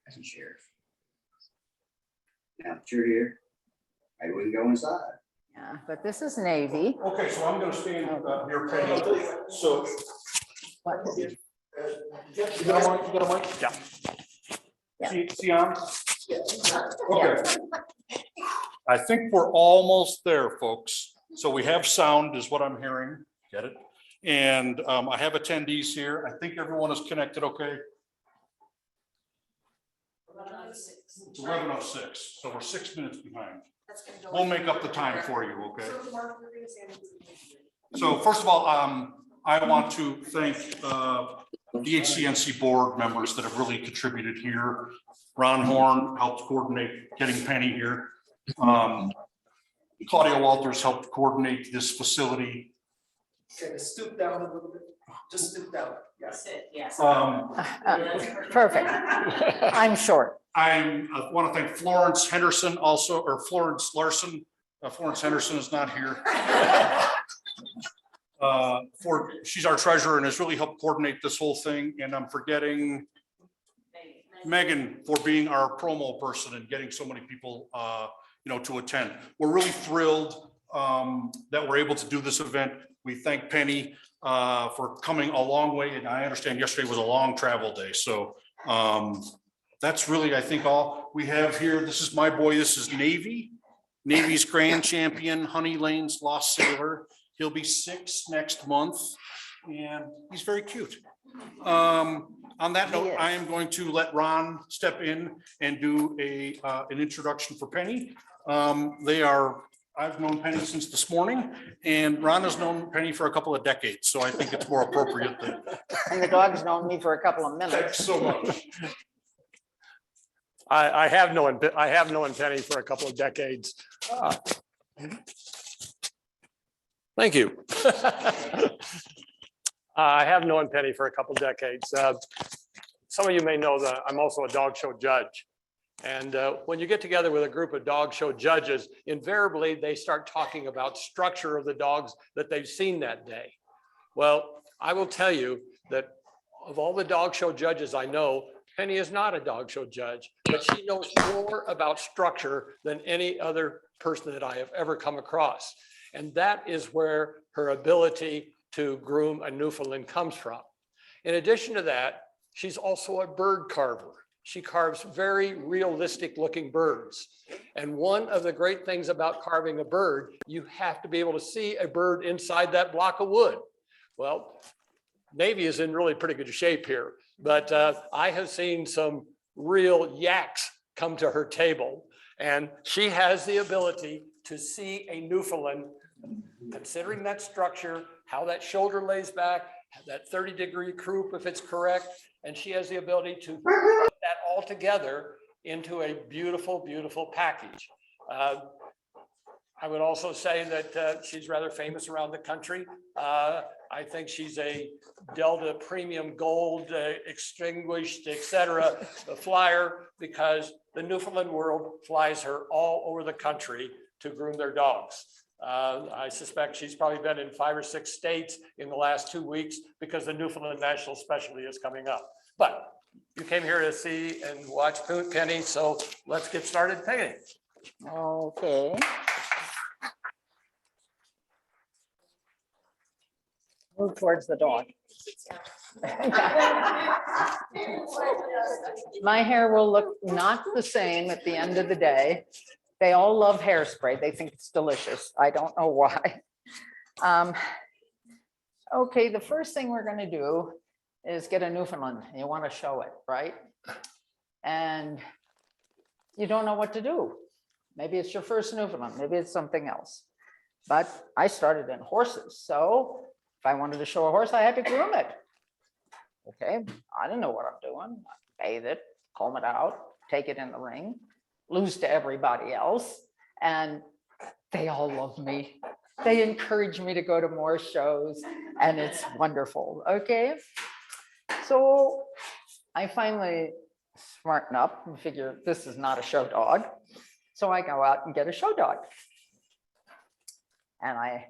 As a sheriff. Now that you're here, maybe we can go inside. Yeah, but this is Navy. Okay, so I'm gonna stand here, Penny. So. What? You got a mic? You got a mic? Yeah. Yeah. See on? Okay. I think we're almost there, folks. So we have sound is what I'm hearing. Get it? And I have attendees here. I think everyone is connected, okay? It's 11:06, so we're 6 minutes behind. We'll make up the time for you, okay? So first of all, I want to thank the HCNC board members that have really contributed here. Ron Horn helped coordinate getting Penny here. Claudia Walters helped coordinate this facility. Okay, stoop down a little bit. Just stoop down. Yes. Yes. Perfect. I'm short. I want to thank Florence Henderson also, or Florence Larson. Florence Henderson is not here. She's our treasurer and has really helped coordinate this whole thing. And I'm forgetting Megan for being our promo person and getting so many people, to attend. We're really thrilled that we're able to do this event. We thank Penny for coming a long way. And I understand yesterday was a long travel day. So that's really, I think, all we have here. This is my boy. This is Navy. Navy's grand champion, Honey Lane's Lost Sailor. He'll be 6 next month, and he's very cute. On that note, I am going to let Ron step in and do an introduction for Penny. I've known Penny since this morning, and Ron has known Penny for a couple of decades, so I think it's more appropriate that. And the dog's known me for a couple of minutes. Thanks so much. I have known Penny for a couple of decades. Thank you. I have known Penny for a couple of decades. Some of you may know that I'm also a dog show judge. And when you get together with a group of dog show judges, invariably they start talking about structure of the dogs that they've seen that day. Well, I will tell you that of all the dog show judges I know, Penny is not a dog show judge, but she knows more about structure than any other person that I have ever come across. And that is where her ability to groom a Newfoundland comes from. In addition to that, she's also a bird carver. She carves very realistic looking birds. And one of the great things about carving a bird, you have to be able to see a bird inside that block of wood. Well, Navy is in really pretty good shape here, but I have seen some real yaks come to her table, and she has the ability to see a Newfoundland, considering that structure, how that shoulder lays back, that 30-degree croup if it's correct, and she has the ability to put that all together into a beautiful, beautiful package. I would also say that she's rather famous around the country. I think she's a Delta Premium Gold, extinguished, etc. flyer, because the Newfoundland world flies her all over the country to groom their dogs. I suspect she's probably been in 5 or 6 states in the last 2 weeks because the Newfoundland National Specialty is coming up. But you came here to see and watch Penny, so let's get started painting. Okay. Move towards the dog. My hair will look not the same at the end of the day. They all love hairspray. They think it's delicious. I don't know why. Okay, the first thing we're going to do is get a Newfoundland. You want to show it, right? And you don't know what to do. Maybe it's your first Newfoundland. Maybe it's something else. But I started in horses. So if I wanted to show a horse, I had to groom it. Okay, I didn't know what I'm doing. I bathe it, comb it out, take it in the ring, lose to everybody else. And they all love me. They encourage me to go to more shows, and it's wonderful. Okay, so I finally smarten up and figure this is not a show dog. So I go out and get a show dog. And I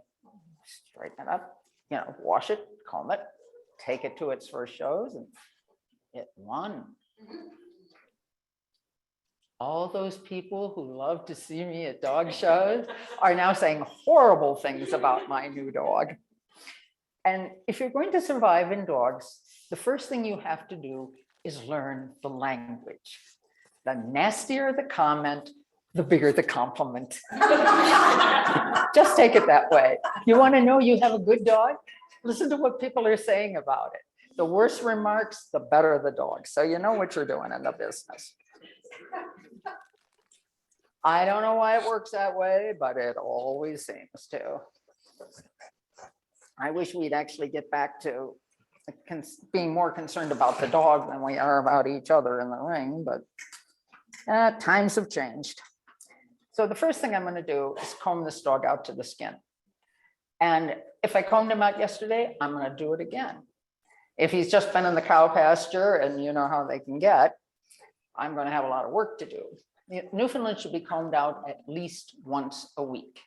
straighten it up, wash it, comb it, take it to its first shows, and it won. All those people who love to see me at dog shows are now saying horrible things about my new dog. And if you're going to survive in dogs, the first thing you have to do is learn the language. The nastier the comment, the bigger the compliment. Just take it that way. You want to know you have a good dog? Listen to what people are saying about it. The worse remarks, the better the dog. So you know what you're doing in the business. I don't know why it works that way, but it always seems to. I wish we'd actually get back to being more concerned about the dog than we are about each other in the ring, but times have changed. So the first thing I'm going to do is comb this dog out to the skin. And if I combed him out yesterday, I'm going to do it again. If he's just been in the cow pasture and you know how they can get, I'm going to have a lot of work to do. Newfoundland should be combed out at least once a week.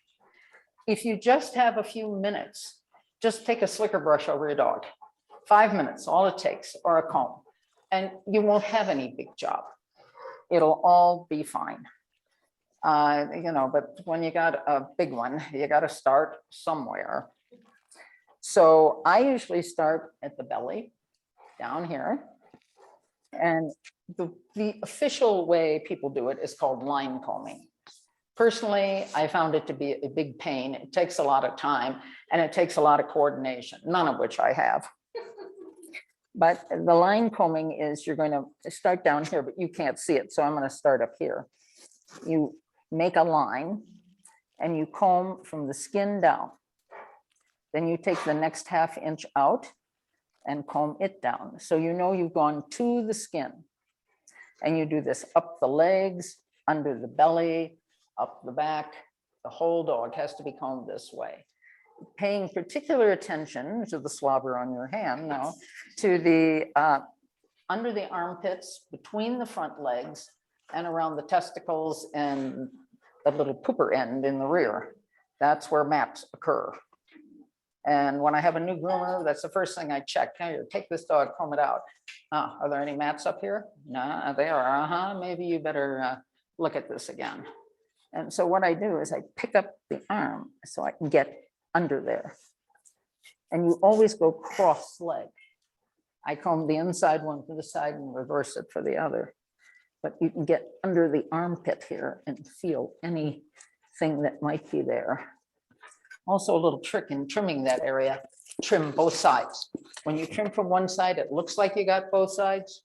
If you just have a few minutes, just take a slicker brush over your dog. 5 minutes, all it takes, or a comb, and you won't have any big job. It'll all be fine. You know, but when you got a big one, you got to start somewhere. So I usually start at the belly, down here. And the official way people do it is called line combing. Personally, I found it to be a big pain. It takes a lot of time and it takes a lot of coordination, none of which I have. But the line combing is you're going to start down here, but you can't see it. So I'm going to start up here. You make a line and you comb from the skin down. Then you take the next ½ inch out and comb it down. So you know you've gone to the skin. And you do this up the legs, under the belly, up the back. The whole dog has to be combed this way. Paying particular attention to the slobber on your hand now, to the under the armpits, between the front legs, and around the testicles and the little pooper end in the rear. That's where mats occur. And when I have a new groomer, that's the first thing I check. Here, take this dog, comb it out. Are there any mats up here? No, they are. Maybe you better look at this again. And so what I do is I pick up the arm so I can get under there. And you always go cross leg. I comb the inside one to the side and reverse it for the other. But you can get under the armpit here and feel anything that might be there. Also a little trick in trimming that area, trim both sides. When you trim from one side, it looks like you got both sides.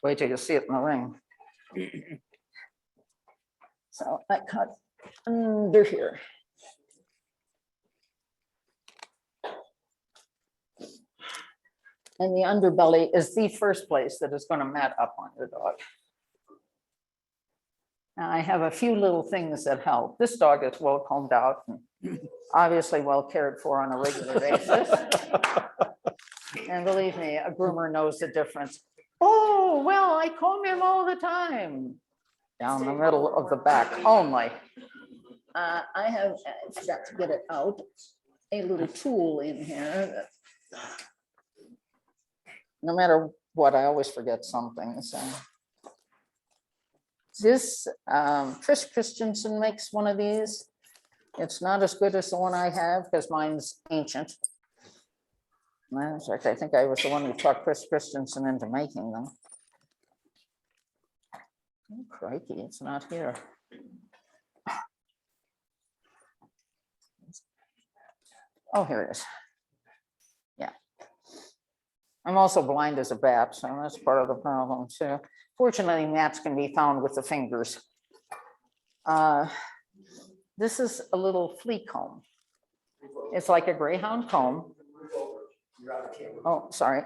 Wait till you see it in the ring. So I cut under here. And the underbelly is the first place that is going to mat up on your dog. Now I have a few little things that help. This dog is well combed out and obviously well cared for on a regular basis. And believe me, a groomer knows the difference. Oh, well, I comb him all the time. Down the middle of the back only. I forgot to get it out, a little tool in here. No matter what, I always forget something. So this, Chris Christensen makes one of these. It's not as good as the one I have because mine's ancient. In fact, I think I was the one who talked Chris Christensen into making them. Oh, crikey, it's not here. Oh, here it is. Yeah. I'm also blind as a bat, so that's part of the problem too. Fortunately, mats can be found with the fingers. This is a little flea comb. It's like a greyhound comb. Oh, sorry.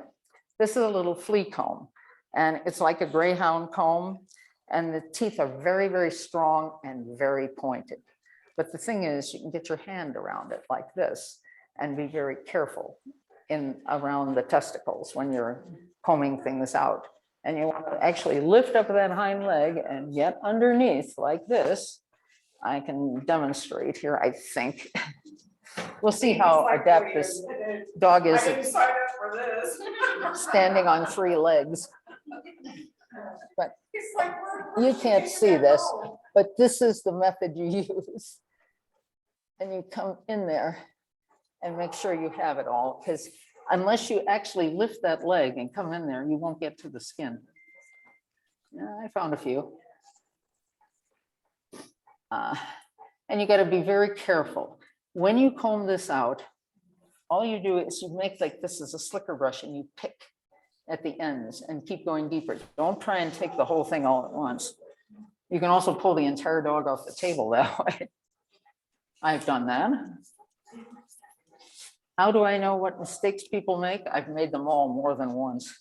This is a little flea comb, and it's like a greyhound comb, and the teeth are very, very strong and very pointed. But the thing is, you can get your hand around it like this and be very careful around the testicles when you're combing things out. And you want to actually lift up that hind leg and get underneath like this. I can demonstrate here, I think. We'll see how adept this dog is for this. standing on 3 legs. But It's like we're you can't see this, but this is the method you use. And you come in there and make sure you have it all, because unless you actually lift that leg and come in there, you won't get to the skin. Yeah, I found a few. And you got to be very careful. When you comb this out, all you do is you make like this is a slicker brush and you pick at the ends and keep going deeper. Don't try and take the whole thing all at once. You can also pull the entire dog off the table that way. I've done that. How do I know what mistakes people make? I've made them all more than once.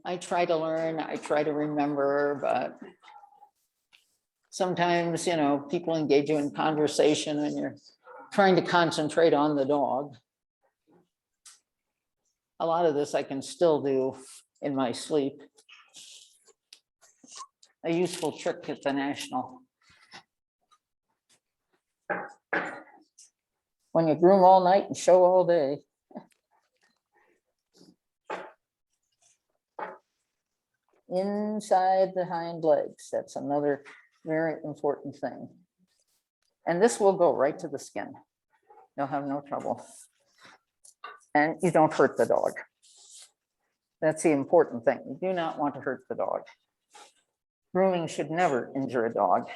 I try to learn, I try to remember, but sometimes, you know, people engage you in conversation and you're trying to concentrate on the dog. A lot of this I can still do in my sleep. A useful trick at the National. When you groom all night and show all day. Inside the hind legs, that's another very important thing. And this will go right to the skin. You'll have no trouble. And you don't hurt the dog. That's the important thing. You do not want to hurt the dog. Grooming should never injure a dog.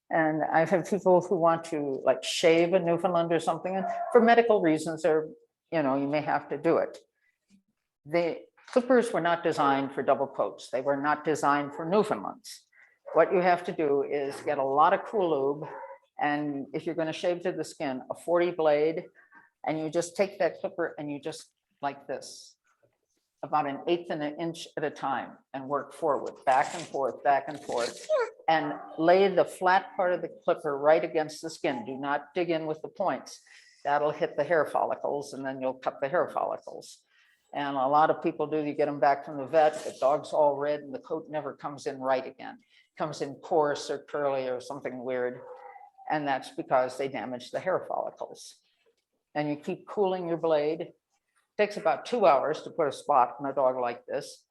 And I've had people who want to like shave a Newfoundland or something, and for medical reasons, or you know, you may have to do it. The clippers were not designed for double coats. They were not designed for Newfoundlands. What you have to do is get a lot of cool lube, and if you're going to shave to the skin, a 40 blade, and you just take that clipper and you just like this, about 1/8 of an inch at a time, and work forward, back and forth, and lay the flat part of the clipper right against the skin. Do not dig in with the points. That'll hit the hair follicles, and then you'll cut the hair follicles. And a lot of people do, you get them back from the vet, the dog's all red and the coat never comes in right again. Comes in coarse or curly or something weird. And that's because they damaged the hair follicles. And you keep cooling your blade. It takes about 2 hours to put a spot on a dog like this.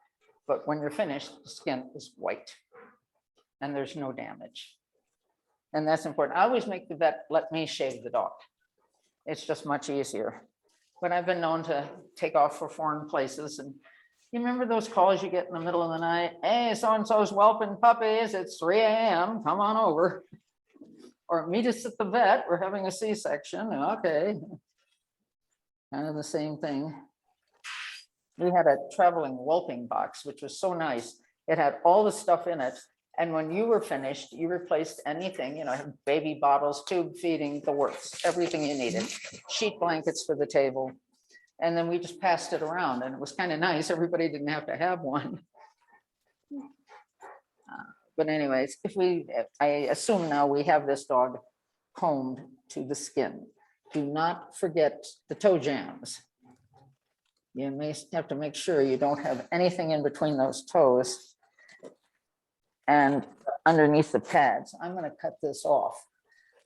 But when you're finished, the skin is white and there's no damage. And that's important. I always make the vet let me shave the dog. It's just much easier. But I've been known to take off for foreign places. And you remember those calls you get in the middle of the night? Hey, so-and-so's whelping puppies. It's 3 a.m. Come on over. Or meet us at the vet. We're having a C-section. Okay. Kind of the same thing. We had a traveling whelping box, which was so nice. It had all the stuff in it. And when you were finished, you replaced anything, you know, baby bottles, tube feeding, the works, everything you needed, sheet blankets for the table. And then we just passed it around and it was kind of nice. Everybody didn't have to have one. But anyways, I assume now we have this dog combed to the skin. Do not forget the toe jams. You may have to make sure you don't have anything in between those toes and underneath the pads. I'm going to cut this off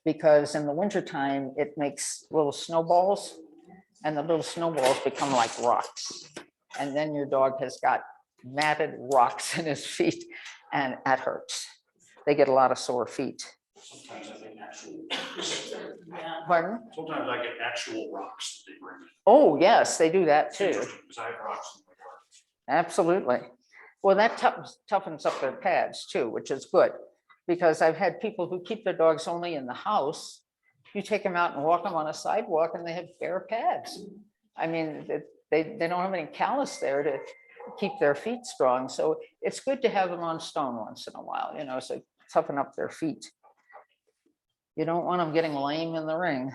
because in the wintertime, it makes little snowballs and the little snowballs become like rocks. And then your dog has got matted rocks in his feet and that hurts. They get a lot of sore feet. Sometimes I think actual. Pardon? Sometimes I get actual rocks that they bring in. Oh, yes, they do that too. Because I have rocks in my yard. Absolutely. Well, that toughens up their pads too, which is good. Because I've had people who keep their dogs only in the house. You take them out and walk them on a sidewalk and they have bare pads. I mean, they don't have any callus there to keep their feet strong. So it's good to have them on stone once in a while, you know, so toughen up their feet. You don't want them getting lame in the ring.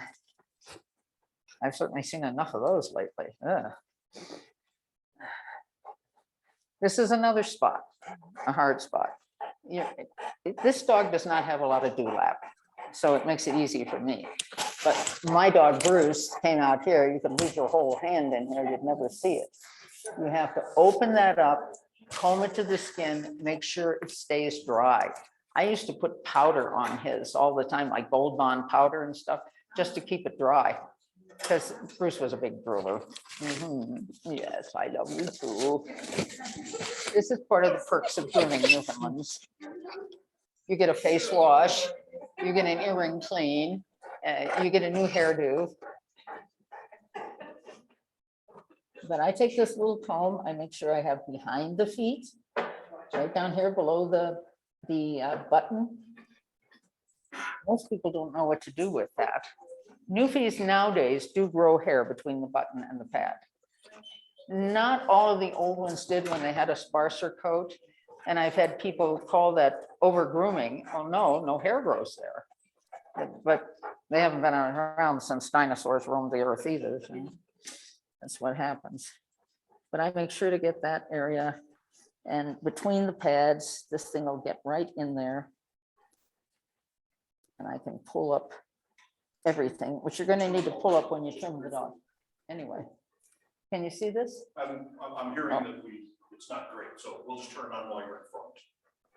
I've certainly seen enough of those lately. Ugh. This is another spot, a hard spot. This dog does not have a lot of dewlap, so it makes it easy for me. But my dog Bruce came out here, you could leave your whole hand in here, you'd never see it. You have to open that up, comb it to the skin, make sure it stays dry. I used to put powder on his all the time, like Gold Bond powder and stuff, just to keep it dry. Because Bruce was a big drooler. Mhm. Yes, I love you too. This is part of the perks of grooming Newfoundlands. You get a face wash, you get an earring clean, you get a new hairdo. But I take this little comb, I make sure I have behind the feet, right down here below the button. Most people don't know what to do with that. Newfies nowadays do grow hair between the button and the pad. Not all of the old ones did when they had a sparser coat. And I've had people call that over grooming. Oh, no hair grows there. But they haven't been around since dinosaurs roamed the earth either. So that's what happens. But I make sure to get that area, and between the pads, this thing will get right in there. And I can pull up everything, which you're going to need to pull up when you trim the dog. Anyway, can you see this? I'm hearing that it's not great, so we'll just turn it on while you're in front.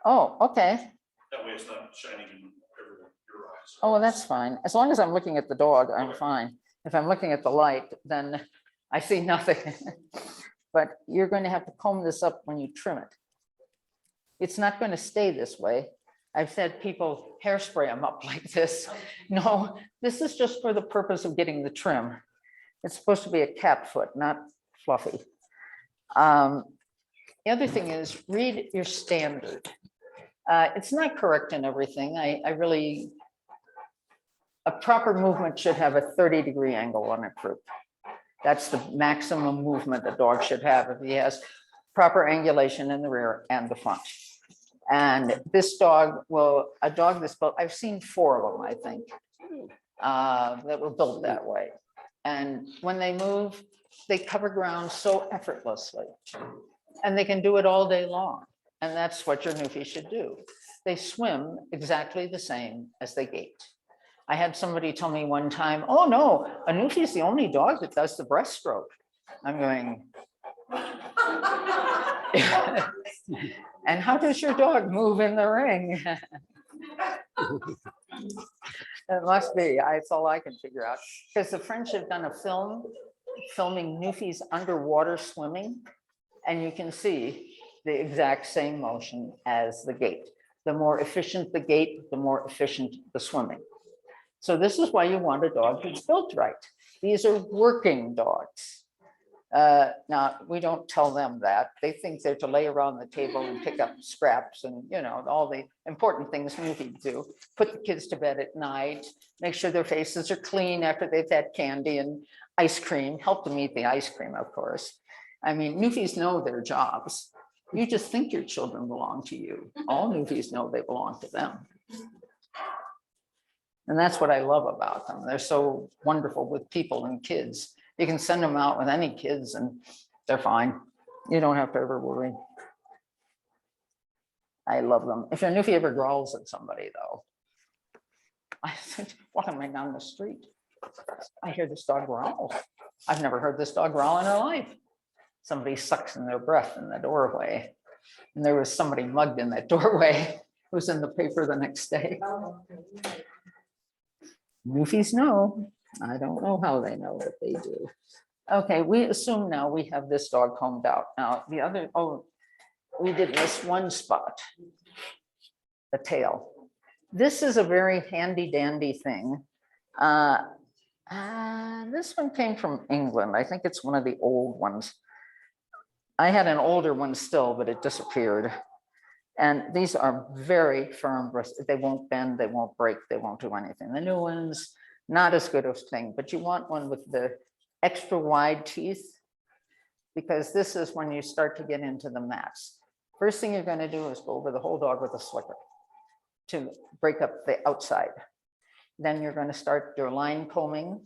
Oh, okay. That way it's not shining in your eyes. Oh, well, that's fine. As long as I'm looking at the dog, I'm fine. If I'm looking at the light, then I see nothing. But you're going to have to comb this up when you trim it. It's not going to stay this way. I've said people hairspray them up like this. No, this is just for the purpose of getting the trim. It's supposed to be a cat foot, not fluffy. The other thing is read your standard. It's not correct in everything. A proper movement should have a 30-degree angle on a croup. That's the maximum movement a dog should have if he has proper angulation in the rear and the front. And this dog a dog this built, I've seen 4 of them, I think, that were built that way. And when they move, they cover ground so effortlessly. And they can do it all day long. And that's what your Newfie should do. They swim exactly the same as they gait. I had somebody tell me one time, oh no, a Newfie is the only dog that does the breaststroke. I'm going, and how does your dog move in the ring? It must be, that's all I can figure out. Because the French have done a film filming Newfies underwater swimming, and you can see the exact same motion as the gait. The more efficient the gait, the more efficient the swimming. So this is why you want a dog that's built right. These are working dogs. Now, we don't tell them that. They think they're to lay around the table and pick up scraps and, all the important things Newfies do. Put the kids to bed at night, make sure their faces are clean after they've had candy and ice cream, help them eat the ice cream, of course. I mean, Newfies know their jobs. You just think your children belong to you. All Newfies know they belong to them. And that's what I love about them. They're so wonderful with people and kids. You can send them out with any kids and they're fine. You don't have to ever worry. I love them. If a Newfie ever growls at somebody though, I think, what am I down the street? I hear this dog growl. I've never heard this dog growl in her life. Somebody sucks in their breath in the doorway. And there was somebody mugged in that doorway who was in the paper the next day. Newfies know. I don't know how they know, but they do. Okay, we assume now we have this dog combed out. Now the other, we did miss one spot, the tail. This is a very handy dandy thing. This one came from England. I think it's one of the old ones. I had an older one still, but it disappeared. And these are very firm bristles. They won't bend, they won't break, they won't do anything. The new ones, not as good a thing, but you want one with the extra wide teeth, because this is when you start to get into the mats. First thing you're going to do is go over the whole dog with a slicker to break up the outside. Then you're going to start your line combing,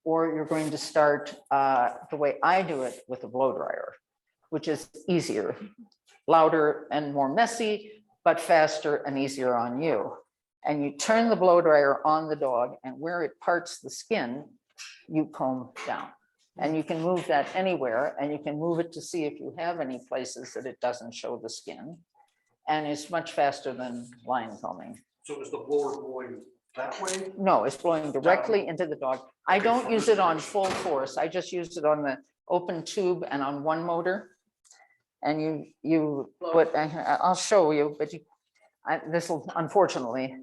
or you're going to start the way I do it with a blow dryer, which is easier, louder and more messy, but faster and easier on you. And you turn the blow dryer on the dog, and where it parts the skin, you comb down. And you can move that anywhere, and you can move it to see if you have any places that it doesn't show the skin. and it's much faster than line combing. So is the blower blowing that way? No, it's blowing directly into the dog. I Okay, don't so use this it on is- full force. I just use it on the open tube and on one motor. And you put, I'll show you, but this will, unfortunately,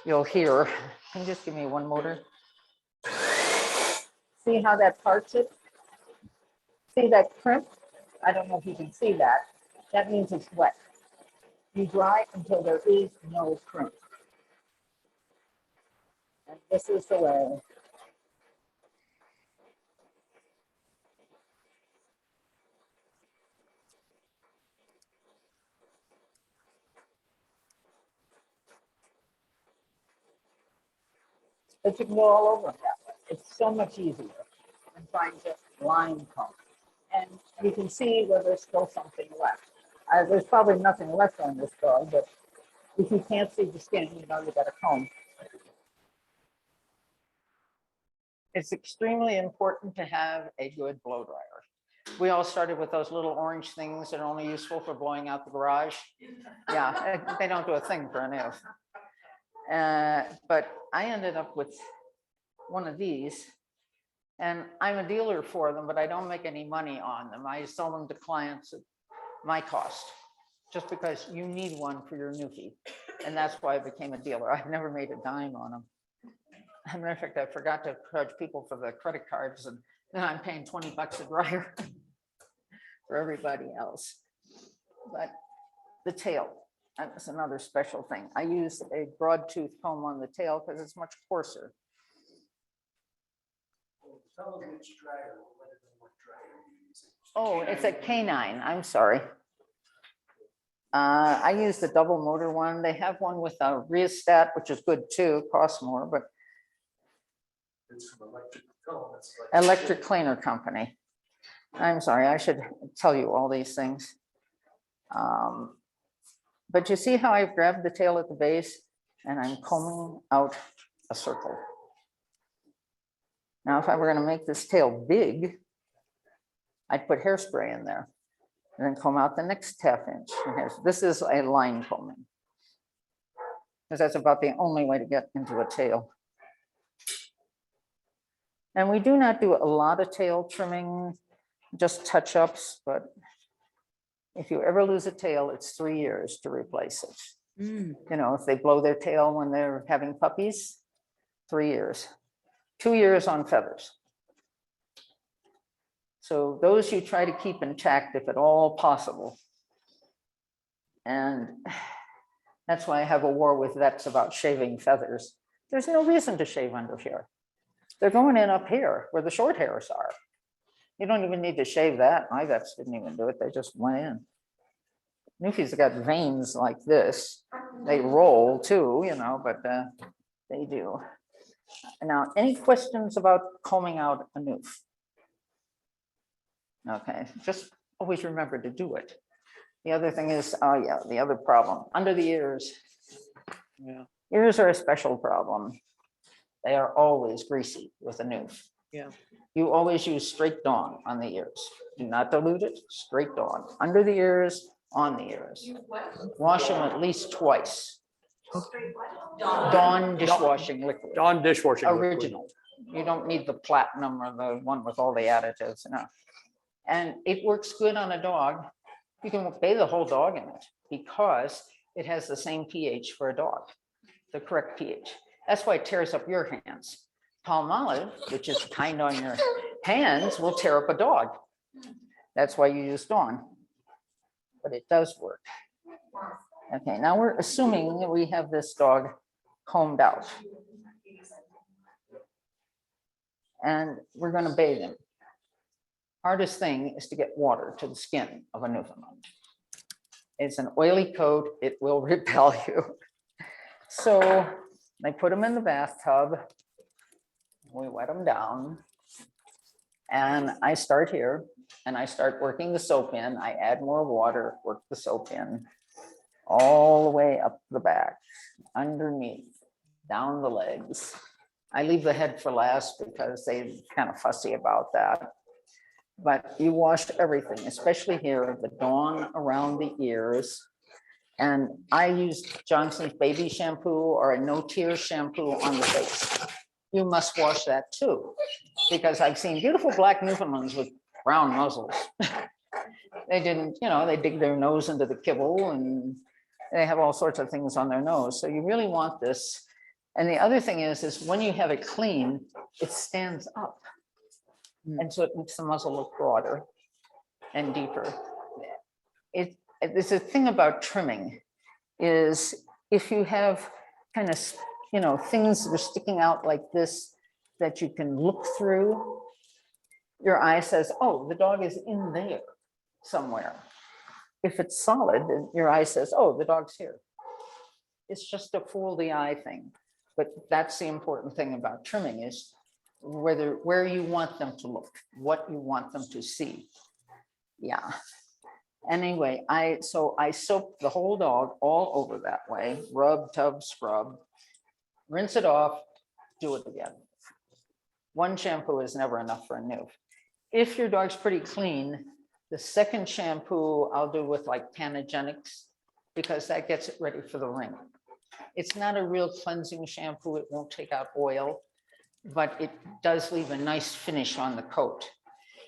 you'll hear. Can you just give me one motor? See how that parts it? See that crimp? I don't know if you can see that. That means it's wet. You dry until there is no crimp. And this is the way. But you can go all over it that way. It's so much easier than trying to line comb. And you can see where there's still something left. There's probably nothing left on this dog, but if you can't see the skin, you know you got a comb. It's extremely important to have a good blow dryer. We all started with those little orange things that are only useful for blowing out the garage. Yeah, they don't do a thing for a new. But I ended up with one of these, and I'm a dealer for them, but I don't make any money on them. I sell them to clients at my cost, just because you need one for your newfie. And that's why I became a dealer. I've never made a dime on them. As a matter of fact, I forgot to charge people for the credit cards, and then I'm paying 20 bucks a dryer for everybody else. But the tail, that's another special thing. I use a broad tooth comb on the tail because it's much coarser. Tell us which dryer, what dryer you're using. Oh, it's a canine, I'm sorry. I use the double motor one. They have one with a rheostat, which is good too, costs more, but It's from electric. Oh, that's Electric Cleaner Company. I'm sorry, I should tell you all these things. But you see how I've grabbed the tail at the base and I'm combing out a circle. Now, if I were going to make this tail big, I'd put hairspray in there and then comb out the next half inch. This is a line combing, because that's about the only way to get into a tail. And we do not do a lot of tail trimming, just touch-ups, but if you ever lose a tail, it's 3 years to replace it. You know, if they blow their tail when they're having puppies, 3 years. 2 years on feathers. So those you try to keep intact if at all possible. And that's why I have a war with vets about shaving feathers. There's no reason to shave under here. They're going in up here where the short hairs are. You don't even need to shave that. My vets didn't even do it. They just went in. Newfies have got veins like this. They roll too, you know, but they do. Now, any questions about combing out a noof? Okay, just always remember to do it. The other thing is, oh yeah, the other problem, under the ears. Yeah. Ears are a special problem. They are always greasy with a noof. Yeah. You always use straight Dawn on the ears. Do not dilute it, straight Dawn. Under the ears, on the ears. Wash them at least twice. Dawn dishwashing liquid. Dawn dishwashing liquid. Original. You don't need the platinum or the one with all the additives, no. And it works good on a dog. You can bathe the whole dog in it because it has the same pH for a dog, the correct pH. That's why it tears up your hands. Palmolive, which is kind on your hands, will tear up a dog. That's why you use Dawn. But it does work. Okay, now we're assuming that we have this dog combed out. And we're going to bathe him. Hardest thing is to get water to the skin of a Newfoundland. It's an oily coat, it will repel you. So I put him in the bathtub. We wet him down. And I start here and I start working the soap in. I add more water, work the soap in all the way up the back, underneath, down the legs. I leave the head for last because they're kind of fussy about that. But you wash everything, especially here, the Dawn around the ears. And I used Johnson's baby shampoo or a no-tear shampoo on the face. You must wash that too, because I've seen beautiful black Newfoundlands with brown muzzles. They didn't, they dig their nose into the kibble and they have all sorts of things on their nose. So you really want this. And the other thing is when you have it clean, it stands up. And so it makes the muzzle look broader and deeper. There's a thing about trimming is if you have kind of, things that are sticking out like this that you can look through, your eye says, oh, the dog is in there somewhere. If it's solid, then your eye says, oh, the dog's here. It's just a fool the eye thing. But that's the important thing about trimming is where you want them to look, what you want them to see. Yeah. Anyway, I soap the whole dog all over that way, rub, tub, scrub, rinse it off, do it again. One shampoo is never enough for a new. If your dog's pretty clean, the second shampoo I'll do with like Panagenics because that gets it ready for the ring. It's not a real cleansing shampoo. It won't take out oil, but it does leave a nice finish on the coat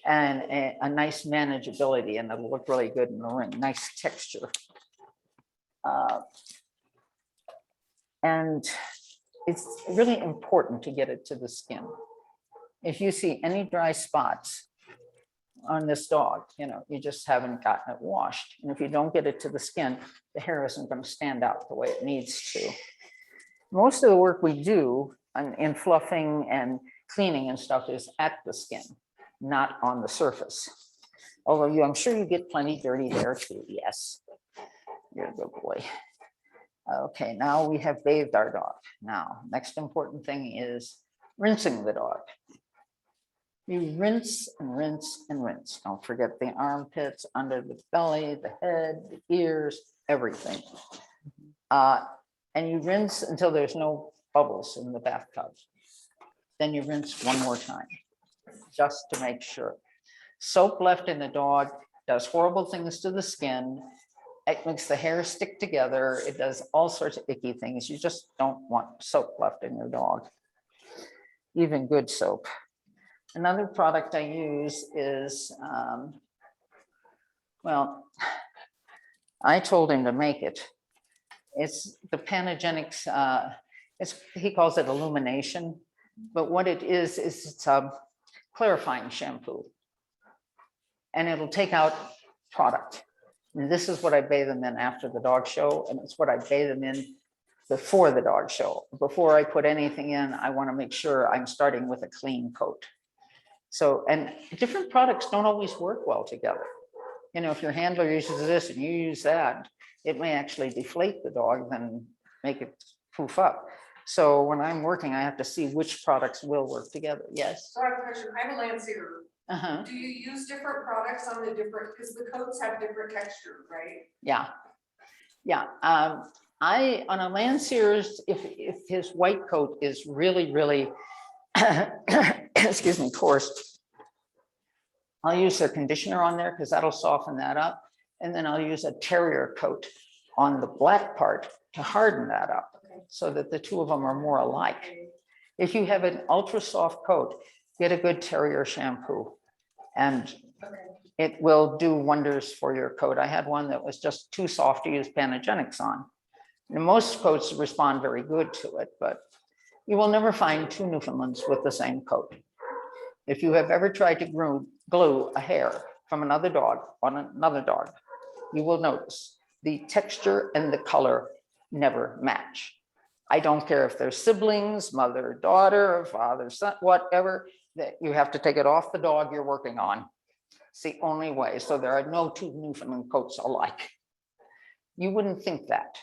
and a nice manageability, and it'll look really good in the ring, nice texture. And it's really important to get it to the skin. If you see any dry spots on this dog, you just haven't gotten it washed. And if you don't get it to the skin, the hair isn't going to stand out the way it needs to. Most of the work we do in fluffing and cleaning and stuff is at the skin, not on the surface. Although I'm sure you get plenty dirty there too. Yes, you're a good boy. Okay, now we have bathed our dog. Now, next important thing is rinsing the dog. You rinse and rinse and rinse. Don't forget the armpits, under the belly, the head, the ears, everything. And you rinse until there's no bubbles in the bathtub. Then you rinse one more time, just to make sure. Soap left in the dog does horrible things to the skin. It makes the hair stick together. It does all sorts of icky things. You just don't want soap left in your dog, even good soap. Another product I use is, well, I told him to make it. It's the Panagenics, he calls it illumination, but what it is it's a clarifying shampoo. And it'll take out product. And this is what I bathe them in after the dog show, and it's what I bathe them in before the dog show. Before I put anything in, I want to make sure I'm starting with a clean coat. So, and different products don't always work well together. If your handler uses this and you use that, it may actually deflate the dog than make it poof up. So when I'm working, I have to see which products will work together. Yes? So I have a question. I'm a Lancier. Uh-huh. Do you use different products on the different, because the coats have different texture, right? Yeah. Yeah. On a Lancier's, if his white coat is really, really, excuse me, coarse, I'll use a conditioner on there because that'll soften that up. And then I'll use a terrier coat on the black part to harden that up so that the two of them are more alike. If you have an ultra soft coat, get a good terrier shampoo and it will do wonders for your coat. I had one that was just too soft to use Panagenics on. And most coats respond very good to it, but you will never find two Newfoundlands with the same coat. If you have ever tried to glue a hair from another dog on another dog, you will notice the texture and the color never match. I don't care if they're siblings, mother, daughter, or father, son, whatever, that you have to take it off the dog you're working on. It's the only way. So there are no two Newfoundland coats alike. You wouldn't think that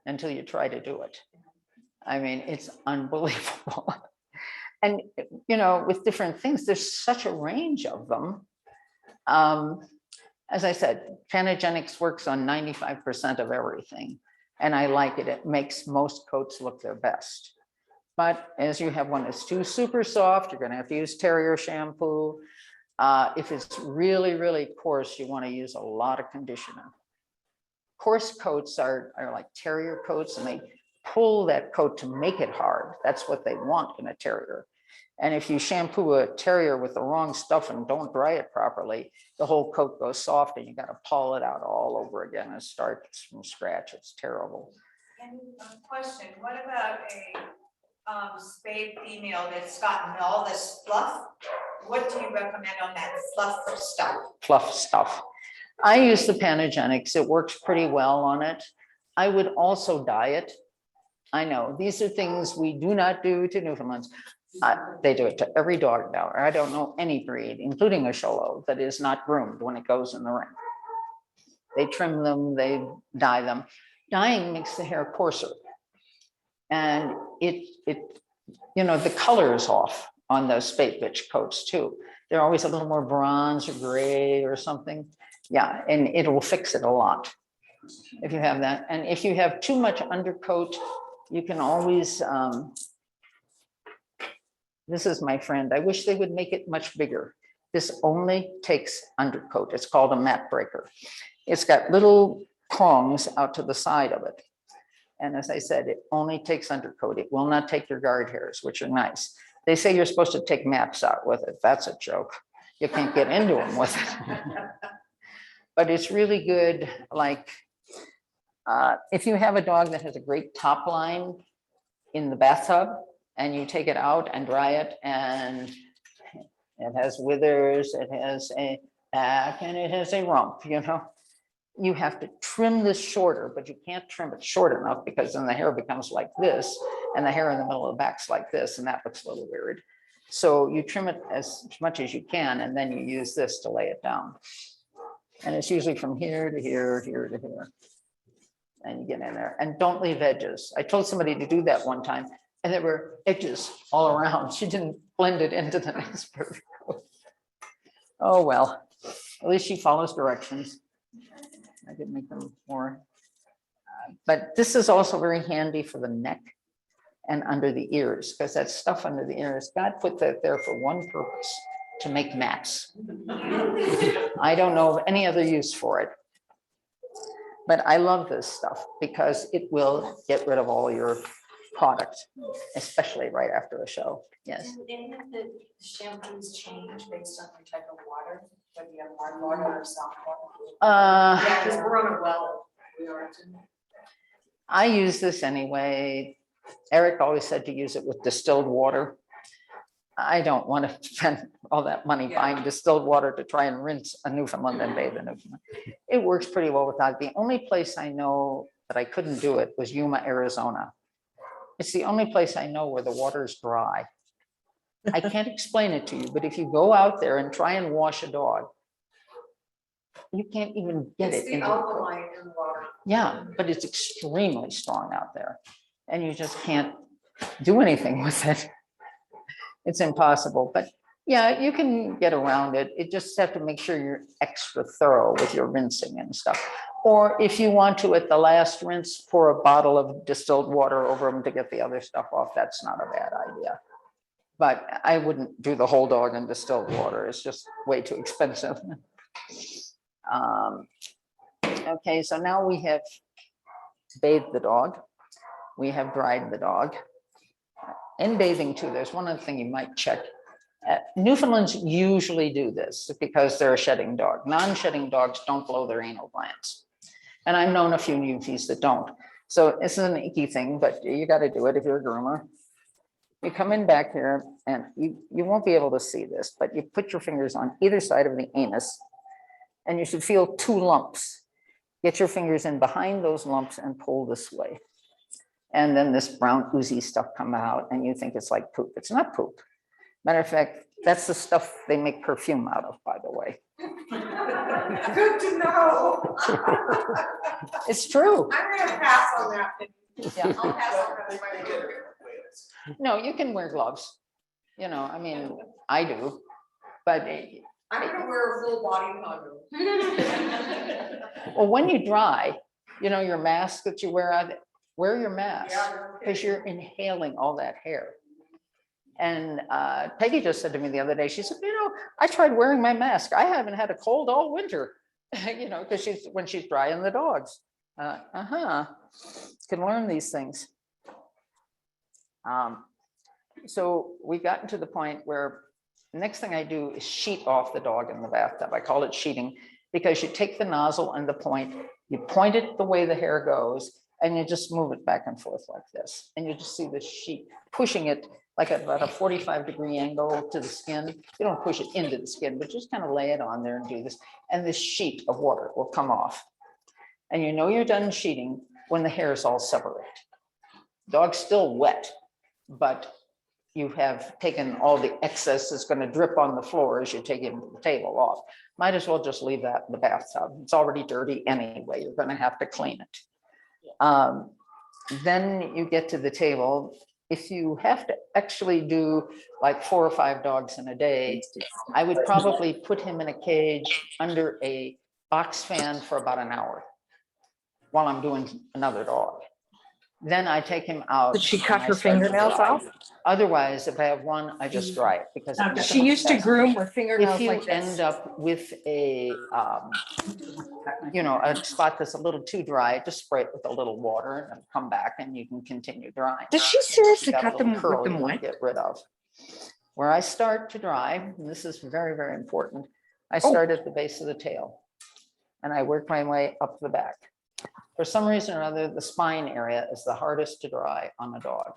until you try to do it. I mean, it's unbelievable. And, with different things, there's such a range of them. As I said, Panagenics works on 95% of everything. And I like it. It makes most coats look their best. But as you have one that's too super soft, you're going to have to use terrier shampoo. If it's really, really coarse, you want to use a lot of conditioner. Coarse coats are like terrier coats, and they pull that coat to make it hard. That's what they want in a terrier. And if you shampoo a terrier with the wrong stuff and don't dry it properly, the whole coat goes soft and you got to pull it out all over again and start from scratch. It's terrible. And question, what about a spayed female that's gotten all this fluff? What do you recommend on that fluff stuff? Fluff stuff. I use the Panagenics. It works pretty well on it. I would also dye it. I know these are things we do not do to Newfoundlands. They do it to every dog now. I don't know any breed, including a Xolo, that is not groomed when it goes in the ring. They trim them, they dye them. Dyeing makes the hair coarser. And it the color is off on those spayed bitch coats too. They're always a little more bronze or gray or something. Yeah, and it will fix it a lot if you have that. And if you have too much undercoat, you can always, this is my friend. I wish they would make it much bigger. This only takes undercoat. It's called a mat breaker. It's got little prongs out to the side of it. And as I said, it only takes undercoat. It will not take your guard hairs, which are nice. They say you're supposed to take maps out with it. That's a joke. You can't get into them with it. But it's really good. Like if you have a dog that has a great top line in the bathtub, and you take it out and dry it, and it has withers, it has a back, and it has a rump, you have to trim this shorter, but you can't trim it short enough because then the hair becomes like this, and the hair in the middle of the back's like this, and that looks a little weird. So you trim it as much as you can, and then you use this to lay it down. And it's usually from here to here, here to here. And you get in there, and don't leave edges. I told somebody to do that one time, and there were edges all around. She didn't blend it into the next perfect coat. Oh, well, at least she follows directions. I did make them more. But this is also very handy for the neck and under the ears, because that stuff under the ears, God put that there for one purpose, to make mats. I don't know of any other use for it. But I love this stuff because it will get rid of all your product, especially right after a show. Yes. And the shampoos change based on your type of water, whether you have hard water or soft water? Yeah, because we're on a well. We are too. I use this anyway. Eric always said to use it with distilled water. I don't want to spend all that money buying distilled water to try and rinse a Newfoundland and bathe a Newfoundland. It works pretty well without. The only place I know that I couldn't do it was Yuma, Arizona. It's the only place I know where the water is dry. I can't explain it to you, but if you go out there and try and wash a dog, you can't even get It's it the into alkaline in the water. Yeah, but it's extremely strong out there, and you just can't do anything with it. It's impossible, but yeah, you can get around it. You just have to make sure you're extra thorough with your rinsing and stuff. Or if you want to, at the last rinse, pour a bottle of distilled water over them to get the other stuff off. That's not a bad idea. But I wouldn't do the whole dog in distilled water. It's just way too expensive. Okay, so now we have bathed the dog. We have dried the dog. In bathing too, there's one other thing you might check. Newfoundlands usually do this because they're a shedding dog. Non-shedding dogs don't blow their anal glands. And I've known a few Newfies that don't. So it's an icky thing, but you got to do it if you're a groomer. You come in back here and you won't be able to see this, but you put your fingers on either side of the anus and you should feel 2 lumps. Get your fingers in behind those lumps and pull this way. And then this brown oozy stuff come out and you think it's like poop. It's not poop. Matter of fact, that's the stuff they make perfume out of, by the way. Good to know. It's true. I'm gonna pass on that. Yeah. I'll pass on that. No, you can wear gloves. I mean, I do, but I'm gonna wear a full body condom. well, when you dry, your mask that you wear your mask Yeah, because you're inhaling all that hair. And Peggy just said to me the other day, she said, I tried wearing my mask. I haven't had a cold all winter, because when she's drying the dogs. Can learn these things. So we gotten to the point where the next thing I do is sheet off the dog in the bathtub. I call it sheeting because you take the nozzle and the point, you point it the way the hair goes, and you just move it back and forth like this. And you just see the sheet pushing it like at about a 45-degree angle to the skin. You don't push it into the skin, but just kind of lay it on there and do this. And this sheet of water will come off. And you know you're done sheeting when the hair is all separated. Dog's still wet, but you have taken all the excess that's going to drip on the floor as you take it to the table off. Might as well just leave that in the bathtub. It's already dirty anyway. You're going to have to clean it. Then you get to the table. If you have to actually do like 4 or 5 dogs in a day, I would probably put him in a cage under a box fan for about an hour while I'm doing another dog. Then I take him out. Did she and cut I her start to fingernails dry. off? Otherwise, if I have one, I just dry it because it She used to makes- groom her if fingernails you like this. end up with a, a spot that's a little too dry, just spray it with a little water and come back and you can continue drying. Does she seriously Got a cut them little curl with them you wanna wet? Get rid of. Where I start to dry, and this is very, very important, I Oh. start at the base of the tail and I work my way up the back. For some reason or other, the spine area is the hardest to dry on a dog,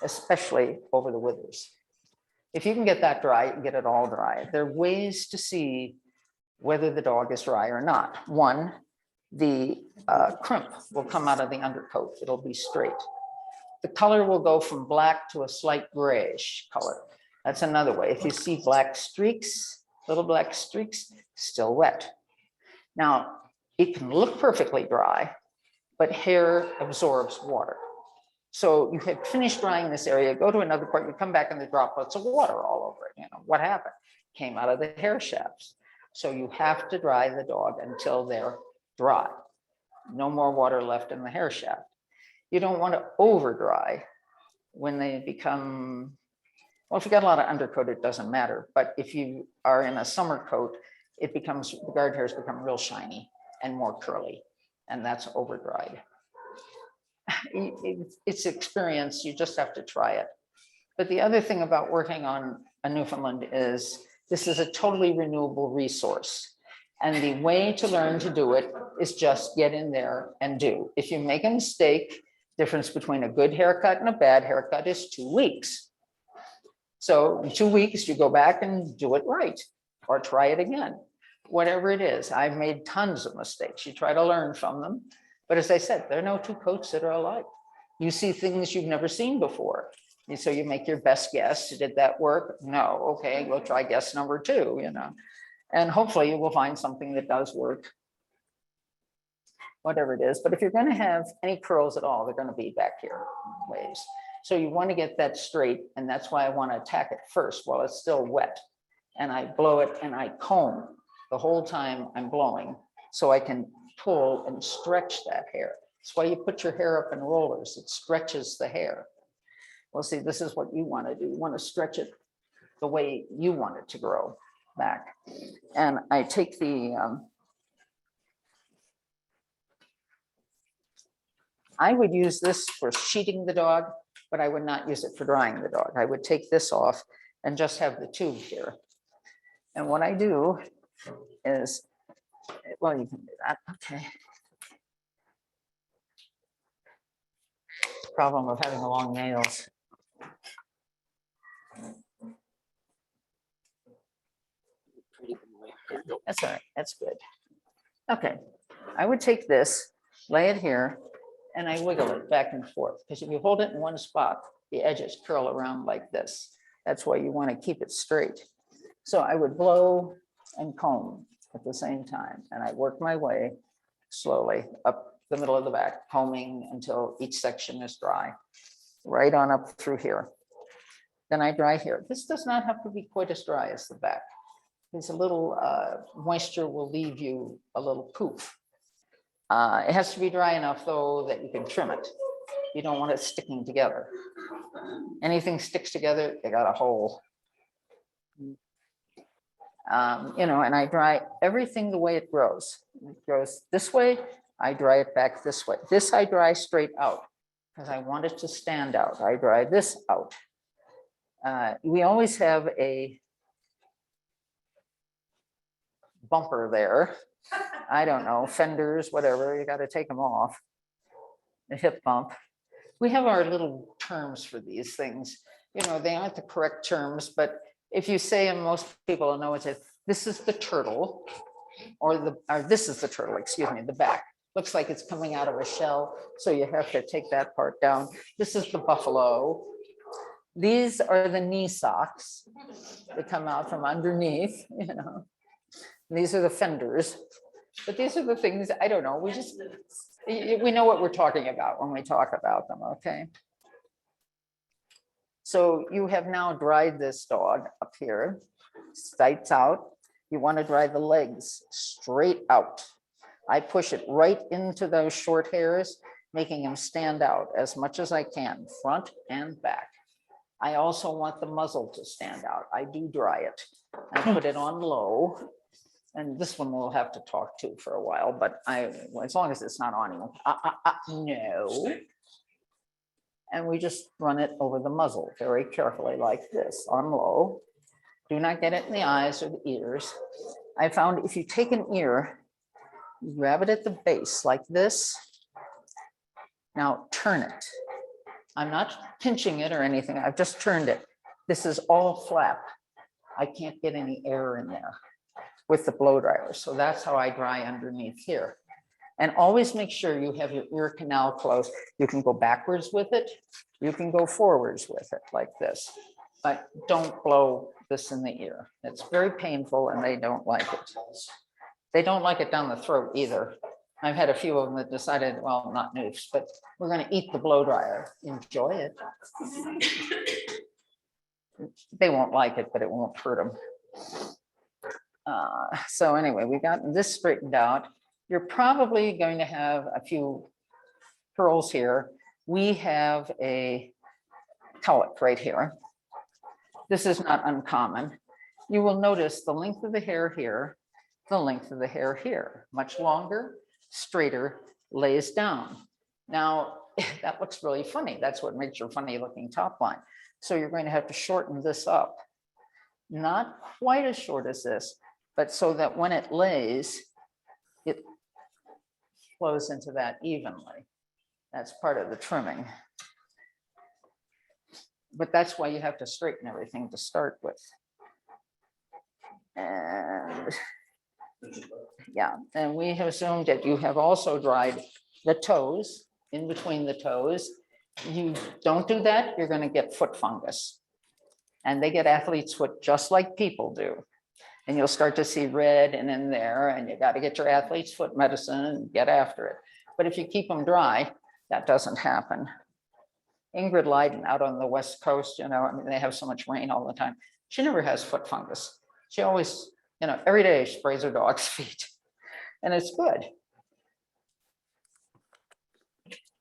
especially over the withers. If you can get that dry, you can get it all dry. There are ways to see whether the dog is dry or not. One, the crimp will come out of the undercoat. It'll be straight. The color will go from black to a slight grayish color. That's another way. If you see black streaks, little black streaks, still wet. Now, it can look perfectly dry, but hair absorbs water. So you had finished drying this area, go to another part, you come back and the droplets of water all over it. What happened? Came out of the hair shafts. So you have to dry the dog until they're dry. No more water left in the hair shaft. You don't want to over dry when they become, well, if you got a lot of undercoat, it doesn't matter. But if you are in a summer coat, it becomes, the guard hairs become real shiny and more curly, and that's over dried. It's experience, you just have to try it. But the other thing about working on a Newfoundland is this is a totally renewable resource. And the way to learn to do it is just get in there and do. If you make a mistake, difference between a good haircut and a bad haircut is 2 weeks. So in 2 weeks, you go back and do it right, or try it again. Whatever it is, I've made tons of mistakes. You try to learn from them. But as I said, there are no 2 coats that are alike. You see things you've never seen before. And so you make your best guess. Did that work? No. Okay, we'll try guess number 2, And hopefully you will find something that does work. Whatever it is. But if you're going to have any curls at all, they're going to be back here ways. So you want to get that straight. And that's why I want to attack it first while it's still wet. And I blow it and I comb the whole time I'm blowing so I can pull and stretch that hair. That's why you put your hair up in rollers. It stretches the hair. Well, see, this is what you want to do. You want to stretch it the way you want it to grow back. And I take the, I would use this for sheeting the dog, but I would not use it for drying the dog. I would take this off and just have the tube here. And what I do is, well, you can do that, okay. Problem of having long nails. That's all right, that's good. Okay, I would take this, lay it here, and I wiggle it back and forth, because if you hold it in one spot, the edges curl around like this. That's why you want to keep it straight. So I would blow and comb at the same time, and I work my way slowly up the middle of the back, combing until each section is dry, right on up through here. Then I dry here. This does not have to be quite as dry as the back. There's a little moisture will leave you a little poof. It has to be dry enough though that you can trim it. You don't want it sticking together. Anything sticks together, they got a hole. And I dry everything the way it grows. It grows this way, I dry it back this way. This I dry straight out because I want it to stand out. I dry this out. We always have a bumper there. I don't know, fenders, whatever, you got to take them off. A hip bump. We have our little terms for these things. You know, they aren't the correct terms, but if you say them, most people know it's this is the turtle, or this is the turtle, excuse me, the back. Looks like it's coming out of a shell, so you have to take that part down. This is the buffalo. These are the knee socks that come out from underneath, you know. These are the fenders, but these are the things, I don't know, we know what we're talking about when we talk about them, okay? So you have now dried this dog up here, sights out. You want to dry the legs straight out. I push it right into those short hairs, making them stand out as much as I can, front and back. I also want the muzzle to stand out. I do dry it. I put it on low. And this one we'll have to talk to for a while, but as long as it's not on you. No. And we just run it over the muzzle very carefully like this on low. Do not get it in the eyes or the ears. I found if you take an ear, you grab it at the base like this. Now turn it. I'm not pinching it or anything. I've just turned it. This is all flap. I can't get any air in there with the blow dryer. So that's how I dry underneath here. And always make sure you have your ear canal closed. You can go backwards with it. You can go forwards with it like this, but don't blow this in the ear. It's very painful and they don't like it. They don't like it down the throat either. I've had a few of them that decided, well, not noofs, but we're going to eat the blow dryer. Enjoy it. They won't like it, but it won't hurt them. So anyway, we got this straightened out. You're probably going to have a few curls here. We have a cowlick right here. This is not uncommon. You will notice the length of the hair here, the length of the hair here, much longer, straighter, lays down. Now, that looks really funny. That's what makes your funny looking top line. So you're going to have to shorten this up. Not quite as short as this, but so that when it lays, it flows into that evenly. That's part of the trimming. But that's why you have to straighten everything to start with. And yeah, and we have assumed that you have also dried the toes, in between the toes. You don't do that, you're going to get foot fungus. And they get athlete's foot just like people do. And you'll start to see red and in there, and you got to get your athlete's foot medicine and get after it. But if you keep them dry, that doesn't happen. Ingrid Leiden out on the West Coast, you know, I mean, they have so much rain all the time. She never has foot fungus. She always, you know, every day she sprays her dog's feet, and it's good.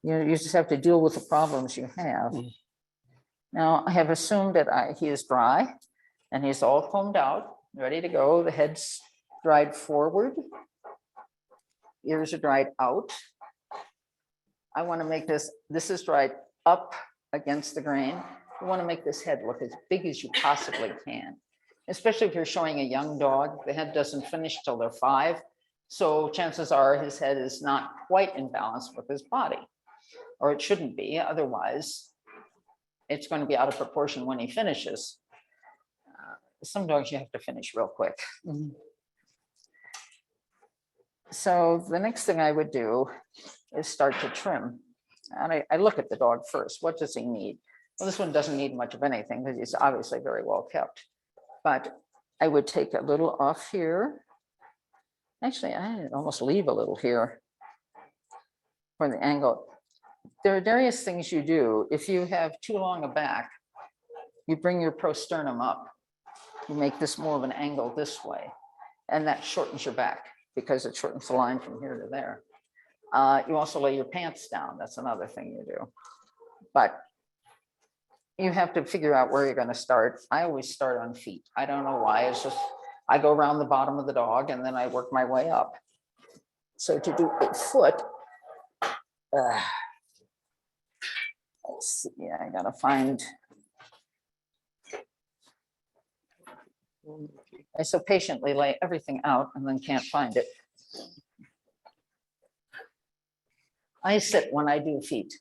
You just have to deal with the problems you have. Now, I have assumed that he is dry, and he's all combed out, ready to go. The head's dried forward. Ears are dried out. I want to make this is dried up against the grain. You want to make this head look as big as you possibly can, especially if you're showing a young dog. The head doesn't finish till they're 5. So chances are his head is not quite in balance with his body, or it shouldn't be. Otherwise, it's going to be out of proportion when he finishes. Some dogs you have to finish real quick. So the next thing I would do is start to trim. And I look at the dog first. What does he need? Well, this one doesn't need much of anything because he's obviously very well kept. But I would take a little off here. Actually, I almost leave a little here for the angle. There are various things you do. If you have too long a back, you bring your prosternum up. You make this more of an angle this way, and that shortens your back because it shortens the line from here to there. You also lay your pants down. That's another thing you do. But you have to figure out where you're going to start. I always start on feet. I don't know why. It's just I go around the bottom of the dog and then I work my way up. So to do a foot, let's see, I gotta find. I so patiently lay everything out and then can't find it. I sit when I do feet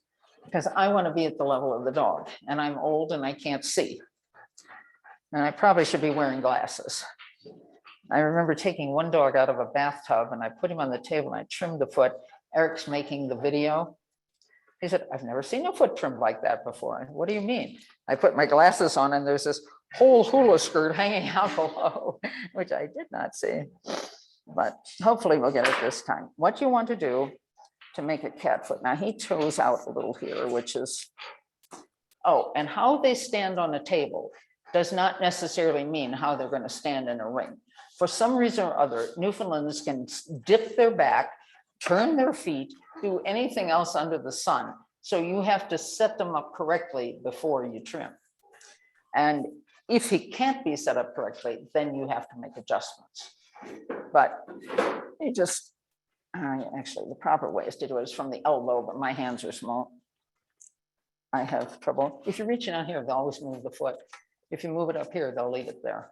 because I want to be at the level of the dog, and I'm old and I can't see. And I probably should be wearing glasses. I remember taking one dog out of a bathtub and I put him on the table and I trimmed the foot. Eric's making the video. He said, I've never seen a foot trimmed like that before. I said, what do you mean? I put my glasses on and there's this whole hula skirt hanging out below, which I did not see. But hopefully we'll get it this time. What you want to do to make a cat foot. Now he toes out a little here, which is, oh, and how they stand on a table does not necessarily mean how they're going to stand in a ring. For some reason or other, Newfoundlands can dip their back, turn their feet, do anything else under the sun. So you have to set them up correctly before you trim. And if he can't be set up correctly, then you have to make adjustments. But you just, actually the proper way is to do it is from the elbow, but my hands are small. I have trouble. If you're reaching out here, they'll always move the foot. If you move it up here, they'll leave it there.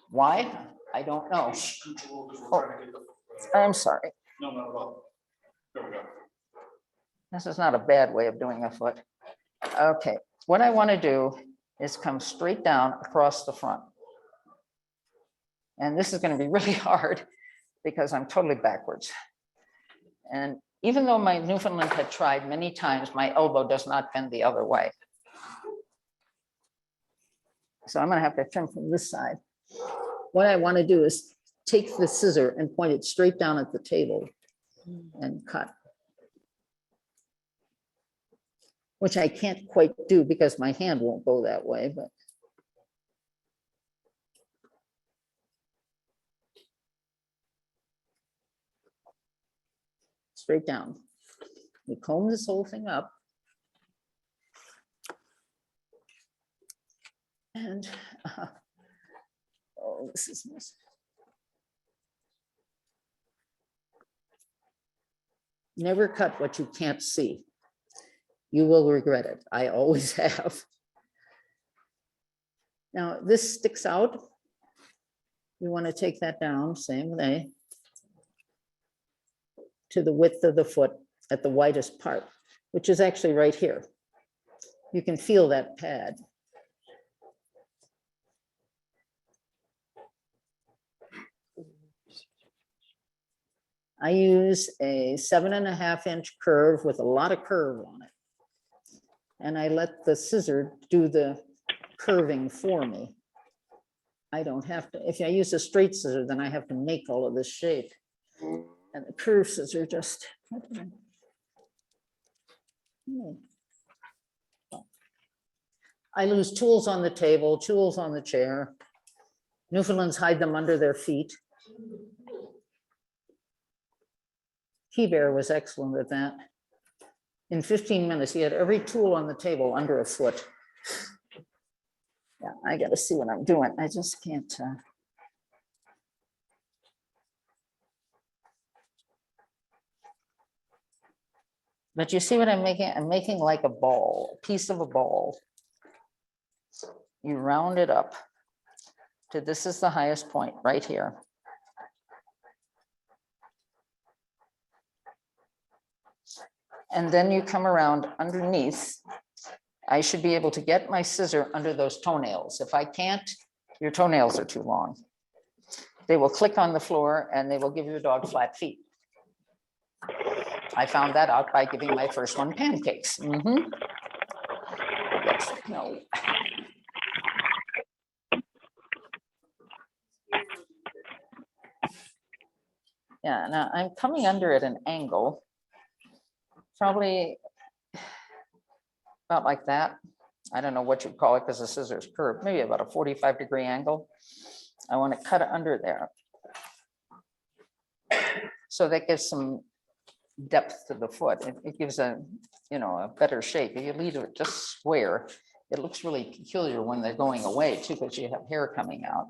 Why? I don't know. Oh, I'm sorry. No, not at all. There we go. This is not a bad way of doing a foot. Okay, what I want to do is come straight down across the front. And this is going to be really hard because I'm totally backwards. And even though my Newfoundland had tried many times, my elbow does not bend the other way. So I'm going to have to trim from this side. What I want to do is take the scissor and point it straight down at the table and cut. Which I can't quite do because my hand won't go that way, but. Straight down. We comb this whole thing up. And, oh, this is nice. Never cut what you can't see. You will regret it. I always have. Now, this sticks out. You want to take that down, same way, to the width of the foot at the widest part, which is actually right here. You can feel that pad. I use a 7.5-inch curve with a lot of curve on it. And I let the scissor do the curving for me. I don't have to, if I use a straight scissor, then I have to make all of this shape. And the curved scissor just. I lose tools on the table, tools on the chair. Newfoundlands hide them under their feet. Key Bear was excellent at that. In 15 minutes, he had every tool on the table under a foot. Yeah, I got to see what I'm doing. I just can't. But you see what I'm making? I'm making like a ball, a piece of a ball. You round it up to this is the highest point right here. And then you come around underneath. I should be able to get my scissor under those toenails. If I can't, your toenails are too long. They will click on the floor and they will give your dog flat feet. I found that out by giving my first one pancakes. Yes, no. Yeah, now I'm coming under at an angle. Probably about like that. I don't know what you'd call it because the scissors curved, maybe about a 45-degree angle. I want to cut it under there. So that gives some depth to the foot. It gives a, a better shape. If you leave it just square, it looks really peculiar when they're going away too, because you have hair coming out.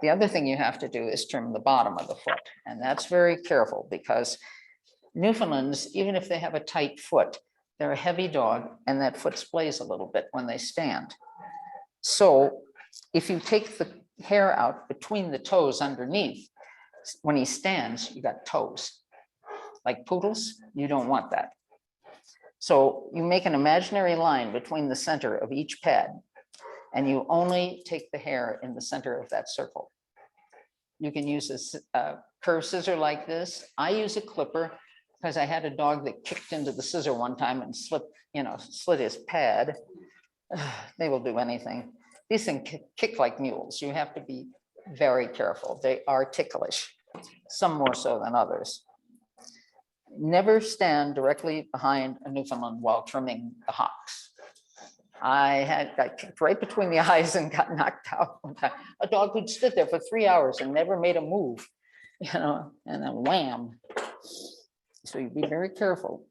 The other thing you have to do is trim the bottom of the foot, and that's very careful because Newfoundlands, even if they have a tight foot, they're a heavy dog and that foot splays a little bit when they stand. So if you take the hair out between the toes underneath, when he stands, you got toes. Like poodles, you don't want that. So you make an imaginary line between the center of each pad, and you only take the hair in the center of that circle. You can use a curved scissor like this. I use a clipper because I had a dog that kicked into the scissor one time and slipped, slit his pad. They will do anything. These things kick like mules. You have to be very careful. They are ticklish, some more so than others. Never stand directly behind a Newfoundland while trimming the hocks. I got kicked right between the eyes and got knocked out one time. A dog who'd stood there for 3 hours and never made a move, and then wham. So you be very careful.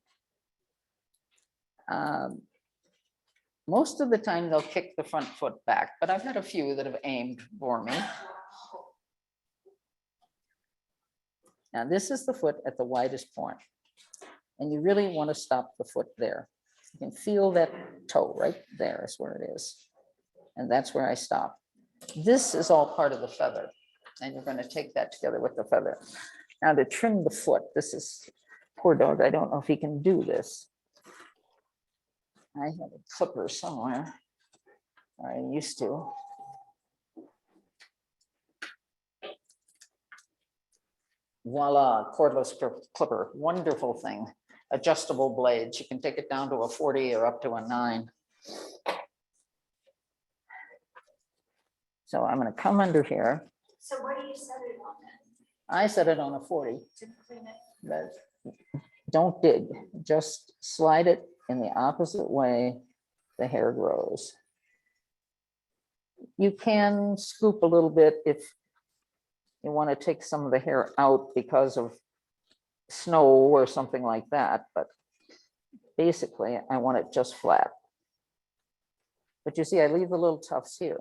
Most of the time they'll kick the front foot back, but I've had a few that have aimed for me. Now this is the foot at the widest point, and you really want to stop the foot there. You can feel that toe right there is where it is. And that's where I stop. This is all part of the feather, and you're going to take that together with the feather. Now to trim the foot, this is, poor dog, I don't know if he can do this. I have a clipper somewhere. I used to. Voila, cordless clipper, wonderful thing. Adjustable blades. You can take it down to a 40 or up to a 9. So I'm going to come under here. So what do you set it on then? I set it on a 40. To clean it? But don't dig. Just slide it in the opposite way the hair grows. You can scoop a little bit if you want to take some of the hair out because of snow or something like that, but basically I want it just flat. But you see, I leave the little tufts here.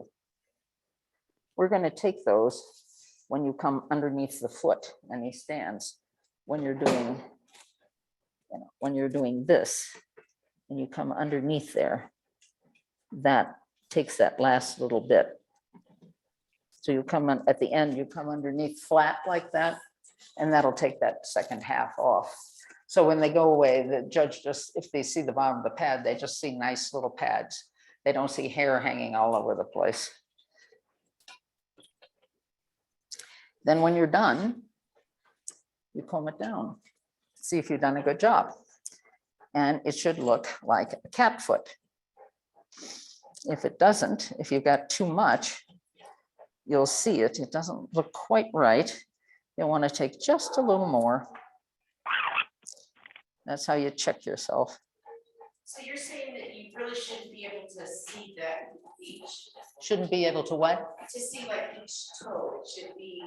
We're going to take those when you come underneath the foot and he stands. When you're doing, when you're doing this and you come underneath there, that takes that last little bit. So you come on at the end, you come underneath flat like that, and that'll take that second half off. So when they go away, the judge just, if they see the bottom of the pad, they just see nice little pads. They don't see hair hanging all over the place. Then when you're done, you comb it down. See if you've done a good job. And it should look like a cat foot. If it doesn't, if you've got too much, you'll see it. It doesn't look quite right. You'll want to take just a little more. That's how you check yourself. So you're saying that you really shouldn't be able to see each, Shouldn't be able to what? to see like each toe, it should be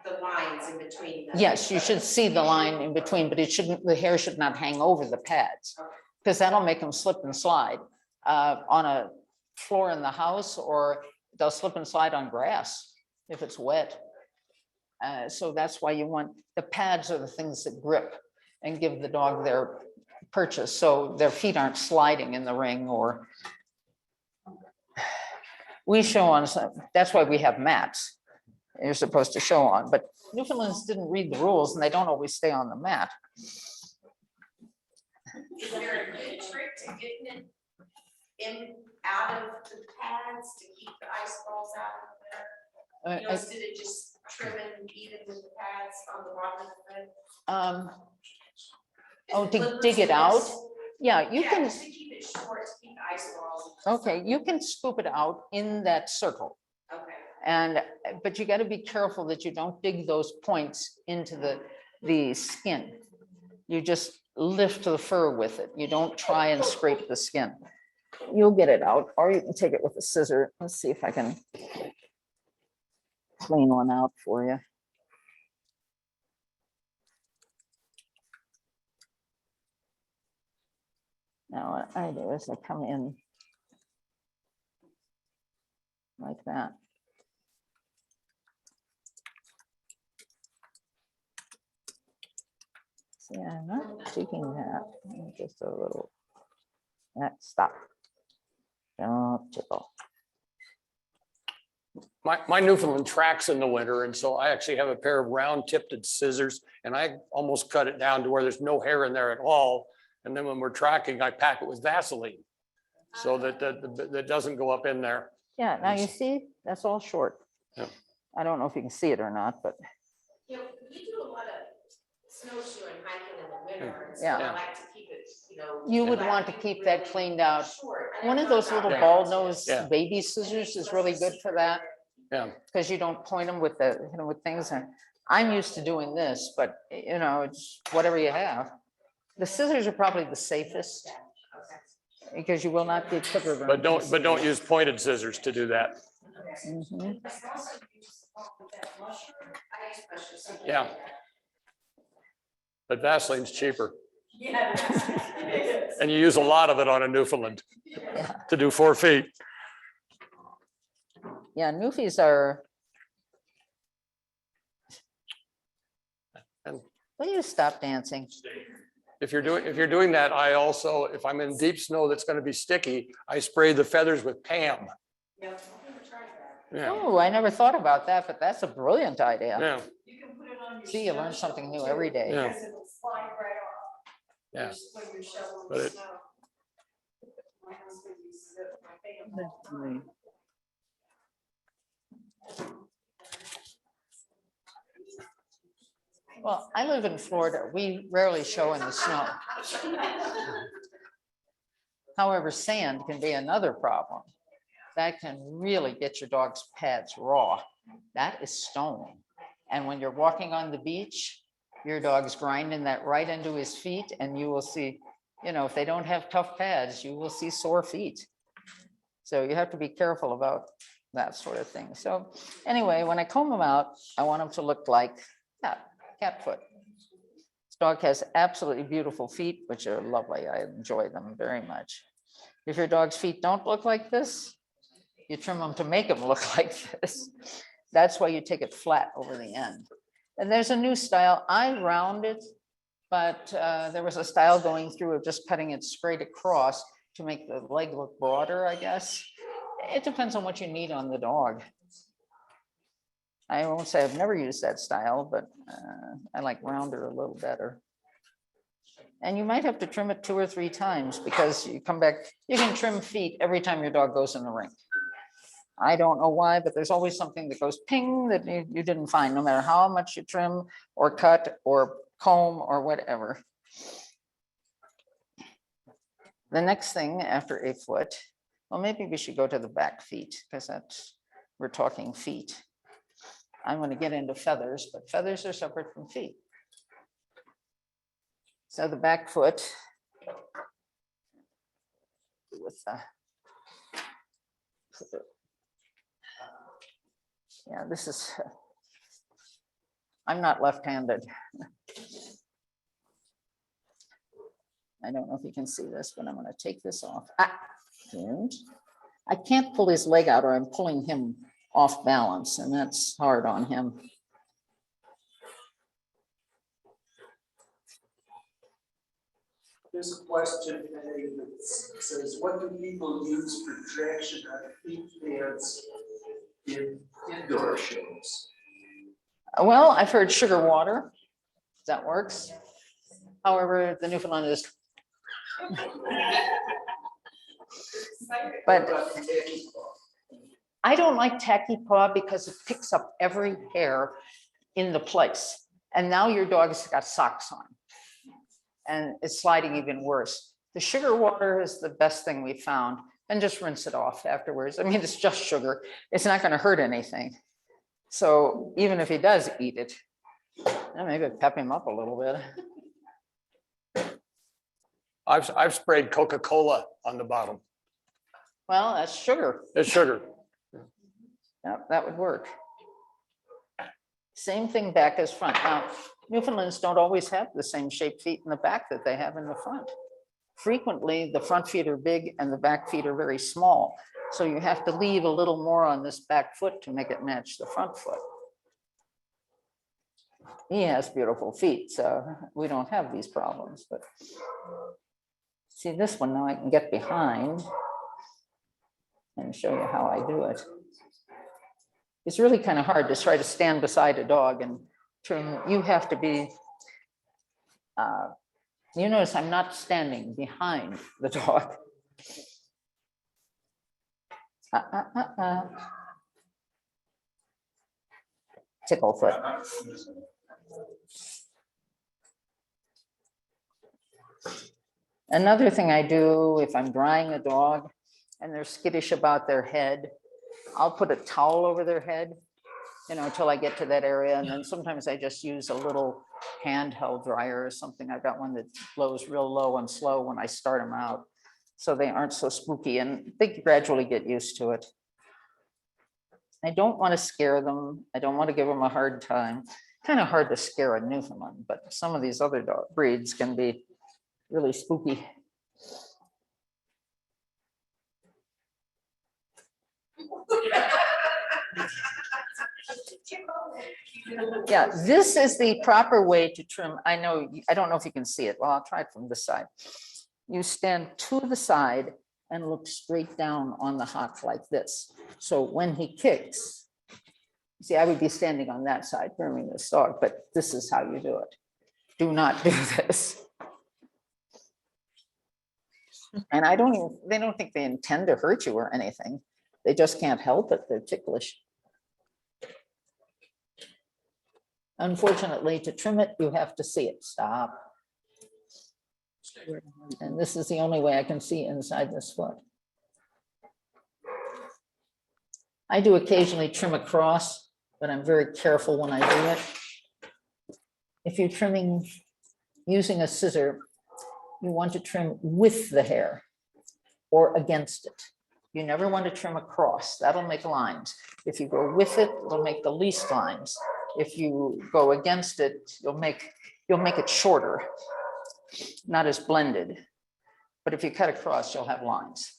the lines in between. Yes, you should see the line in between, but it shouldn't, the hair should not hang over the pads because that'll make them slip and slide on a floor in the house, or they'll slip and slide on grass if it's wet. So that's why you want, the pads are the things that grip and give the dog their purchase, so their feet aren't sliding in the ring. Or we show on, that's why we have mats you're supposed to show on, but Newfoundlands didn't read the rules and they don't always stay on the mat. Is there a good trick to getting it in, out of the pads to keep the ice balls out of there? Instead of just trimming even with the pads on the bottom of the foot? Oh, to dig it out? Yeah, you can. Just to keep it short, to keep the ice balls. Okay, you can scoop it out in that circle. Okay. But you got to be careful that you don't dig those points into the skin. You just lift the fur with it. You don't try and scrape the skin. You'll get it out, or you can take it with a scissor. Let's see if I can clean one out for you. Now what I do is I come in like that. Yeah, not taking that, just a little. Stop. Don't tickle. My Newfoundland tracks in the winter, and so I actually have a pair of round tipped scissors, and I almost cut it down to where there's no hair in there at all. And then when we're tracking, I pack it with Vaseline so that doesn't go up in there. Yeah, now you see, that's all short. Yeah. I don't know if you can see it or not, but You know, we do a lot of snowshoe and hiking in the winter, and so Yeah. I like to keep it, you know. you would flat, want to keep that cleaned out. short. And One I of those thought little about ball that. nose Yeah. baby scissors is really good for that. Yeah. Because you don't point them with the, with things. And I'm used to doing this, but it's whatever you have. The scissors are probably the safest because you will not get clipper burn. But don't use pointed scissors to do that. Mhm. I use pressure sinking. Yeah. But Vaseline's cheaper, Yeah. and you use a lot of it on a Newfoundland to do 4 feet. Yeah, Newfies are. And- Will you stop dancing? If you're doing that, I also, if I'm in deep snow that's going to be sticky, I spray the feathers with Pam. Yeah, I'm gonna try that. Yeah, Oh, I never thought about that, but that's a brilliant idea. yeah, You can put it on your. See, you learn snow something shovel new every too, day. Yeah. Because it'll slide right off. yeah. When you're shoveling But it- snow. My husband uses it, my family all the time. Well, I live in Florida. We rarely show in the snow. However, sand can be another problem. That can really get your dog's pads raw. That is stone. And when you're walking on the beach, your dog's grinding that right into his feet, and you will see, if they don't have tough pads, you will see sore feet. So you have to be careful about that sort of thing. So anyway, when I comb them out, I want them to look like cat foot. This dog has absolutely beautiful feet, which are lovely. I enjoy them very much. If your dog's feet don't look like this, you trim them to make them look like this. That's why you take it flat over the end. And there's a new style. I round it, but there was a style going through of just cutting it straight across to make the leg look broader, I guess. It depends on what you need on the dog. I won't say I've never used that style, but I like rounder a little better. And you might have to trim it 2 or 3 times because you come back, you can trim feet every time your dog goes in the ring. I don't know why, but there's always something that goes ping that you didn't find, no matter how much you trim or cut or comb or whatever. The next thing after a foot, well, maybe we should go to the back feet because we're talking feet. I'm going to get into feathers, but feathers are separate from feet. So the back foot with yeah, this is, I'm not left-handed. I don't know if you can see this, but I'm going to take this off. And I can't pull his leg out or I'm pulling him off balance, and that's hard on him. There's a question that says, what do people use for traction on feet pads in indoor shows? Well, I've heard sugar water. That works. However, the Newfoundland is. But I don't like tacky paw because it picks up every hair in the place. And now your dog's got socks on. And it's sliding even worse. The sugar water is the best thing we found. And just rinse it off afterwards. I mean, it's just sugar. It's not going to hurt anything. So even if he does eat it, maybe pep him up a little bit. I've sprayed Coca-Cola on the bottom. Well, that's sugar. It's sugar. Yeah, that would work. Same thing back as front. Now, Newfoundlands don't always have the same shaped feet in the back that they have in the front. Frequently, the front feet are big and the back feet are very small. So you have to leave a little more on this back foot to make it match the front foot. He has beautiful feet, so we don't have these problems, but see this one now I can get behind and show you how I do it. It's really kind of hard to try to stand beside a dog and trim. You have to be, you notice I'm not standing behind the dog. Tickle foot. Another thing I do if I'm drying a dog and they're skittish about their head, I'll put a towel over their head, you know, until I get to that area. And then sometimes I just use a little handheld dryer or something. I've got one that blows real low and slow when I start them out, so they aren't so spooky and they gradually get used to it. I don't want to scare them. I don't want to give them a hard time. Kind of hard to scare a Newfoundland, but some of these other dog breeds can be really spooky. Yeah, this is the proper way to trim. I know, I don't know if you can see it. Well, I'll try it from this side. You stand to the side and look straight down on the hock like this. So when he kicks, see, I would be standing on that side grooming this dog, but this is how you do it. Do not do this. And I don't even, they don't think they intend to hurt you or anything. They just can't help it. They're ticklish. Unfortunately, to trim it, you have to see it. Stop. And this is the only way I can see inside this foot. I do occasionally trim across, but I'm very careful when I do it. If you're trimming using a scissor, you want to trim with the hair or against it. You never want to trim across. That'll make lines. If you go with it, it'll make the least lines. If you go against it, you'll make it shorter, not as blended. But if you cut across, you'll have lines.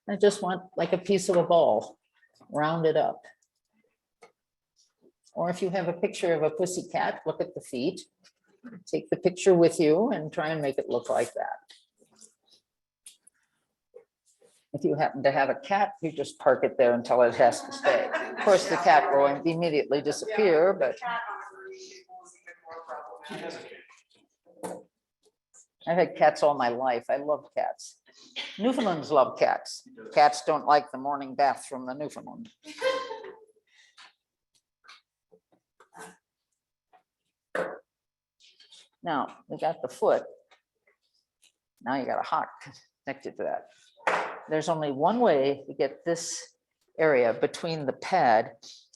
I just want like a piece of a ball, round it up. Or if you have a picture of a pussy cat, look at the feet, take the picture with you and try and make it look like that. If you happen to have a cat, you just park it there until it has to stay. Of course, the cat will immediately disappear, but I've had cats all my life. I love cats. Newfoundlands love cats. Cats don't like the morning bath from the Newfoundland. Now, we got the foot. Now you got a hock connected to that. There's only one way to get this area between the pad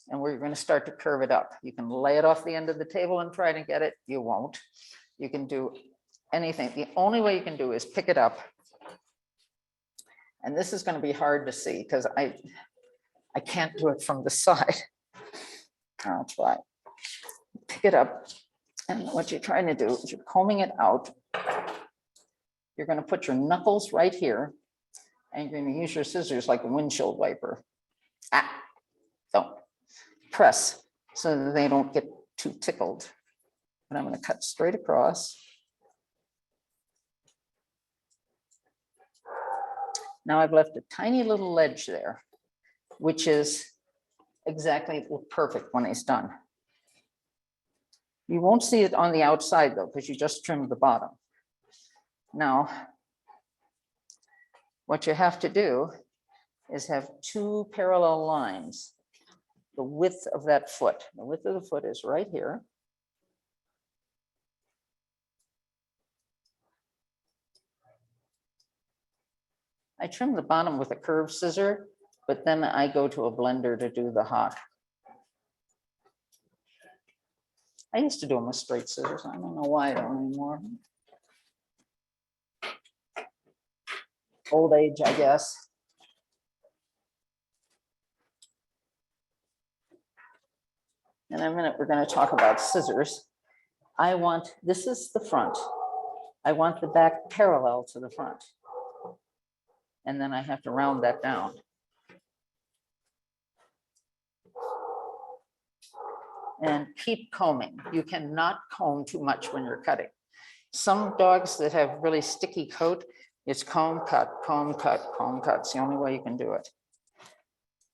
and we're going to start to curve it up. You can lay it off the end of the table and try to get it. You won't. You can do anything. The only way you can do is pick it up. And this is going to be hard to see because I can't do it from the side. I'll try. Pick it up. And what you're trying to do is you're combing it out. You're going to put your knuckles right here. And you're going to use your scissors like a windshield wiper. Don't press so that they don't get too tickled. And I'm going to cut straight across. Now I've left a tiny little ledge there, which is exactly perfect when it's done. You won't see it on the outside though, because you just trimmed the bottom. Now, what you have to do is have two parallel lines, the width of that foot. The width of the foot is right here. I trim the bottom with a curved scissor, but then I go to a blender to do the hock. I used to do them with straight scissors. I don't know why I don't anymore. Old age, I guess. In a minute, we're going to talk about scissors. This is the front. I want the back parallel to the front. And then I have to round that down. And keep combing. You cannot comb too much when you're cutting. Some dogs that have really sticky coat, it's comb, cut, comb, cut, comb, cut. It's the only way you can do it.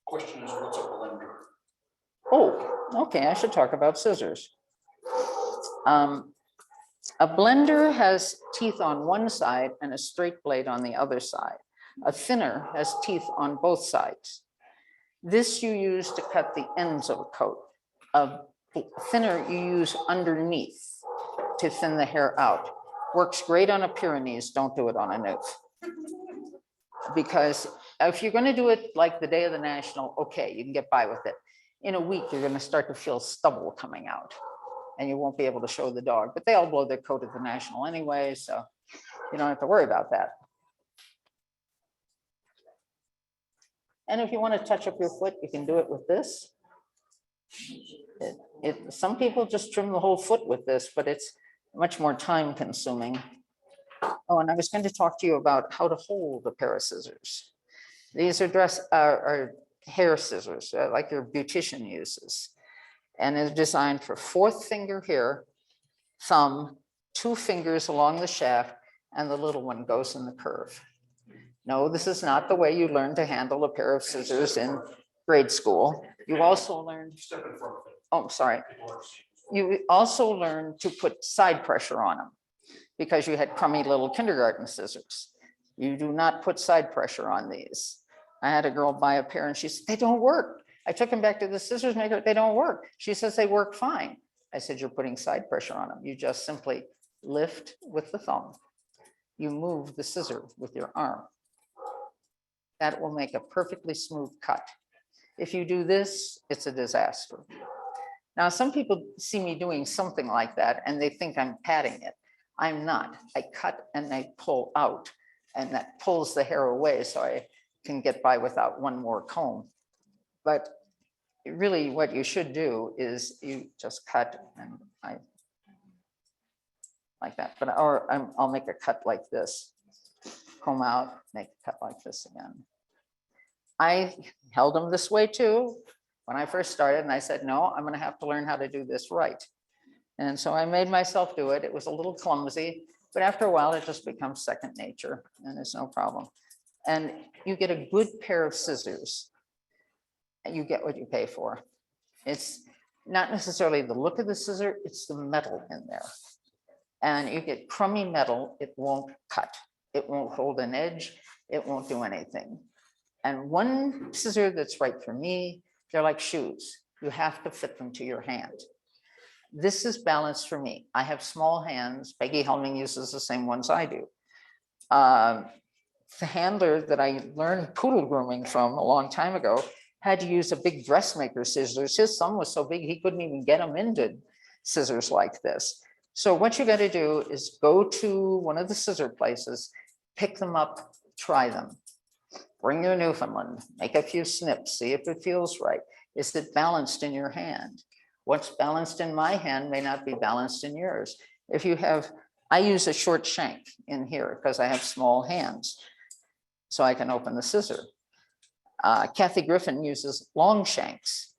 Question is, what's a blender? Oh, okay, I should talk about scissors. A blender has teeth on one side and a straight blade on the other side. A thinner has teeth on both sides. This you use to cut the ends of a coat. A thinner you use underneath to thin the hair out. Works great on a Pyrenees, don't do it on a Newf. Because if you're gonna do it like the day of the National, okay, you can get by with it. In a week, you're gonna start to feel stubble coming out and you won't be able to show the dog, but they all blow their coat at the National anyway, so you don't have to worry about that. And if you want to touch up your foot, you can do it with this. Some people just trim the whole foot with this, but it's much more time consuming. Oh, and I was going to talk to you about how to hold a pair of scissors. These are hair scissors, like your beautician uses. And is designed for fourth finger here, thumb, 2 fingers along the shaft, and the little one goes in the curve. No, this is not the way you learn to handle a pair of scissors in grade school. You also learn, Step in front of it. oh, sorry. People are seeing. You also learn to put side pressure on them because you had crummy little kindergarten scissors. You do not put side pressure on these. I had a girl buy a pair and she said, they don't work. I took them back to the scissors maker, they don't work. She says they work fine. I said, you're putting side pressure on them. You just simply lift with the thumb. You move the scissor with your arm. That will make a perfectly smooth cut. If you do this, it's a disaster. Now, some people see me doing something like that and they think I'm patting it. I'm not. I cut and I pull out, and that pulls the hair away so I can get by without one more comb. But really what you should do is you just cut and I like that, but I'll make a cut like this, comb out, make a cut like this again. I held them this way too when I first started, and I said, no, I'm going to have to learn how to do this right. And so I made myself do it. It was a little clumsy, but after a while it just becomes second nature and it's no problem. And you get a good pair of scissors. You get what you pay for. It's not necessarily the look of the scissor, it's the metal in there. And you get crummy metal, it won't cut. It won't hold an edge, it won't do anything. And one scissor that's right for me, they're like shoes. You have to fit them to your hand. This is balanced for me. I have small hands. Peggy Helming uses the same ones I do. The handler that I learned poodle grooming from a long time ago had to use a big dressmaker scissors. His thumb was so big he couldn't even get them into scissors like this. So what you got to do is go to one of the scissor places, pick them up, try them. Bring your Newfoundland, make a few snips, see if it feels right. Is it balanced in your hand? What's balanced in my hand may not be balanced in yours. If you have, I use a short shank in here because I have small hands, so I can open the scissor. Kathy Griffin uses long shanks.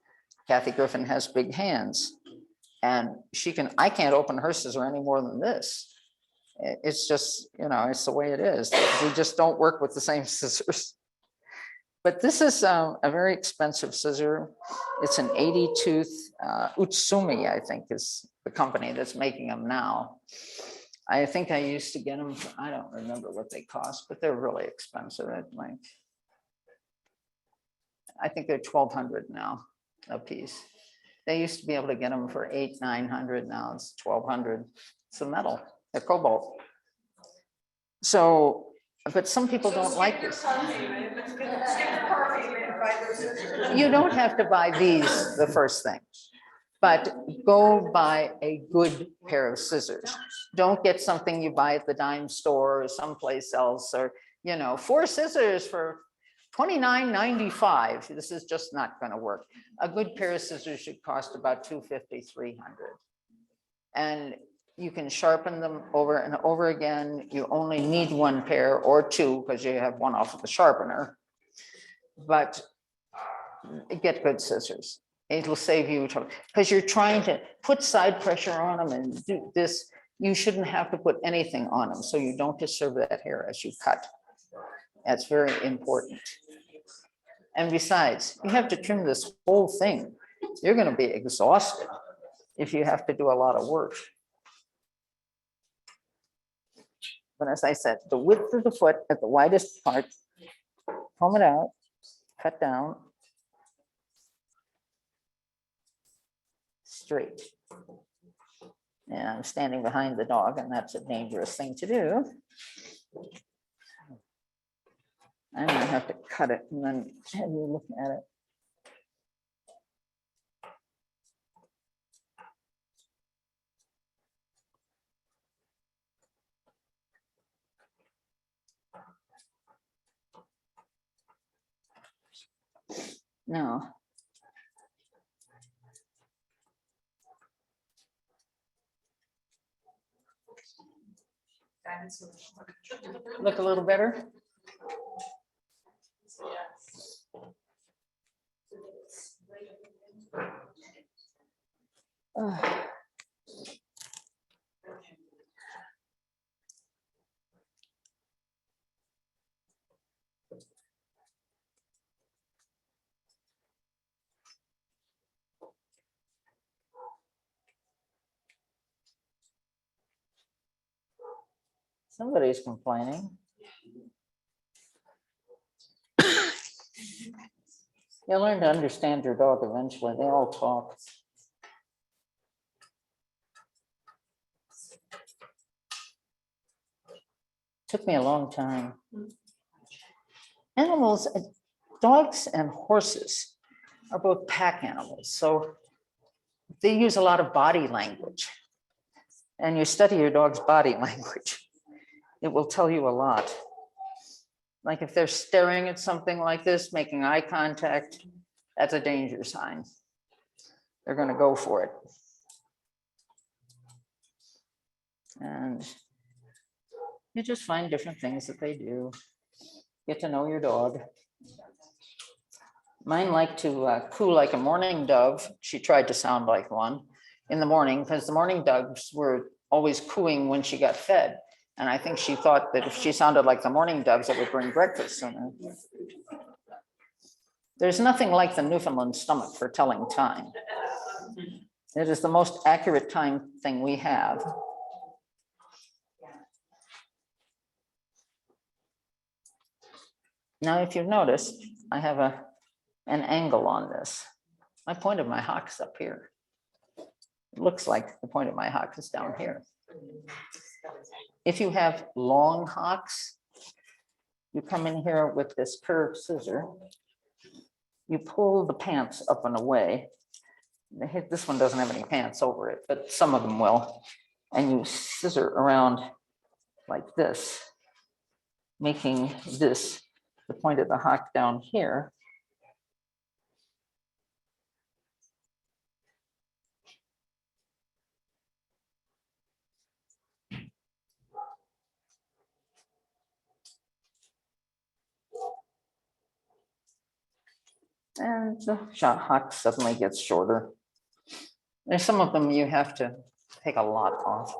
Kathy Griffin has big hands, and I can't open her scissor any more than this. It's just, it's the way it is. We just don't work with the same scissors. But this is a very expensive scissor. It's an 80 tooth, Utsumi, I think is the company that's making them now. I think I used to get them, I don't remember what they cost, but they're really expensive. I think they're $1,200 now a piece. They used to be able to get them for $800, $900, now it's $1,200. It's a metal, they're cobalt. So, but some people don't like this. You don't have to buy these the first thing, but go buy a good pair of scissors. Don't get something you buy at the dime store or someplace else, or 4 scissors for $29.95. This is just not going to work. A good pair of scissors should cost about $250, $300. And You can sharpen them over and over again. You only need one pair or two because you have one off of the sharpener. But get good scissors. It'll save you trouble because you're trying to put side pressure on them and do this. You shouldn't have to put anything on them so you don't disturb that hair as you cut. That's very important. And besides, you have to trim this whole thing. You're going to be exhausted if you have to do a lot of work. But as I said, the width of the foot at the widest part, comb it out, cut down. Straight. And I'm standing behind the dog, and that's a dangerous thing to do. I'm gonna have to cut it and then have you look at it. Now, look a little better. Somebody's complaining. You'll learn to understand your dog eventually. They all talk. Took me a long time. Animals, dogs and horses are both pack animals, so they use a lot of body language. And you study your dog's body language, it will tell you a lot. Like if they're staring at something like this, making eye contact, that's a danger sign. They're going to go for it. And you just find different things that they do. Get to know your dog. Mine like to coo like a mourning dove. She tried to sound like one in the morning because the mourning doves were always cooing when she got fed. And I think she thought that if she sounded like the mourning doves, it would bring breakfast sooner. There's nothing like the Newfoundland stomach for telling time. It is the most accurate time thing we have. Now, if you've noticed, I have an angle on this. My point of my hock is up here. It looks like the point of my hock is down here. If you have long hocks, you come in here with this curved scissor. You pull the pants up and away. This one doesn't have any pants over it, but some of them will. And you scissor around like this, making this the point of the hock down here. And the hock suddenly gets shorter. There's some of them you have to take a lot off.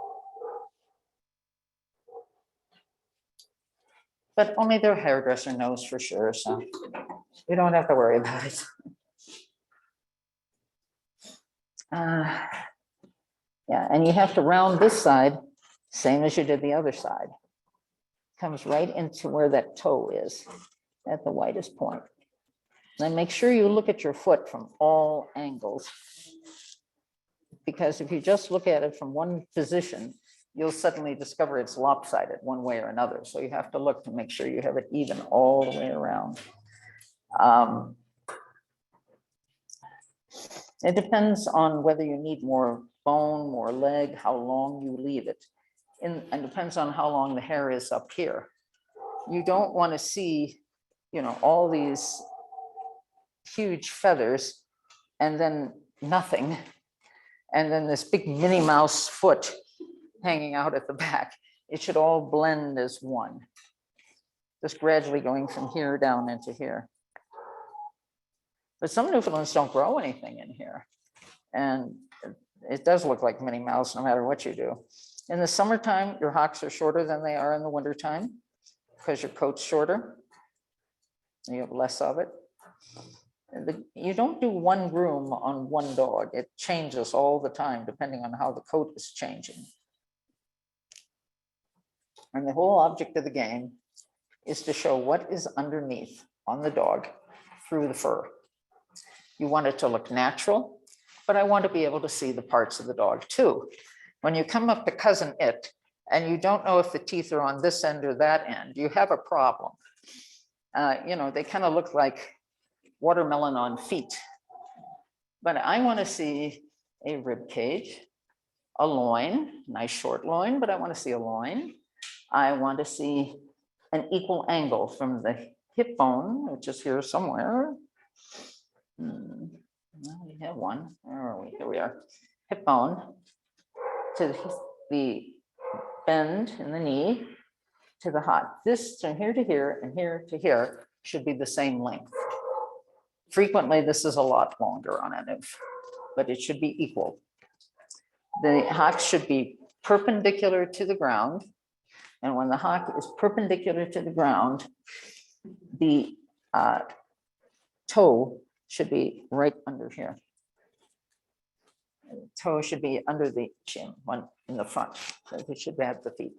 But only their hairdresser knows for sure, so you don't have to worry about it. Yeah, and you have to round this side, same as you did the other side. Comes right into where that toe is, at the widest point. Then make sure you look at your foot from all angles. Because if you just look at it from one position, you'll suddenly discover it's lopsided one way or another. So you have to look to make sure you have it even all the way around. It depends on whether you need more bone, more leg, how long you leave it. And depends on how long the hair is up here. You don't want to see, all these huge feathers and then nothing. And then this big Minnie Mouse foot hanging out at the back. It should all blend as one. Just gradually going from here down into here. But some Newfoundlands don't grow anything in here. And it does look like Minnie Mouse no matter what you do. In the summertime, your hocks are shorter than they are in the wintertime because your coat's shorter. You have less of it. You don't do one groom on one dog. It changes all the time depending on how the coat is changing. And the whole object of the game is to show what is underneath on the dog through the fur. You want it to look natural, but I want to be able to see the parts of the dog too. When you come up to cousin it, and you don't know if the teeth are on this end or that end, you have a problem. You know, they kind of look like watermelon on feet. But I want to see a rib cage, a loin, nice short loin, but I want to see a loin. I want to see an equal angle from the hip bone, which is here somewhere. Well, we have one. Where are we? Here we are. Hip bone to the bend in the knee to the hot. This from here to here and here to here should be the same length. Frequently, this is a lot longer on a noof, but it should be equal. The hock should be perpendicular to the ground. And when the hock is perpendicular to the ground, the toe should be right under here. The toe should be under the chin, one in the front. So it should have the feet.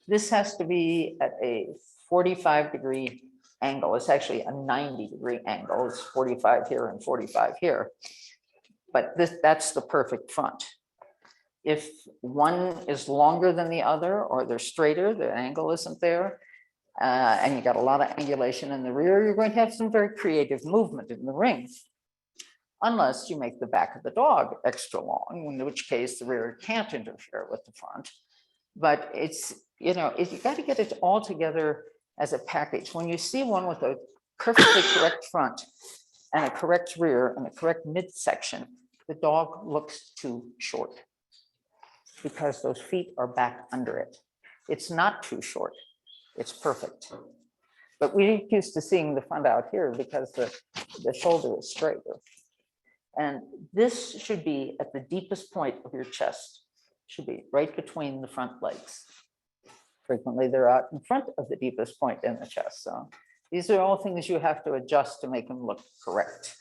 This has to be at a 45-degree angle. It's actually a 90-degree angle. It's 45 here and 45 here. But that's the perfect front. If one is longer than the other, or they're straighter, the angle isn't there, and you got a lot of angulation in the rear, you're going to have some very creative movement in the ring. Unless you make the back of the dog extra long, in which case the rear can't interfere with the front. But it's, you know, you got to get it all together as a package. When you see one with a perfectly correct front and a correct rear and a correct midsection, the dog looks too short because those feet are back under it. It's not too short, it's perfect. But we're used to seeing the front out here because the shoulder is straighter. And this should be at the deepest point of your chest, should be right between the front legs. Frequently, they're out in front of the deepest point in the chest. So these are all things you have to adjust to make them look correct.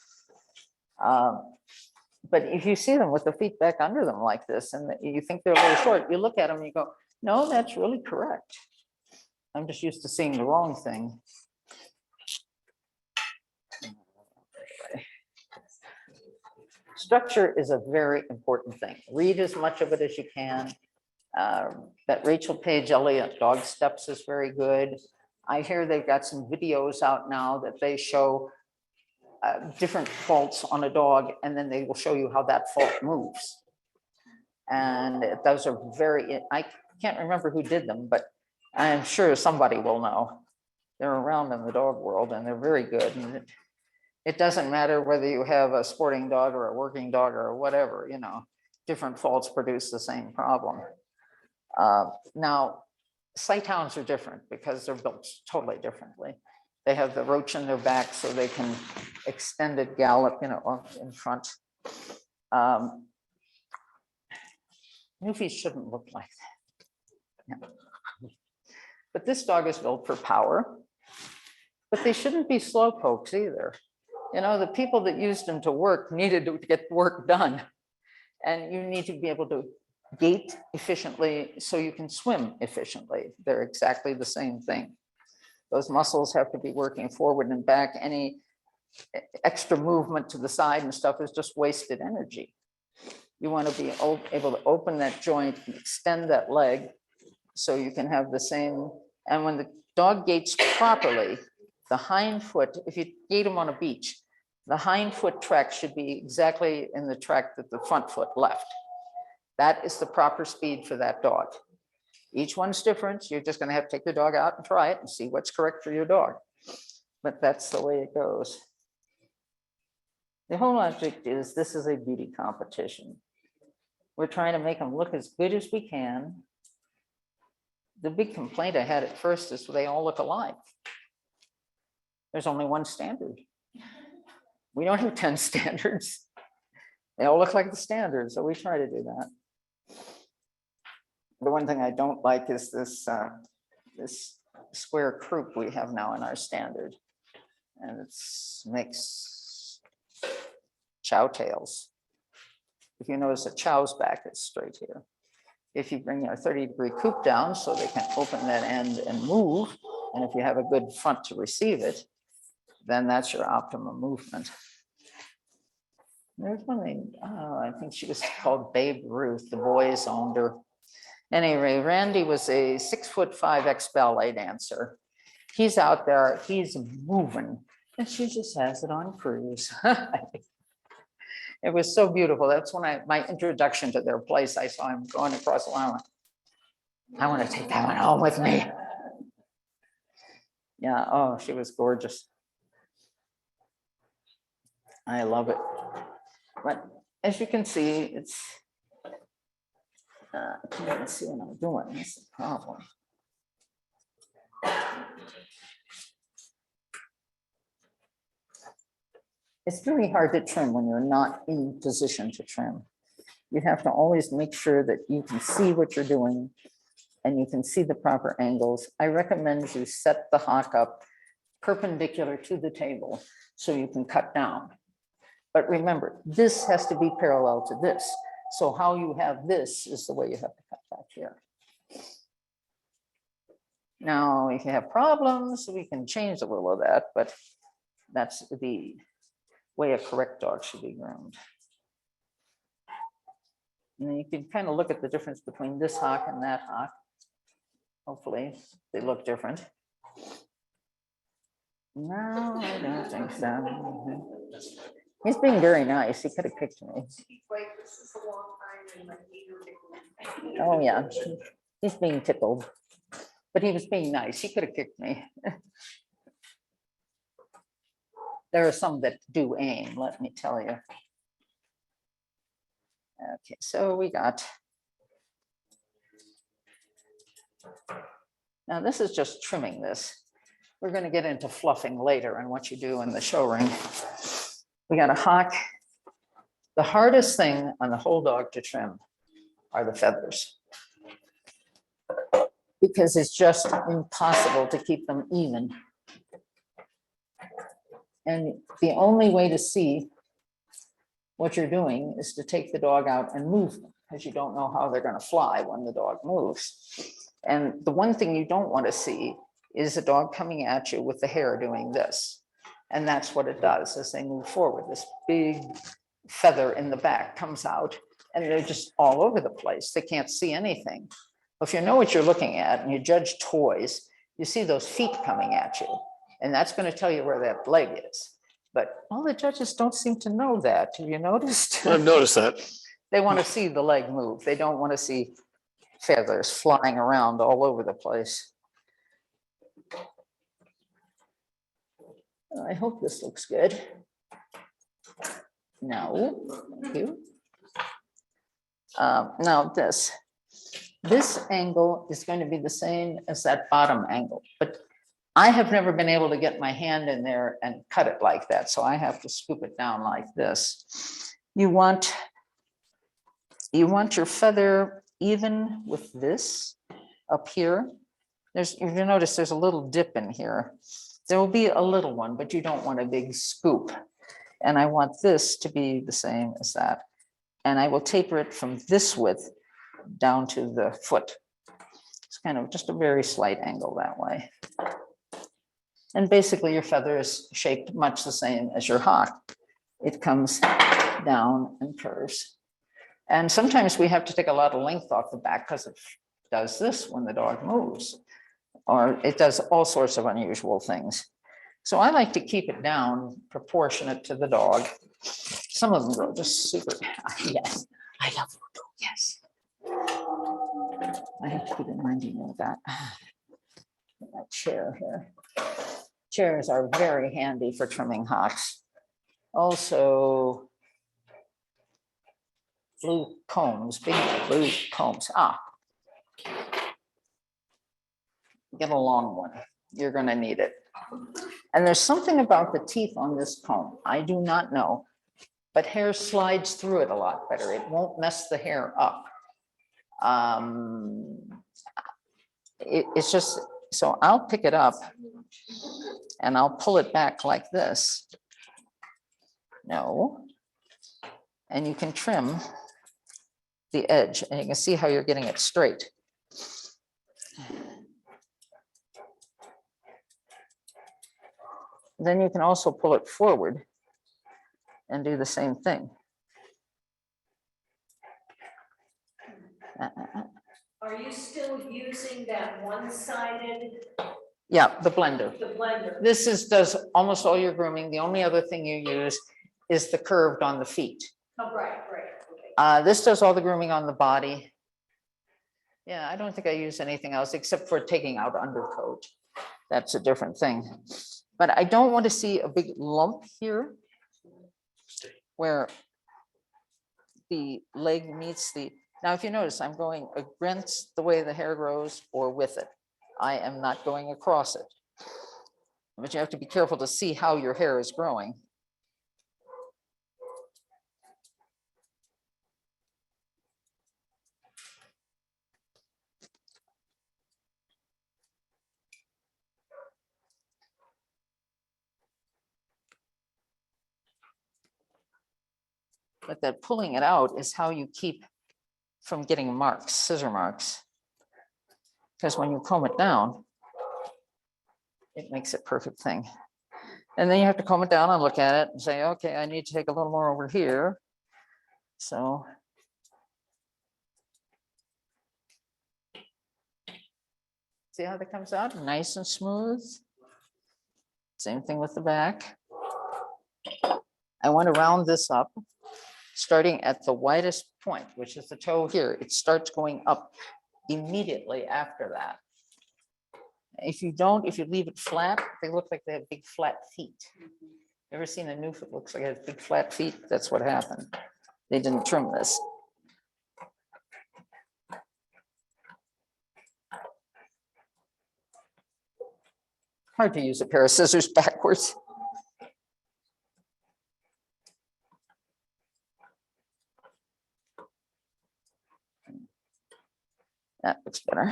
But if you see them with the feet back under them like this, and you think they're a little short, you look at them and you go, no, that's really correct. I'm just used to seeing the wrong thing. Structure is a very important thing. Read as much of it as you can. That Rachel Page Elliott Dog Steps is very good. I hear they've got some videos out now that they show different faults on a dog, and then they will show you how that fault moves. And those are very, I can't remember who did them, but I'm sure somebody will know. They're around in the dog world and they're very good. And it doesn't matter whether you have a sporting dog or a working dog or whatever, you know, different faults produce the same problem. Now, sighthounds are different because they're built totally differently. They have the roach in their back so they can extended gallop, you know, in front. Newfies shouldn't look like that. No. But this dog is built for power, but they shouldn't be slow pokes either. You know, the people that used them to work needed to get work done. And you need to be able to gait efficiently so you can swim efficiently. They're exactly the same thing. Those muscles have to be working forward and back. Any extra movement to the side and stuff is just wasted energy. You want to be able to open that joint and extend that leg so you can have the same. And when the dog gaits properly, the hind foot, if you gait them on a beach, the hind foot track should be exactly in the track that the front foot left. That is the proper speed for that dog. Each one's different. You're just going to have to take your dog out and try it and see what's correct for your dog. But that's the way it goes. The whole object is this is a beauty competition. We're trying to make them look as good as we can the big complaint I had at first is they all look alike. There's only one standard. We don't have 10 standards. They all look like the standard, so we try to do that. The one thing I don't like is this square croup we have now in our standard. And it makes chow tails. If you notice, a chow's back is straight here. If you bring your 30-degree coop down so they can open that end and move, and if you have a good front to receive it, then that's your optimum movement. There's one thing, oh, I think she was called Babe Ruth, the boys owned her. Anyway, Randy was a 6'5" ex-ballet dancer. He's out there, he's moving, and she just has it on cruise. It was so beautiful. That's when my introduction to their place, I saw him going across the line. I want to take that one home with me. Yeah, oh, she was gorgeous. I love it. But as you can see, it's, I can't even see what I'm doing. That's the problem. It's very hard to trim when you're not in position to trim. You have to always make sure that you can see what you're doing and you can see the proper angles. I recommend you set the hock up perpendicular to the table so you can cut down. But remember, this has to be parallel to this. So how you have this is the way you have to cut back here. Now, if you have problems, we can change a little of that, but that's the way a correct dog should be groomed. And you can kind of look at the difference between this hock and that hock. Hopefully they look different. No, I don't think so. He's being very nice. He could have kicked me. Like, this is a long time and my feet are Oh yeah, he's being tickled, but he was being nice. He could have kicked me. There are some that do aim, let me tell you. Okay, so we got. Now this is just trimming this. We're going to get into fluffing later and what you do in the show ring. We got a hock. The hardest thing on the whole dog to trim are the feathers, because it's just impossible to keep them even. And the only way to see what you're doing is to take the dog out and move them, because you don't know how they're going to fly when the dog moves. And the one thing you don't want to see is a dog coming at you with the hair doing this. And that's what it does as they move forward. This big feather in the back comes out and they're just all over the place. They can't see anything. If you know what you're looking at and you judge toys, you see those feet coming at you. And that's going to tell you where that leg is. But all the judges don't seem to know that. Have you noticed? I've noticed that. They want to see the leg move. They don't want to see feathers flying around all over the place. I hope this looks good. No, thank you. Now this angle is going to be the same as that bottom angle, but I have never been able to get my hand in there and cut it like that. So I have to scoop it down like this. You want your feather even with this up here. If you notice, there's a little dip in here. There will be a little one, but you don't want a big scoop. And I want this to be the same as that. And I will taper it from this width down to the foot. It's kind of just a very slight angle that way. And basically your feather is shaped much the same as your hock. It comes down and curves. And sometimes we have to take a lot of length off the back because it does this when the dog moves, or it does all sorts of unusual things. So I like to keep it down proportionate to the dog. Some of them go just super, yes, I love them, yes. I have to keep reminding you of that. My chair here. Chairs are very handy for trimming hocks. Also, blue combs, big blue combs. get a long one. You're gonna need it. And there's something about the teeth on this comb. I do not know, but hair slides through it a lot better. It won't mess the hair up. It's just, so I'll pick it up and I'll pull it back like this. No. And you can trim the edge and you can see how you're getting it straight. Then you can also pull it forward and do the same thing. Are you still using that one-sided, Yeah, the blender. the blender? This does almost all your grooming. The only other thing you use is the curved on the feet. Oh, right, okay. This does all the grooming on the body. Yeah, I don't think I use anything else except for taking out undercoat. That's a different thing. But I don't want to see a big lump here where the leg meets the, now if you notice, I'm going against the way the hair grows or with it. I am not going across it. But you have to be careful to see how your hair is growing. But that pulling it out is how you keep from getting marks, scissor marks. Because when you comb it down, it makes it perfect thing. And then you have to comb it down and look at it and say, okay, I need to take a little more over here. So. See how that comes out? Nice and smooth. Same thing with the back. I want to round this up, starting at the widest point, which is the toe here. It starts going up immediately after that. If you don't, if you leave it flat, they look like they have big flat feet. Ever seen a Newfoundland that looks like it has big flat feet? That's what happened. They didn't trim this. Hard to use a pair of scissors backwards. That looks better.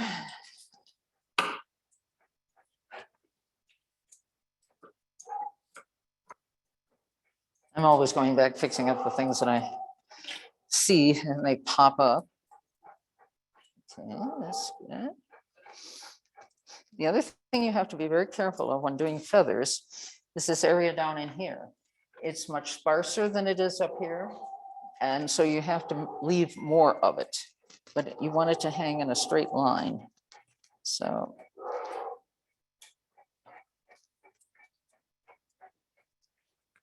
I'm always going back, fixing up the things that I see and they pop up. Okay, that's good. The other thing you have to be very careful of when doing feathers is this area down in here. It's much sparser than it is up here. And so you have to leave more of it, but you want it to hang in a straight line. So.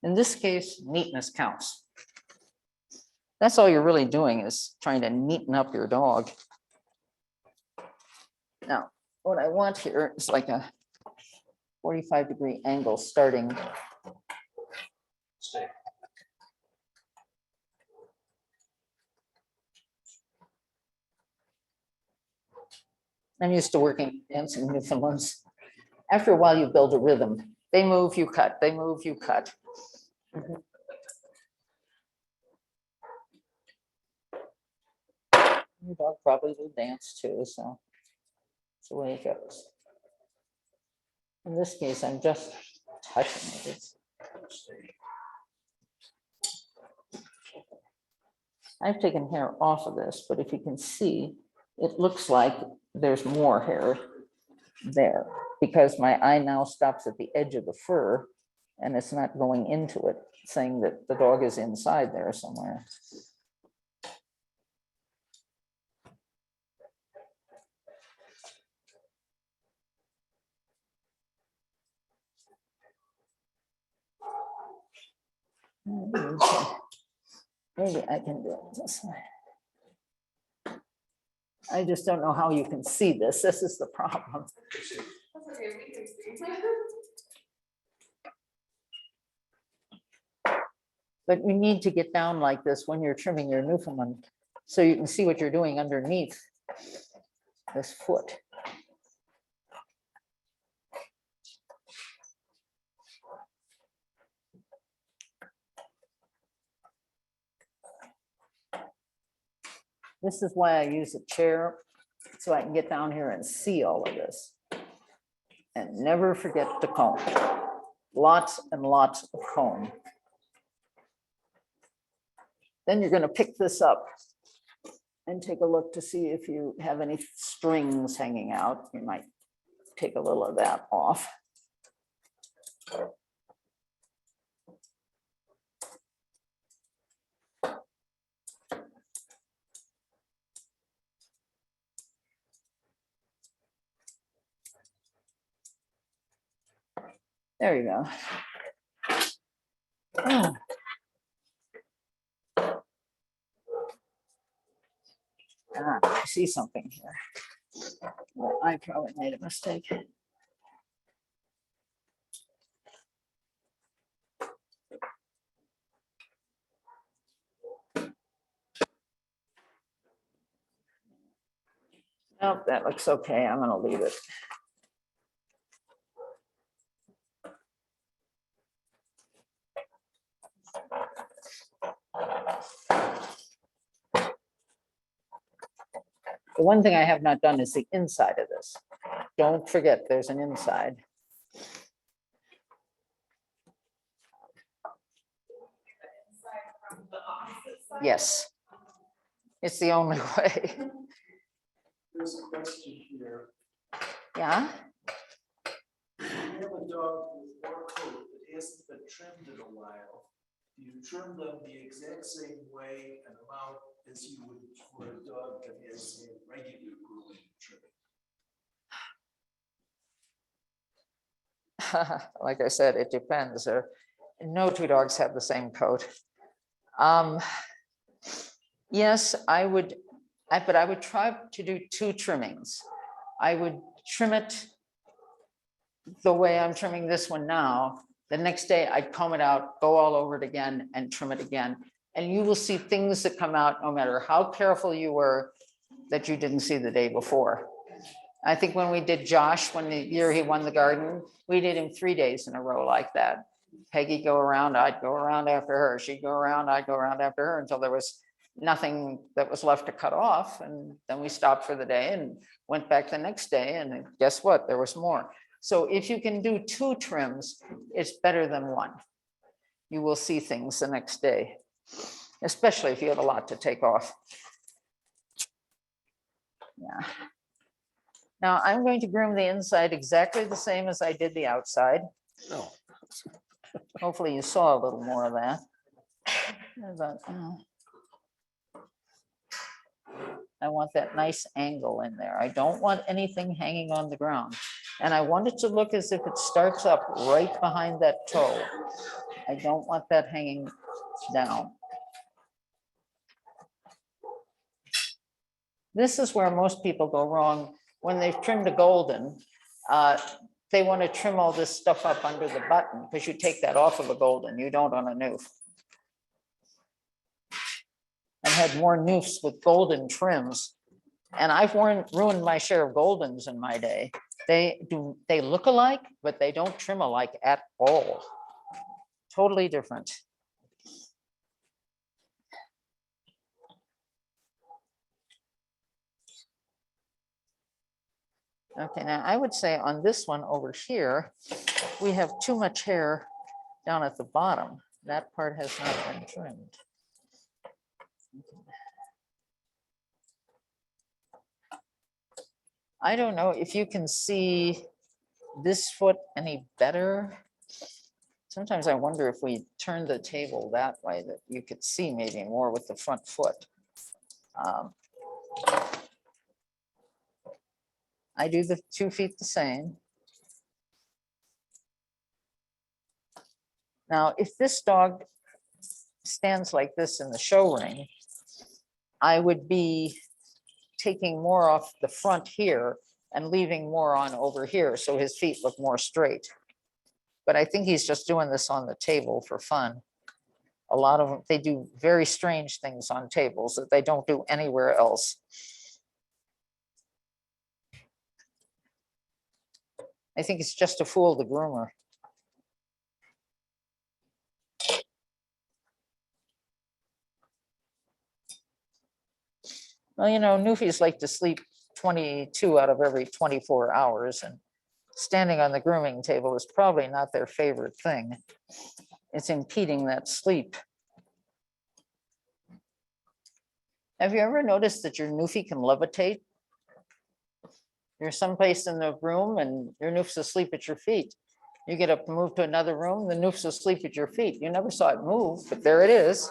In this case, neatness counts. That's all you're really doing is trying to neaten up your dog. Now, what I want here is like a 45-degree angle starting. I'm used to working dancing Newfoundlands. After a while, you build a rhythm. They move, you cut. They move, you cut. Your dog probably will dance too, so that's the way it goes. In this case, I'm just touching it. I've taken hair off of this, but if you can see, it looks like there's more hair there because my eye now stops at the edge of the fur and it's not going into it, saying that the dog is inside there somewhere. Maybe I can do it this way. I just don't know how you can see this. This is the problem. That's okay, we can see. But you need to get down like this when you're trimming your Newfoundland, so you can see what you're doing underneath this foot. This is why I use a chair, so I can get down here and see all of this. And never forget to comb. Lots and lots of comb. Then you're gonna pick this up and take a look to see if you have any strings hanging out. You might take a little of that off. There you go. Oh. I see something here. Well, I probably made a mistake. Nope, that looks okay. I'm gonna leave it. The one thing I have not done is the inside of this. Don't forget, there's an inside. Yes. It's the only way. There's a question here. Yeah, You have a dog with one coat that hasn't been trimmed in a while. Do you trim them the exact same way and amount as you would for a dog that has a regular grooming trim? like I said, it depends. No two dogs have the same coat. Yes, I would, but I would try to do 2 trimmings. I would trim it the way I'm trimming this one now. The next day I'd comb it out, go all over it again and trim it again. And you will see things that come out, no matter how careful you were, that you didn't see the day before. I think when we did Josh, when the year he won the garden, we did him 3 days in a row like that. Peggy go around, I'd go around after her. She'd go around, I'd go around after her until there was nothing that was left to cut off. And then we stopped for the day and went back the next day. And guess what? There was more. So if you can do 2 trims, it's better than 1. You will see things the next day, especially if you have a lot to take off. Yeah. Now I'm going to groom the inside exactly the same as I did the outside. No. Hopefully you saw a little more of that. I want that nice angle in there. I don't want anything hanging on the ground. And I want it to look as if it starts up right behind that toe. I don't want that hanging down. This is where most people go wrong when they've trimmed a golden. They want to trim all this stuff up under the button because you take that off of a golden. You don't on a noof. I've had more noofs with golden trims, and I've ruined my share of goldens in my day. They look alike, but they don't trim alike at all. Totally different. Okay, now I would say on this one over here, we have too much hair down at the bottom. That part has not been trimmed. I don't know if you can see this foot any better. Sometimes I wonder if we turn the table that way that you could see maybe more with the front foot. I do the 2 feet the same. Now, if this dog stands like this in the show ring, I would be taking more off the front here and leaving more on over here so his feet look more straight. But I think he's just doing this on the table for fun. A lot of them, they do very strange things on tables that they don't do anywhere else. I think it's just to fool the groomer. Well, you know, Newfies like to sleep 22 out of every 24 hours, and standing on the grooming table is probably not their favorite thing. It's impeding that sleep. Have you ever noticed that your Newfie can levitate? You're someplace in the room and your Noof's asleep at your feet. You get up and move to another room, the Noof's asleep at your feet. You never saw it move, but there it is.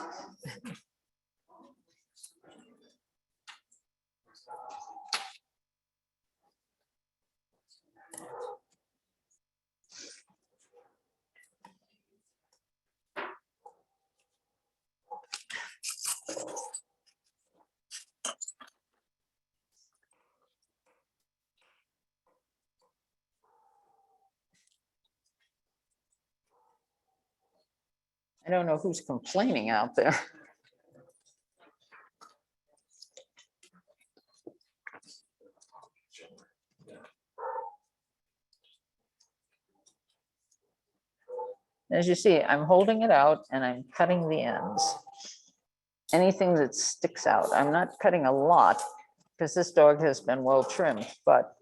I don't know who's complaining out there. As you see, I'm holding it out and I'm cutting the ends. Anything that sticks out, I'm not cutting a lot because this dog has been well trimmed, but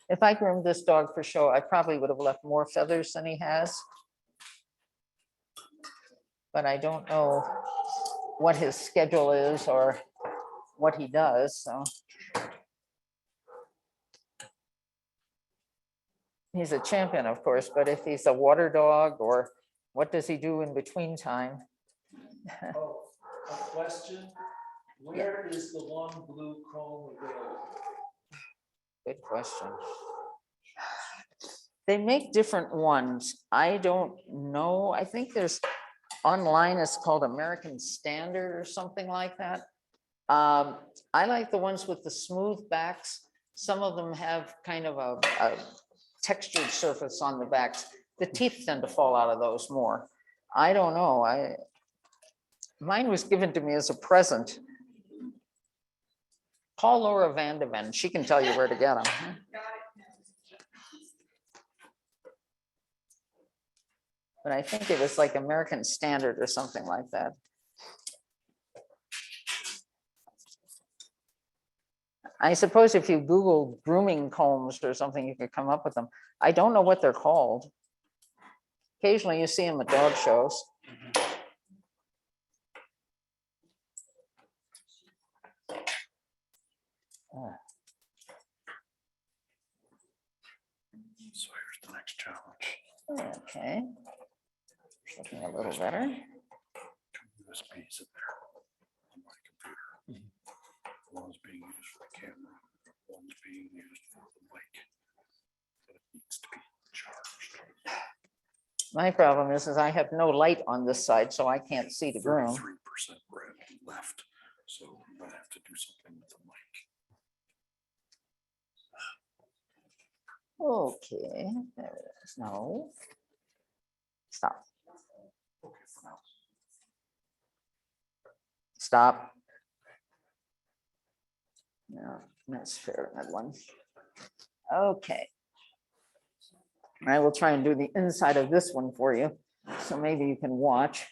if I groomed this dog for show, I probably would have left more feathers than he has. But I don't know what his schedule is or what he does, so. He's a champion, of course, but if he's a water dog, or what does he do in between time? Oh, a question, where is the one blue comb available? Good question. They make different ones. I don't know. I think there's online, it's called American Standard or something like that. I like the ones with the smooth backs. Some of them have kind of a textured surface on the backs. The teeth tend to fall out of those more. I don't know. Mine was given to me as a present. Call Laura Vandeven. She can tell you where to get them. But I think it was like American Standard or something like that. I suppose if you Google grooming combs or something, you could come up with them. I don't know what they're called. Occasionally you see them at dog shows. So here's the next challenge. Okay. Looking a little better. USBs in there on my computer. One's being used for the camera, one's being used for the mic. But it needs to be charged. My problem is I have no light on this side, so I can't see the groom. 3% red left, so I'm gonna have to do something with the mic. Okay, there it is. No. Stop. Okay, for now. Stop. No, that's fair, that one. Okay. I will try and do the inside of this one for you, so maybe you can watch.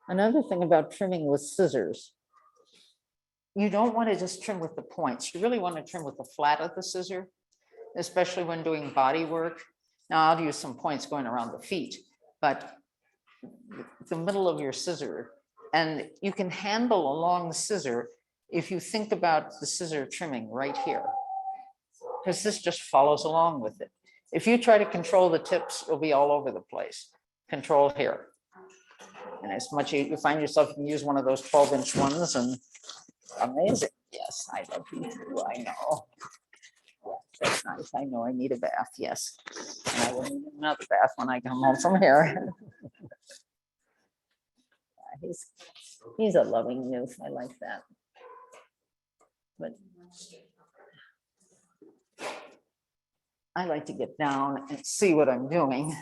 Another thing about trimming with scissors, you don't want to just trim with the points. You really want to trim with the flat of the scissor, especially when doing body work. Now I'll use some points going around the feet, but the middle of your scissor, and you can handle a long scissor if you think about the scissor trimming right here, because this just follows along with it. If you try to control the tips, it'll be all over the place. Control here. And as much as you find yourself, you can use one of those 12-inch ones, and amazing. Yes, I love you too, I know. That's nice. I know I need a bath, yes. And I will need another bath when I come home from here. He's a loving noof. I like that. But I like to get down and see what I'm doing.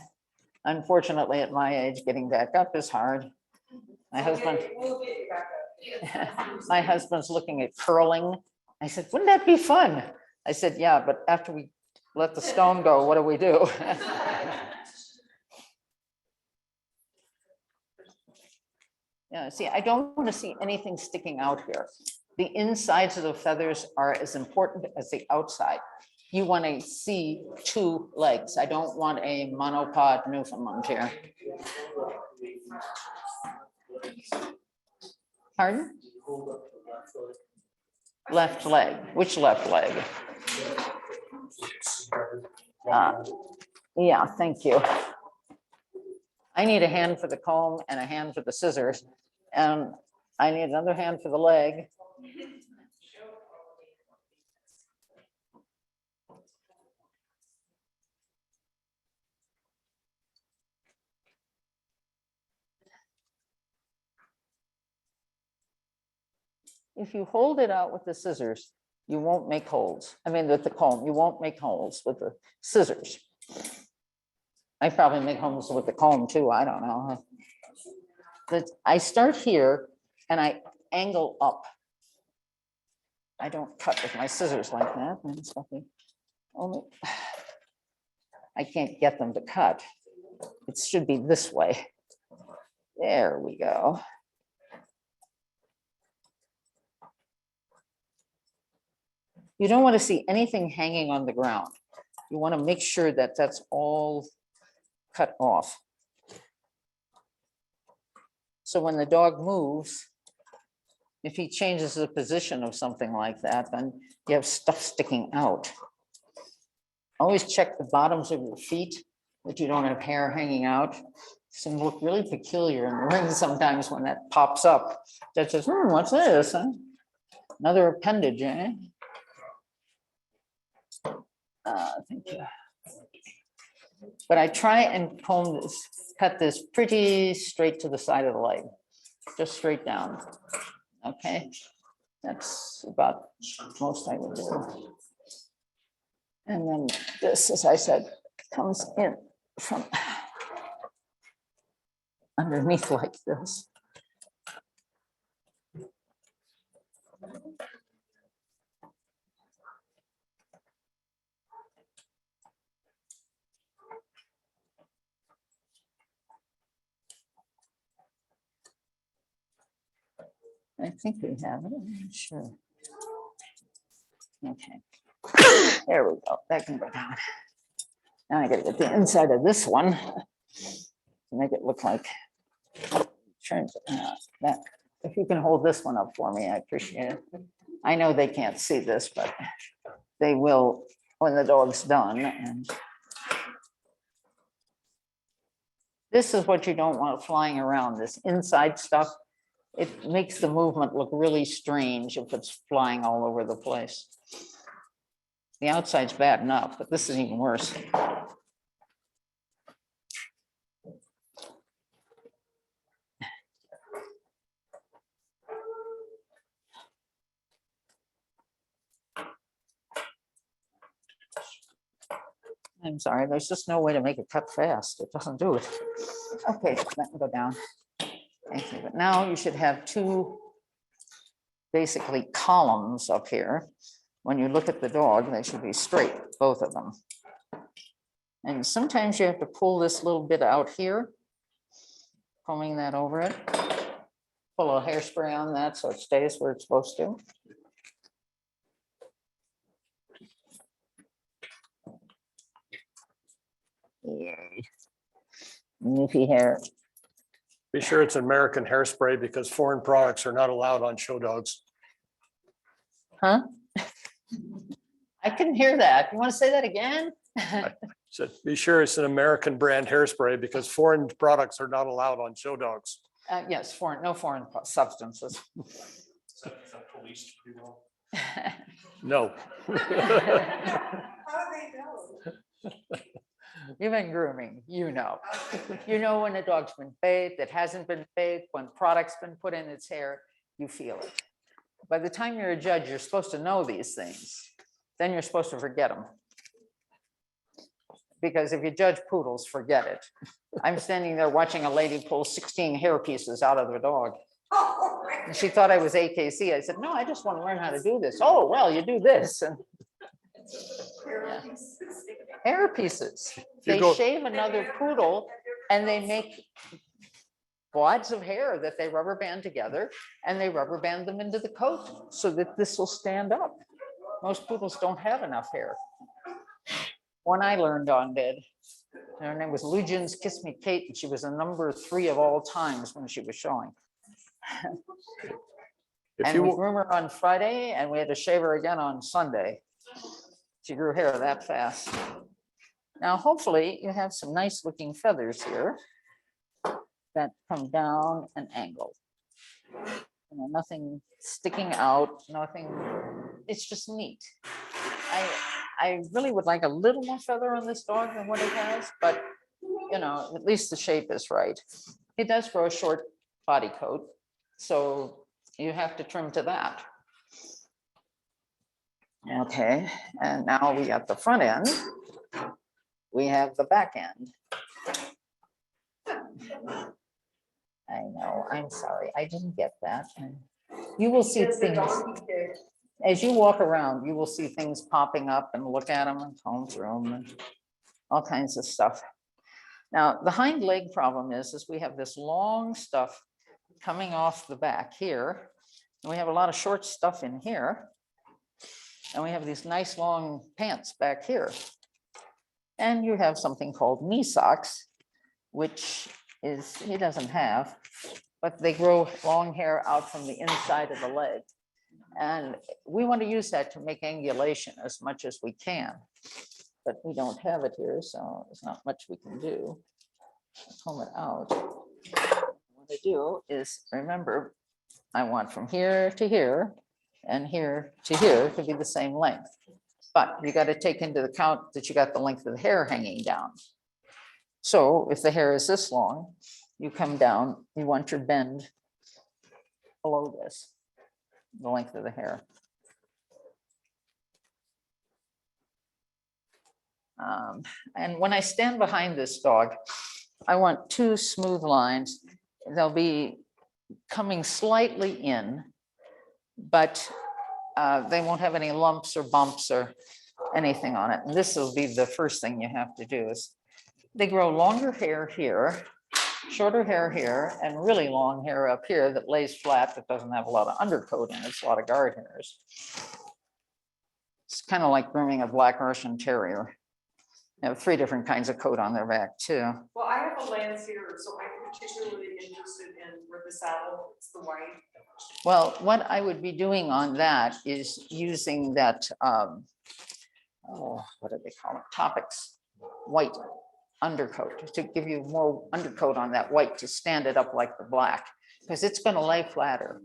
Unfortunately, at my age, getting back up is hard. My husband, We'll get you back up. my husband's looking at curling. I said, wouldn't that be fun? I said, yeah, but after we let the stone go, what do we do? Yeah, see, I don't want to see anything sticking out here. The insides of the feathers are as important as the outside. You want to see 2 legs. I don't want a monopod Newfoundland here. Pardon? Left leg. Which left leg? Yeah, thank you. I need a hand for the comb and a hand for the scissors, and I need another hand for the leg. If you hold it out with the scissors, you won't make holes. I mean, with the comb, you won't make holes with the scissors. I probably make holes with the comb too, I don't know. But I start here and I angle up. I don't cut with my scissors like that. That's something. Only I can't get them to cut. It should be this way. There we go. You don't want to see anything hanging on the ground. You want to make sure that that's all cut off. So when the dog moves, if he changes the position of something like that, then you have stuff sticking out. Always check the bottoms of your feet, that you don't have hair hanging out. Some look really peculiar in the ring sometimes when that pops up. That says, what's this? Huh? Another appendage, eh? Thank you. But I try and comb this, cut this pretty straight to the side of the leg, just straight down. Okay, that's about most I would do. And then this, as I said, comes in from underneath like this. I think we have it, I'm not sure. Okay, there we go, that can go down. Now I gotta get the inside of this one to make it look like, turns that. If you can hold this one up for me, I appreciate it. I know they can't see this, but they will when the dog's done. And this is what you don't want flying around, this inside stuff. It makes the movement look really strange if it's flying all over the place. The outside's bad enough, but this is even worse. I'm sorry, there's just no way to make it cut fast. It doesn't do it. Okay, that can go down. Thank you. But now you should have 2 basically columns up here. When you look at the dog, they should be straight, both of them. And sometimes you have to pull this little bit out here, combing that over it. Put a little hairspray on that so it stays where it's supposed to. Yay. Nifty hair. Be sure it's American hairspray because foreign products are not allowed on show dogs. Huh? I couldn't hear that. You want to say that again? So be sure it's an American brand hairspray because foreign products are not allowed on show dogs. Yes, no foreign substances. Is that policed pretty well? No. How do they know? You've been grooming, you know. You know when a dog's been bathed, it hasn't been bathed, when product's been put in its hair, you feel it. By the time you're a judge, you're supposed to know these things. Then you're supposed to forget them. because if you judge poodles, forget it. I'm standing there watching a lady pull 16 hair pieces out of her dog. And she thought I was AKC. I said, no, I just want to learn how to do this. Oh, well, you do this. And hair pieces. You They go- shave another poodle and they make wads of hair that they rubber band together and they rubber band them into the coat so that this will stand up. Most poodles don't have enough hair. One I learned on did. Her name was Lujan's Kiss Me Kate, and she was a number 3 of all times when she was showing. If And we you, grew her on Friday and we had to shave her again on Sunday. She grew hair that fast. Now, hopefully you have some nice looking feathers here that come down and angle. You know, nothing sticking out, nothing, it's just neat. I really would like a little more feather on this dog than what it has, but you know, at least the shape is right. It does grow a short body coat, so you have to trim to that. Okay, and now we got the front end. We have the back end. I know, I'm sorry, I didn't get that. You will see things, as you walk around, you will see things popping up and look at them and comb through them and all kinds of stuff. Now, the hind leg problem is we have this long stuff coming off the back here. And we have a lot of short stuff in here. And we have these nice long pants back here. And you have something called knee socks, which is, he doesn't have, but they grow long hair out from the inside of the leg. And we want to use that to make angulation as much as we can. But we don't have it here, so there's not much we can do. Comb it out. What I do is, remember, I want from here to here and here to here to be the same length. But you got to take into account that you got the length of the hair hanging down. So if the hair is this long, you come down, you want your bend below this, the length of the hair. And when I stand behind this dog, I want 2 smooth lines. They'll be coming slightly in, but they won't have any lumps or bumps or anything on it. And this will be the first thing you have to do is they grow longer hair here, shorter hair here, and really long hair up here that lays flat, that doesn't have a lot of undercoat in it. It's a lot of guard hairs. It's kind of like grooming a black Russian Terrier. They have 3 different kinds of coat on their back too. Well, I have a Lancier, so I'm particularly interested in where the saddle, it's the white. Well, what I would be doing on that is using that, oh, what do they call it? Topics, white undercoat to give you more undercoat on that white to stand it up like the black, because it's going to lay flatter.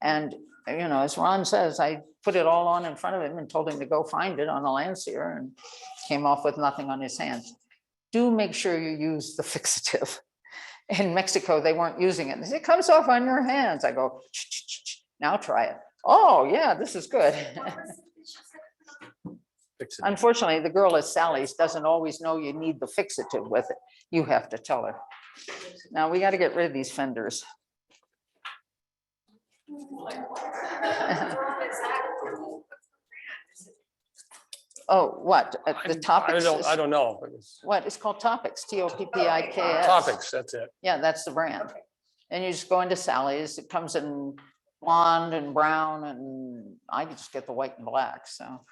And, you know, as Ron says, I put it all on in front of him and told him to go find it on a Lancier and came off with nothing on his hands. Do make sure you use the fixative. In Mexico, they weren't using it. They say, it comes off on your hands. I go, now try it. Oh, yeah, this is good. Unfortunately, the girl at Sally's doesn't always know you need the fixative with it. You have to tell her. Now we got to get rid of these fenders. Oh, what? The topics? I don't know. What? It's called Topics, Toppik's. Topics, that's it. Yeah, that's the brand. And you just go into Sally's. It comes in blonde and brown, and I just get the white and black. So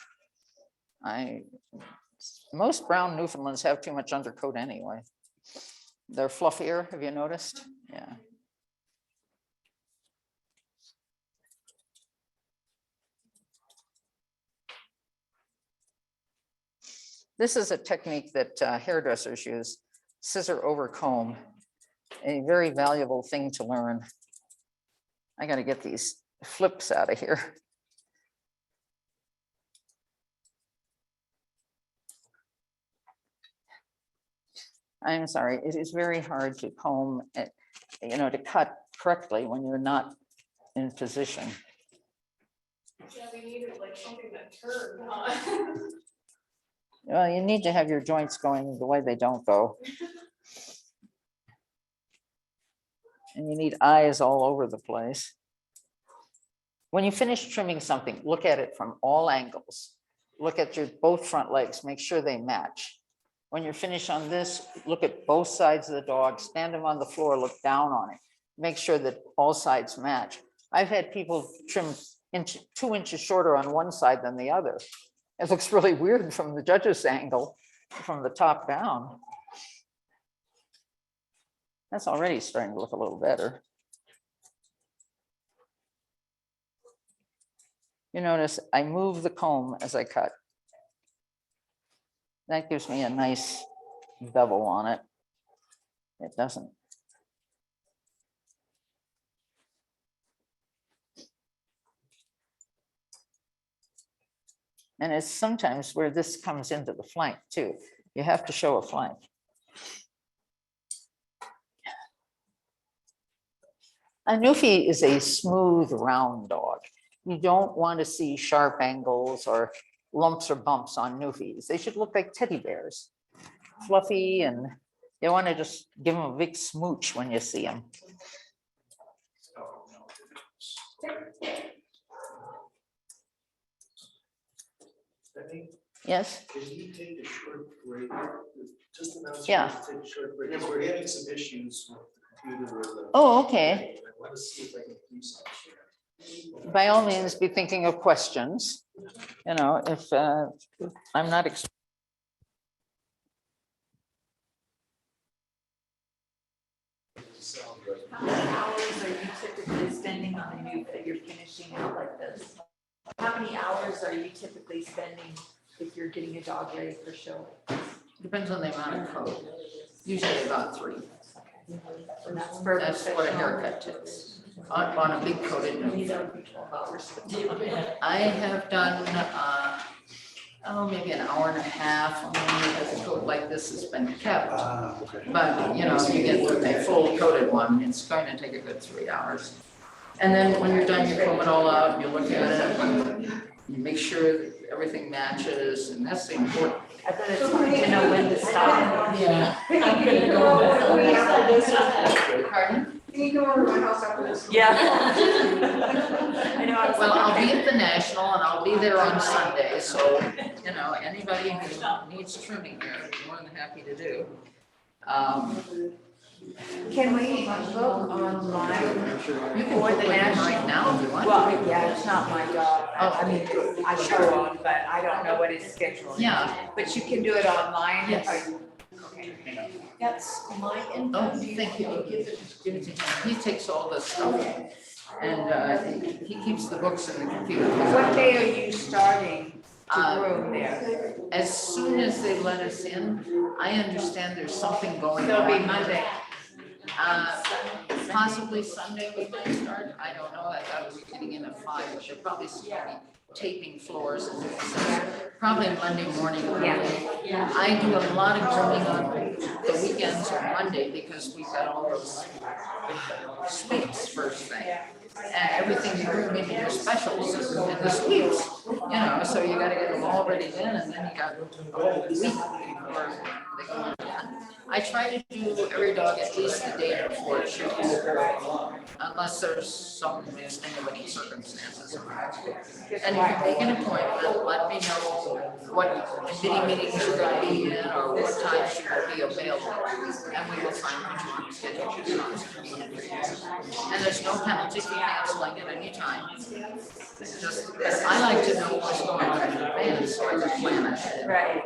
most brown Newfoundlands have too much undercoat anyway. They're fluffier, have you noticed? Yeah. This is a technique that hairdressers use, scissor over comb, a very valuable thing to learn. I got to get these flips out of here. I'm sorry, it is very hard to comb, you know, to cut correctly when you're not in position. Yeah, we needed like something that turned, huh? Well, you need to have your joints going the way they don't go. And you need eyes all over the place. When you finish trimming something, look at it from all angles. Look at your both front legs, make sure they match. When you're finished on this, look at both sides of the dog, stand them on the floor, look down on it. Make sure that all sides match. I've had people trim 2 inches shorter on one side than the other. It looks really weird from the judge's angle, from the top down. That's already starting to look a little better. You notice I move the comb as I cut. That gives me a nice bevel on it. It doesn't. And it's sometimes where this comes into the flank too. You have to show a flank. A Newfie is a smooth, round dog. You don't want to see sharp angles or lumps or bumps on Newfies. They should look like teddy bears, fluffy, and you want to just give them a big smooch when you see them. Stephanie, Yes? can you take a short break? Just announce. Yeah. Take a short break, because we're having some issues with the computer. With the- Oh, okay. I want to see if I can do something. By all means, be thinking of questions. You know, if I'm not. How many hours are you typically spending on a new that you're finishing out like this? How many hours are you typically spending if you're getting a dog ready for show? Depends on the amount of coat. Usually about 3. And that's for That's what a haircut takes. On a big coated Newfie. 12 hours. I have done, maybe an hour and a half on a coat like this has been kept. Okay. But, you know, if you get a full coated one, it's going to take a good 3 hours. And then when you're done, you comb it all out, you look at it, you make sure that everything matches, and that's the important. I bet it's hard to know when to stop. Yeah. I'm gonna go over after this. Pardon? Can you go over to my house after this? Yeah. I know. I was Well, I'll be like- at the National and I'll be there on Sunday, so, you know, anybody who needs trimming here, I'm more than happy to do. Can we look online? You can For put the one in National? right now if you want. Well, yeah, it's not my job. I mean, I show on, but I don't know what his schedule is. Yeah. But you can do it online? Yes. Okay. That's my info. Oh, thank you. Give it to him. He takes all this stuff and he keeps the books in the computer. What day are you starting to groom there? As soon as they let us in, I understand there's something going So on. it'll be Monday. Possibly Sunday we might start. I don't know. I thought we were getting in at 5, but they're probably still be taping floors and doing stuff. Probably Monday morning. Yeah. I do a lot of grooming on the weekends on Monday because we've got all those sweeps first thing. And everything you groom into your specials is in the sweeps, you know, so you gotta get them all ready then, and then you got a whole week before they go on. I try to do every dog at least a day before it shows, unless there's some extenuating circumstances. And if you make an appointment, let me know what committee meetings you're gonna be in or what times you will be available, and we will try and put you on schedule. And there's no penalty for canceling at any time. It's just, I like to know what's going on in advance, so I can plan ahead. Right.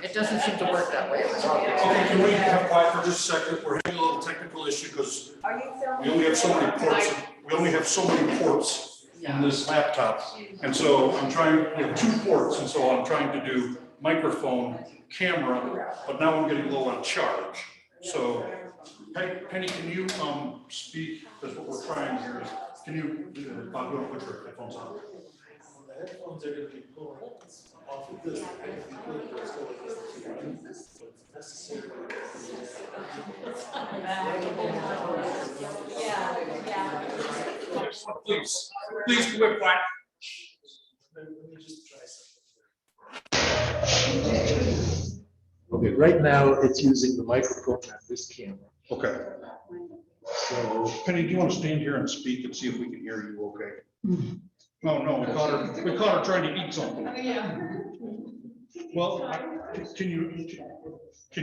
It doesn't seem to work that way. Okay, can we have quiet for just a second? We're having a little technical issue because Are you filming? we only have so many ports. We only have so many ports in this laptop. And so I'm trying, we have 2 ports, and so I'm trying to do microphone, camera, but now I'm getting low on charge. So Penny, can you speak, because what we're trying here is, can you, Bob, you want to put your headphones on? The headphones are gonna be pulling off of this. So it's necessary. Please, please, quick, quiet. Let me just try something. Okay, right now it's using the microphone on this camera. Okay. So Penny, do you want to stand here and speak and see if we can hear you okay? Oh, no, we caught her trying to eat something. Well, can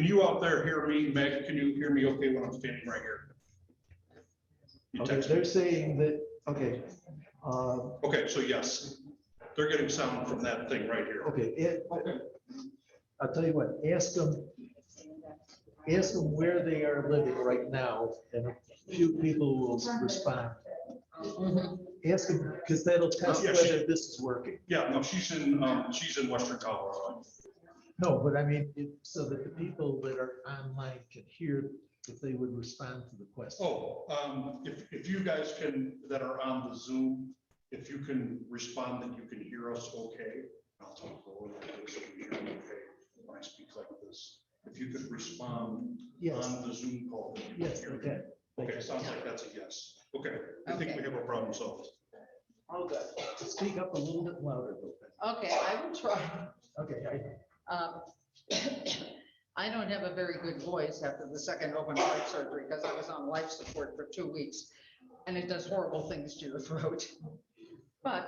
you out there hear me, Meg? Can you hear me okay when I'm standing right here? You okay, text me. they're saying that, okay. Okay, so yes, they're getting sound from that thing right here. Okay, I'll tell you what, ask them where they are living right now, and a few people will respond. Ask them, because that'll test Yeah, whether this is working. Yeah, no, she's in Western Colorado. No, but I mean, so that the people that are online can hear if they would respond to the question. Oh, if you guys can, that are on the Zoom, if you can respond that you can hear us okay. I'll talk over it so you can hear me okay when I speak like this. If you could respond Yes, on the Zoom call. that you can yes, hear me. okay. Okay, sounds like that's a yes. Okay, I think we have a problem solved. Oh, good. Speak up a little bit louder, though. Okay, I will try. Okay, I don't have a very good voice after the second open heart surgery because I was on life support for 2 weeks and it does horrible things to your throat. But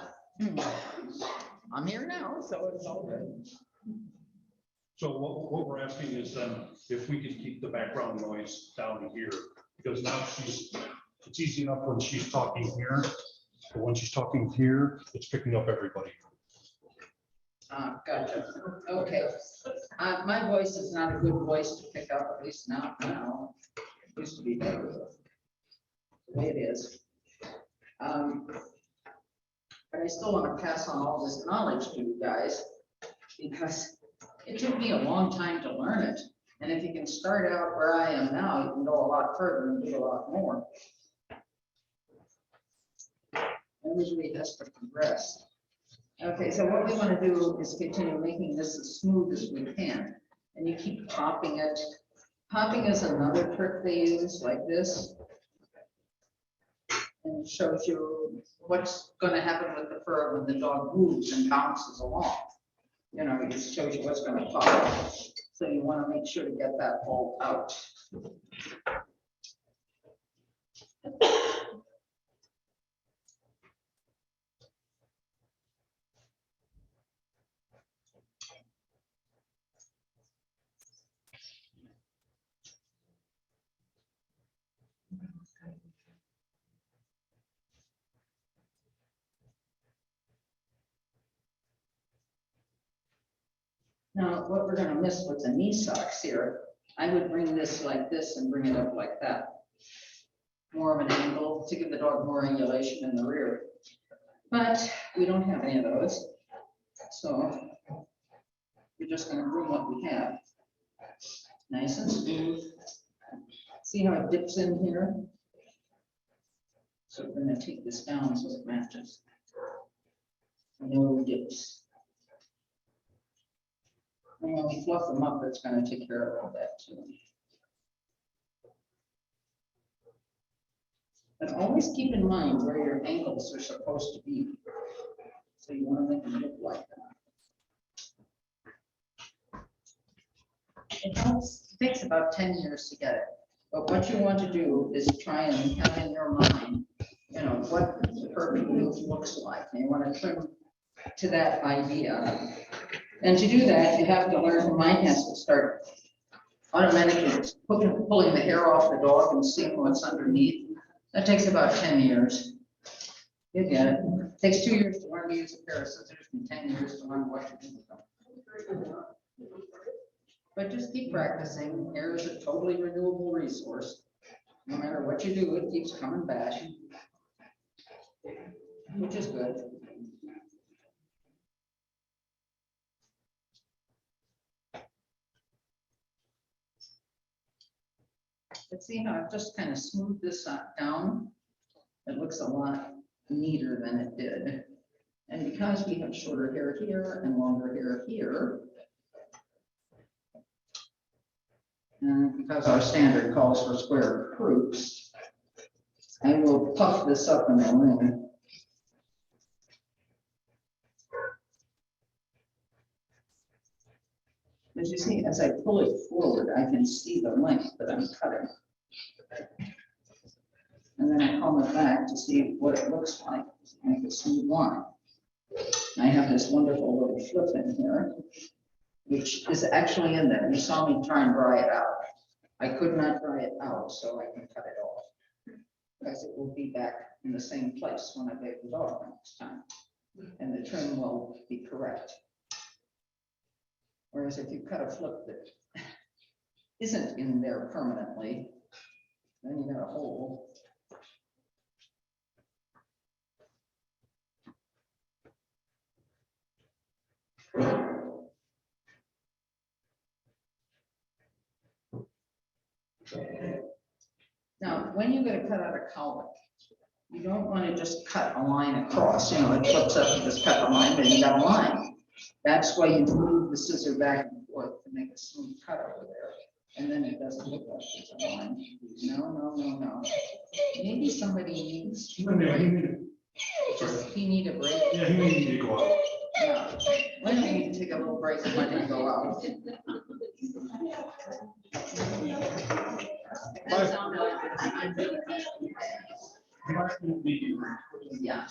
I'm here now, so it's all good. So what we're asking is then if we could keep the background noise down here, because now it's easy enough when she's talking here, but when she's talking here, it's picking up everybody. Gotcha. Okay. My voice is not a good voice to pick up, at least not now. It used to be better. The way it is. But I still want to pass on all this knowledge to you guys because it took me a long time to learn it. And if you can start out where I am now, you can go a lot further and do a lot more. Everybody has to progress. Okay, so what we want to do is continue making this as smooth as we can. And you keep popping it. Popping is another trick they use like this. And it shows you what's going to happen with the fur when the dog moves and bounces along. You know, it just shows you what's going to pop. So you want to make sure to get that all out. Now, what we're gonna miss with the knee socks here, I would bring this like this and bring it up like that. More of an angle to give the dog more angulation in the rear. But we don't have any of those. So we're just gonna bring what we have. Nice and smooth. See how it dips in here? So we're gonna take this down so it matches. No dips. And when we fluff them up, it's going to take care of all that too. But always keep in mind where your ankles are supposed to be. So you want to make them look like that. It helps, it takes about 10 years to get it. But what you want to do is try and have in your mind, you know, what the perfect move looks like. And you want to trim to that idea. And to do that, you have to learn, mine has to start automatically pulling the hair off the dog and seeing what's underneath. That takes about 10 years. You get it. It takes 2 years to learn to use a pair of scissors and 10 years to learn what to do with them. But just keep practicing. Hair is a totally renewable resource. No matter what you do, it keeps coming back, which is good. But see how I've just kind of smoothed this down? It looks a lot neater than it did. And because we have shorter hair here and longer hair here, and because our standard calls for square croups, I will puff this up in the ring. As you see, as I pull it forward, I can see the length that I'm cutting. And then I comb it back to see what it looks like, make a smooth line. I have this wonderful little flip in here, which is actually in there. You saw me try and dry it out. I could not dry it out, so I can cut it off. Because it will be back in the same place when I bathe the dog next time. And the trim will be correct. Whereas if you cut a flip that isn't in there permanently, then you got a hole. Now, when you're going to cut out a cowlick, you don't want to just cut a line across, you know, it flips up, you just cut a line, then you got a line. That's why you move the scissor back and forth to make a smooth cut over there. And then it doesn't look like it's a line. No. Maybe somebody needs a break. Does he need a break? Yeah, he may need to go out. Yeah. Why don't we take a little break and let him go out? Yeah.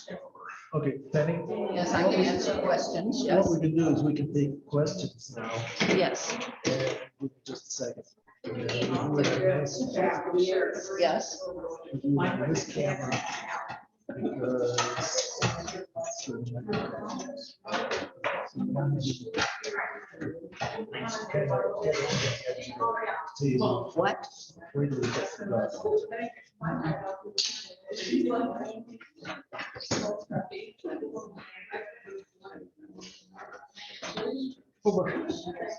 Okay, Penny? Yes, I can answer questions, What yes. we can do is we can take questions now. Yes. Just a second. Yes. This camera. Because. What? Where do we get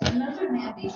Another Mandy.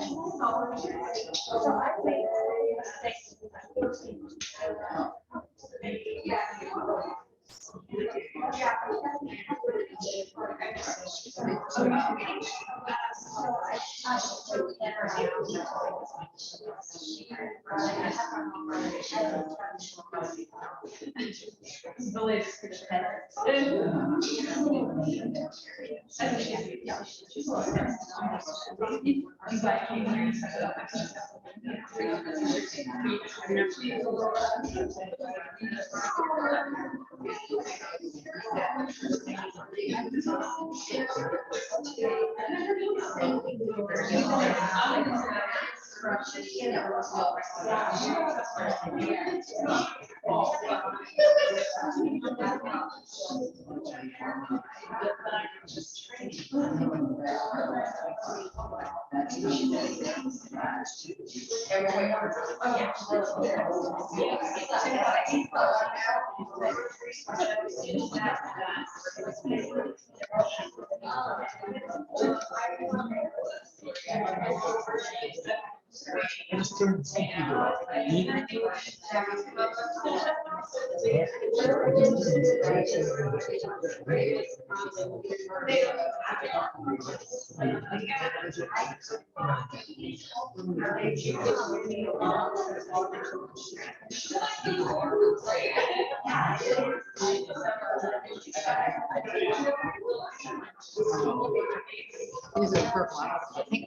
These are purple. I think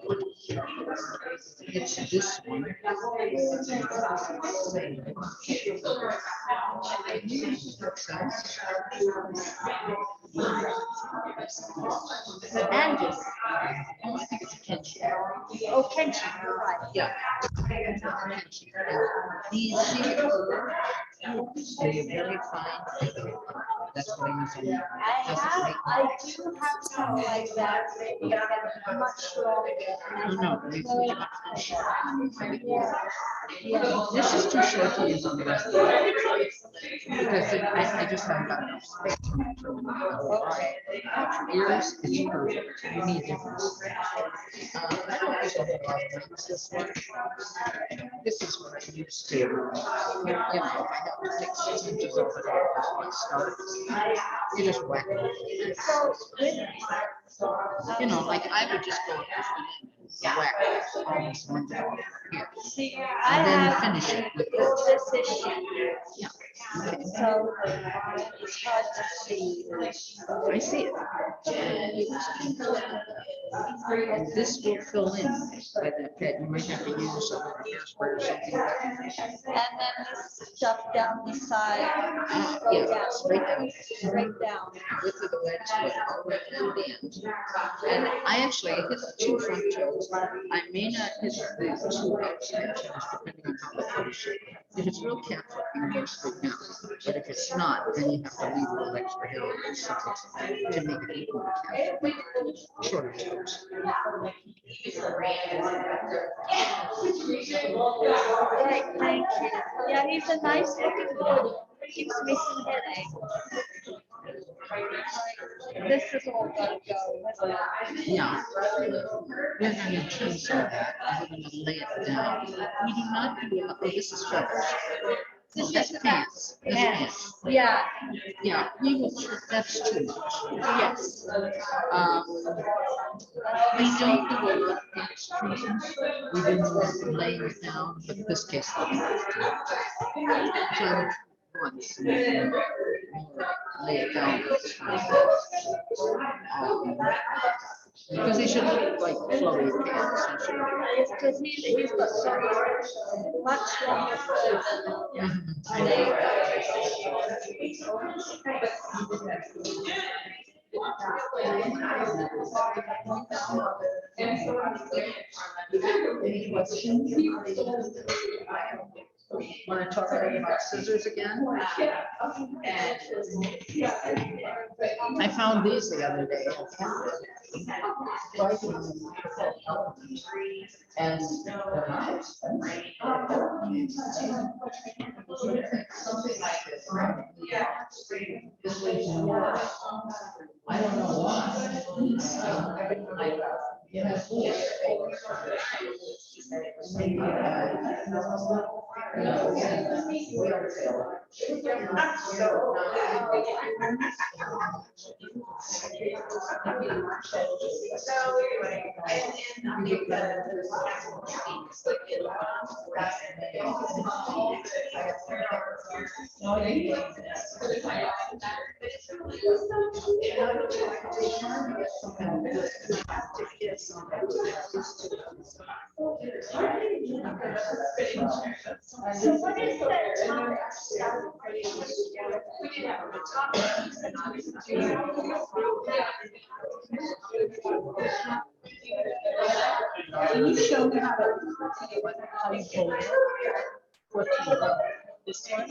it's this one. And just, oh, I think it's Kenchi. Oh, Kenchi, you're right. Yeah. These secret, they're very fine. That's what I use. I do have some like that, maybe much longer. No. This is too short to use on the rest of it. Because I just haven't got enough space. Ears, it's perfect. You need difference. I don't use a whole lot of things. This is what I use to, if I have to take 6 inches off the top, you just whack it. You know, like I would just go and whack all this one down here. And then finish it with this. Yeah. Okay. So it's hard to see. I see it. This will fill in by that pad. You might have to use a little hairspray or something. And then this stuff down the side. Yeah, down, straight down. Straight down. Width of the legs, but all the way down the end. And I actually hit the 2 front toes. I may not hit the 2 extensions depending on how the foot is shaped. If it's real cat foot, you can go straight down. But if it's not, then you have to leave a little extra hair on the sides to make it equal to cat foot. Shorter toes. Right, thank you. Yeah, he's a nice looking boy. Keeps me some headache. This is all gotta go. isn't it? Yeah. We're going to chainsaw that. We're going to lay it down. We do not do, oh, this is feathers. Oh, that's pants. That's pants. Yeah, Yeah, we will, that's too much. yes. We don't do a lot of pants treatments. We do more laying it down, but in this case, we have to. So once, lay it down. Because they should look like flowy pants. They should- Because he's got so much longer fur than they. Any questions? Want to talk about scissors again? I found these the other day. And something like this. This way more. I don't know why. So what is that top stuff? Can you show me how to fold it? This one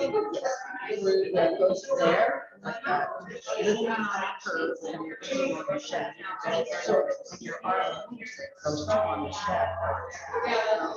that goes there, like that. This one on a curve and your two on the shaft. So your arm goes two on the shaft.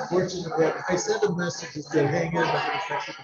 Fortunately, I sent a message that said, hang in, I'm gonna catch you.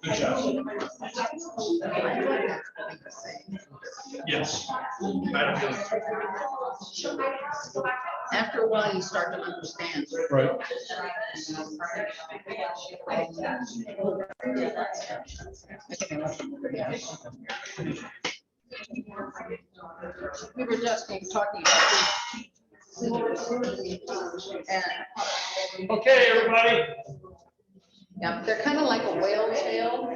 Good job. Yes. After a while, you start to understand. Right. We were just talking about. And Okay, everybody. yeah, they're kind of like a whale tail.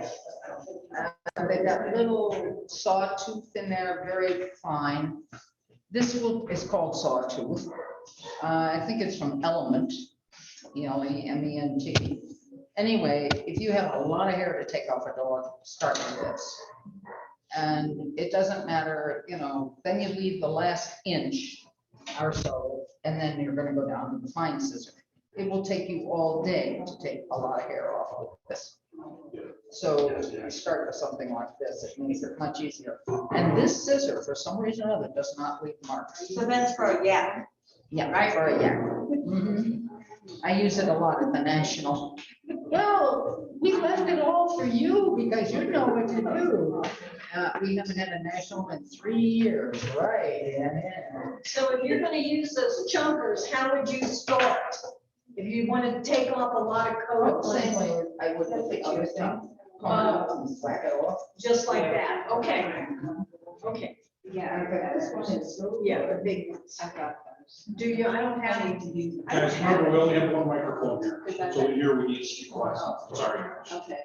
They've got little sawtooth in there, very fine. This is called sawtooth. I think it's from Element, ELEMENT. Anyway, if you have a lot of hair to take off a dog, start with this. And it doesn't matter, then you leave the last inch or so, and then you're gonna go down to the fine scissor. It will take you all day to take a lot of hair off of this. So you start with something like this, it makes it much easier. And this scissor, for some reason or other, does not leave marks. So that's for a yak. Yeah, right, for a yak. Mhm. I use it a lot at the National. Well, we left it all for you because you know what to do. We haven't had a national in 3 years, right? Yeah. So if you're gonna use those chunkers, how would you start? If you want to take off a lot of coats and I would put the other thing, whack it off. just like that, okay. Okay, Yeah, but this one is so. yeah, the big ones. I got those. Do you, I don't have any to use. Guys, remember, we only have one microphone here, so here we need to speak quiet. Sorry. Okay.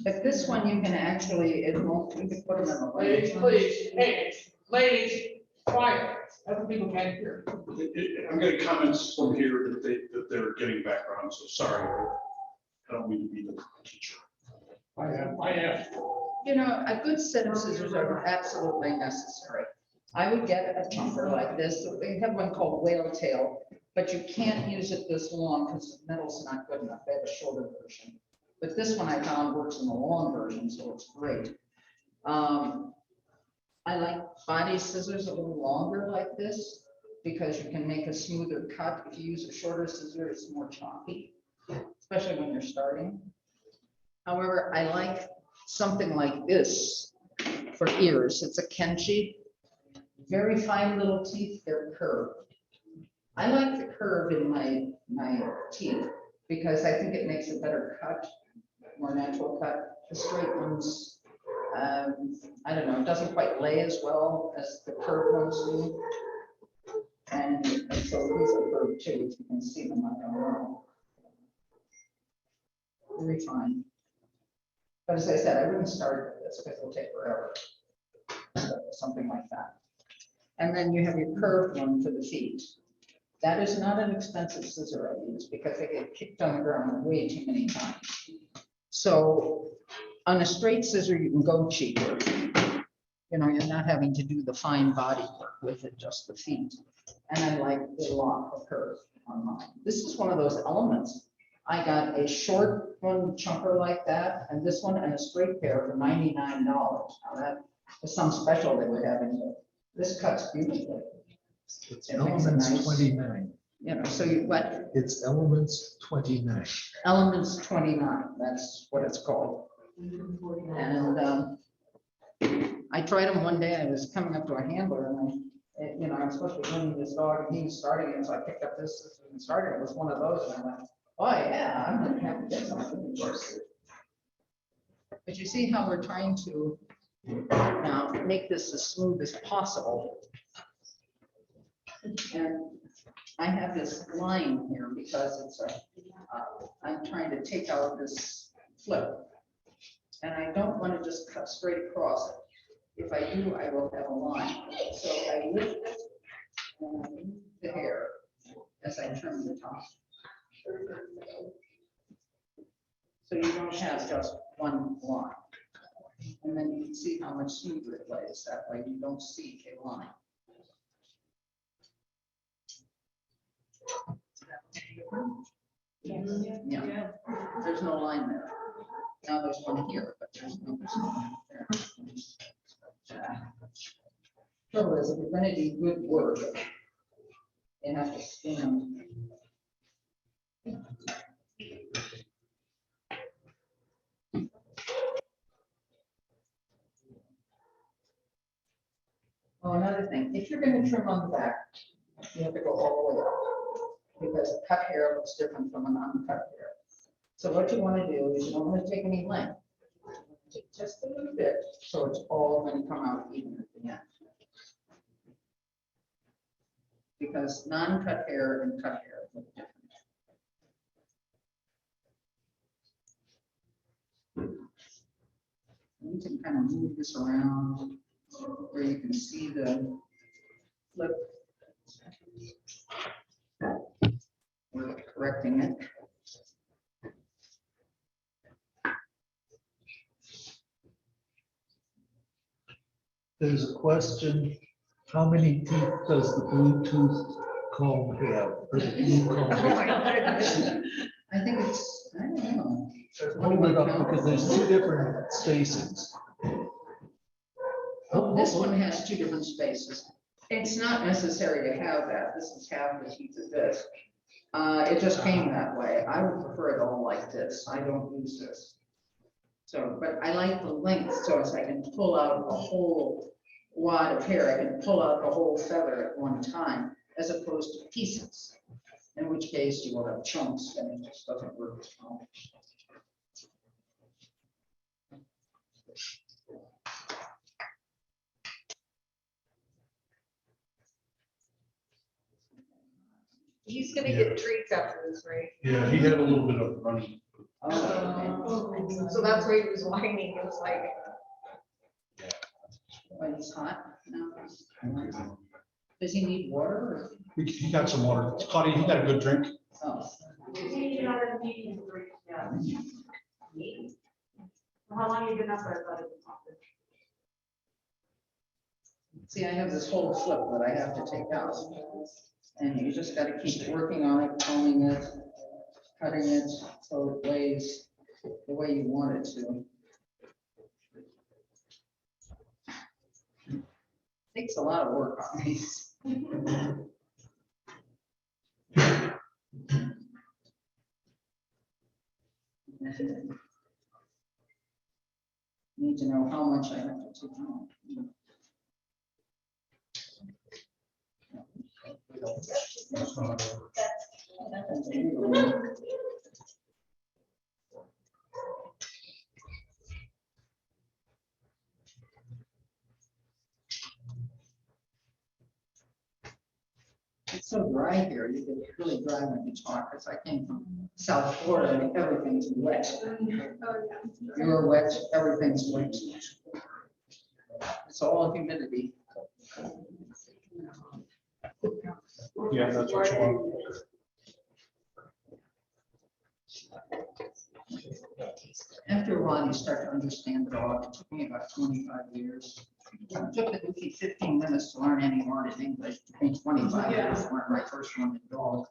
But this one you can actually, it won't, you can put them in the. Ladies, please, hey, ladies, quiet, other people can't hear. I'm getting comments from here that they're getting background, so sorry. I don't mean to be the teacher. I am. A good set of scissors are absolutely necessary. I would get a chunker like this. They have one called whale tail, but you can't use it this long because the metal's not good enough. They have a shorter version. But this one I found works in the long version, so it's great. I like body scissors a little longer like this because you can make a smoother cut. If you use a shorter scissor, it's more choppy, especially when you're starting. However, I like something like this for ears. It's a Kenchi. Very fine little teeth, they're curved. I like the curve in my teeth because I think it makes a better cut, more natural cut. The straight ones, I don't know, it doesn't quite lay as well as the curved ones do. And so these are curved too, if you can see them, I don't know. Very fine. But as I said, I wouldn't start with this because it'll take forever. Something like that. And then you have your curved one for the feet. That is not an expensive scissor I use because they get kicked on the ground way too many times. So on a straight scissor, you can go cheaper. You know, you're not having to do the fine body work with it, just the feet. And I like the lock of curve on mine. This is one of those elements. I got a short one chunker like that, and this one and a straight pair for $99. Now that was some special they were having. This cuts beautifully. It's It makes a Elements nice- 29. You know, so you, what? It's Elements 29. Elements 29, that's what it's called. And I tried them one day. I was coming up to a handler and you know, I'm supposed to be running this dog and he was starting it. So I picked up this and started. It was one of those. And I went, oh yeah, I'm gonna have to get something. But you see how we're trying to now make this as smooth as possible. And I have this line here because it's a, I'm trying to take out this flip. And I don't want to just cut straight across it. If I do, I will have a line. So I lift it and I move the hair as I trim the top. So you don't have just one line. And then you can see how much smoother it lays. That way you don't see a line. Yeah, there's no line there. Now there's one here, but there's no line there. Trouble is, if you're going to do good work, you have to stand. Oh, another thing, if you're going to trim on the back, you have to go all the way up because cut hair looks different from an uncut hair. So what you want to do is you don't want to take any length. Take just a little bit, so it's all going to come out even at the end. Because non-cut hair and cut hair look different. You can kind of move this around where you can see the flip. We're correcting it. There's a question, how many teeth does the Bluetooth comb have? Or the blue comb? I think it's, I don't know. Hold it up because there's two different spacings. Oh, this one has two different spaces. It's not necessary to have that. This is half the teeth of this. It just came that way. I would prefer it all like this. I don't use this. So, but I like the length so as I can pull out a whole wad of hair. I can pull out the whole feather at one time as opposed to pieces. In which case you will have chunks and it just doesn't work as well. He's gonna get treats after this, right? Yeah, he had a little bit of running. Oh, So that's why he was whining, it was like. when it's hot. No. Does he need water? Or? He got some water. Claudia, he got a good drink. Oh. How long you been up there? See, I have this whole flip that I have to take out. And you just got to keep working on it, combing it, cutting it so it lays the way you want it to. Takes a lot of work on these. Need to know how much I have to take out. It's so dry here. You get really dry when you talk because I came from South Florida and everything's wet. You're wet, everything's wet. It's all humidity. Yeah, that's what you want. After a while, you start to understand dog. It took me about 25 years. It took the Goofy 15 minutes to learn any word in English, between 25 years, when my first one in dog.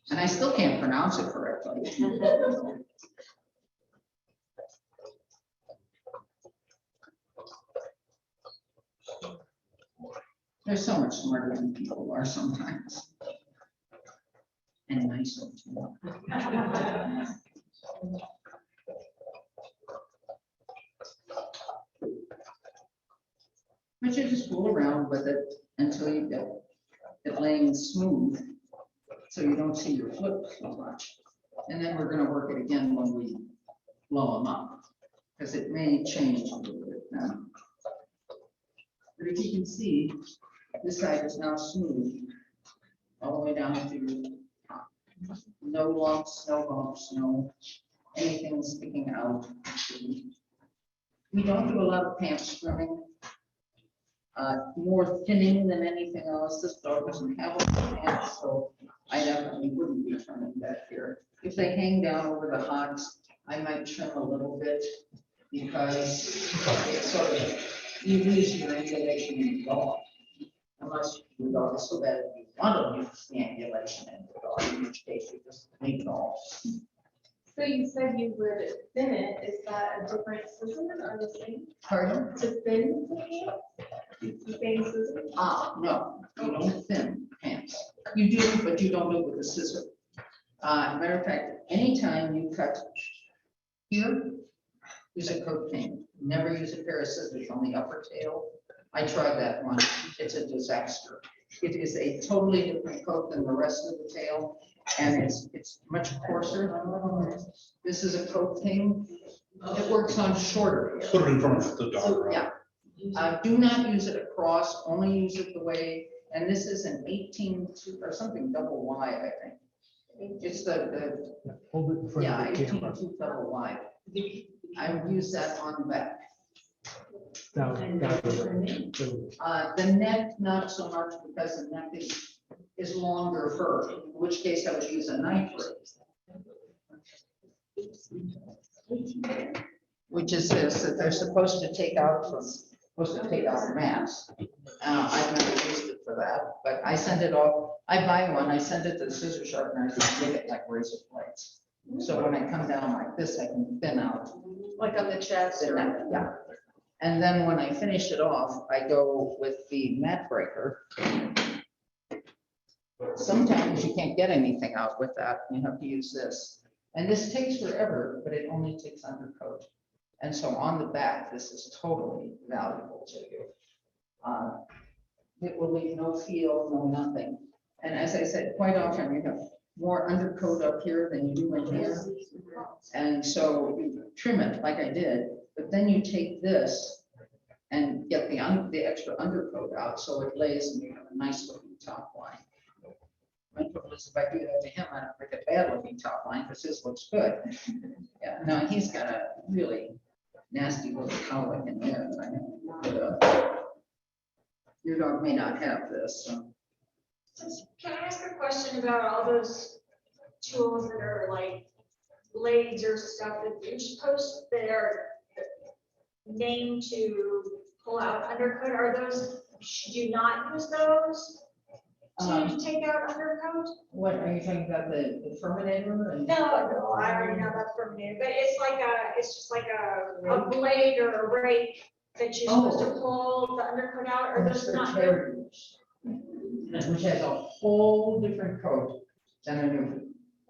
And I still can't pronounce it correctly. They're so much smarter than people are sometimes. And nicer too. But you just fool around with it until you get it laying smooth, so you don't see your flip so much. And then we're gonna work it again when we blow them up, because it may change a little bit now. But if you can see, this side is now smooth, all the way down to the top. No lumps, no bumps, no anything sticking out. We don't do a lot of pants trimming. More thinning than anything else. This dog doesn't have a pants, so I definitely wouldn't be trimming that here. If they hang down over the hocks, I might trim a little bit because it's sort of, you lose your ambulation in the dog. Unless your dog is so bad that you want to use the ambulation in the dog, in which case you just leave it off. So you said you would thin it, is that a different system or the same? Pardon? To thin the pants? It's the same system? No, you don't thin pants. You do, but you don't do it with a scissor. Matter of fact, anytime you cut here, use a coat pin. Never use a pair of scissors on the upper tail. I tried that one. It's a disaster. It is a totally different coat than the rest of the tail, and it's much coarser. This is a coat thing. It works on shorter hair. Put it in front of the dog. Yeah. Do not use it across, only use it the way, and this is an 18 or something double wide, I think. It's the yeah, 18 double wide. I would use that on the back. The neck, not so much, because the neck is longer fur, in which case I would use a knife rake. Which is this, that they're supposed to take out a mass. I've never used it for that, but I send it off, I buy one, I send it to the scissor sharpener, I just make it like razor blades. So when I come down like this, I can thin out. Like on the chest the neck, yeah. And then when I finish it off, I go with the mat breaker. Sometimes you can't get anything out with that, you have to use this. And this takes forever, but it only takes undercoat. And so on the back, this is totally valuable to you. It will leave no feel, no nothing. And as I said, quite often you have more undercoat up here than you do in here. And so you trim it like I did, but then you take this and get the extra undercoat out, so it lays and you have a nice looking top line. My trouble is if I do that to him, I don't get a bad looking top line, because this looks good. Yeah, no, he's got a really nasty little cowlick in there. I know, but, your dog may not have this. So. Can I ask a question about all those tools that are like blades or stuff that you're supposed, that are named to pull out undercoat? Are those, should you not use those to take out undercoat? What are you talking about, the Terminator? And No, I already know that's from you, but it's just like a blade or a rake that you're supposed to pull the undercoat out, or those not good? Terriers, which has a whole different coat than a new.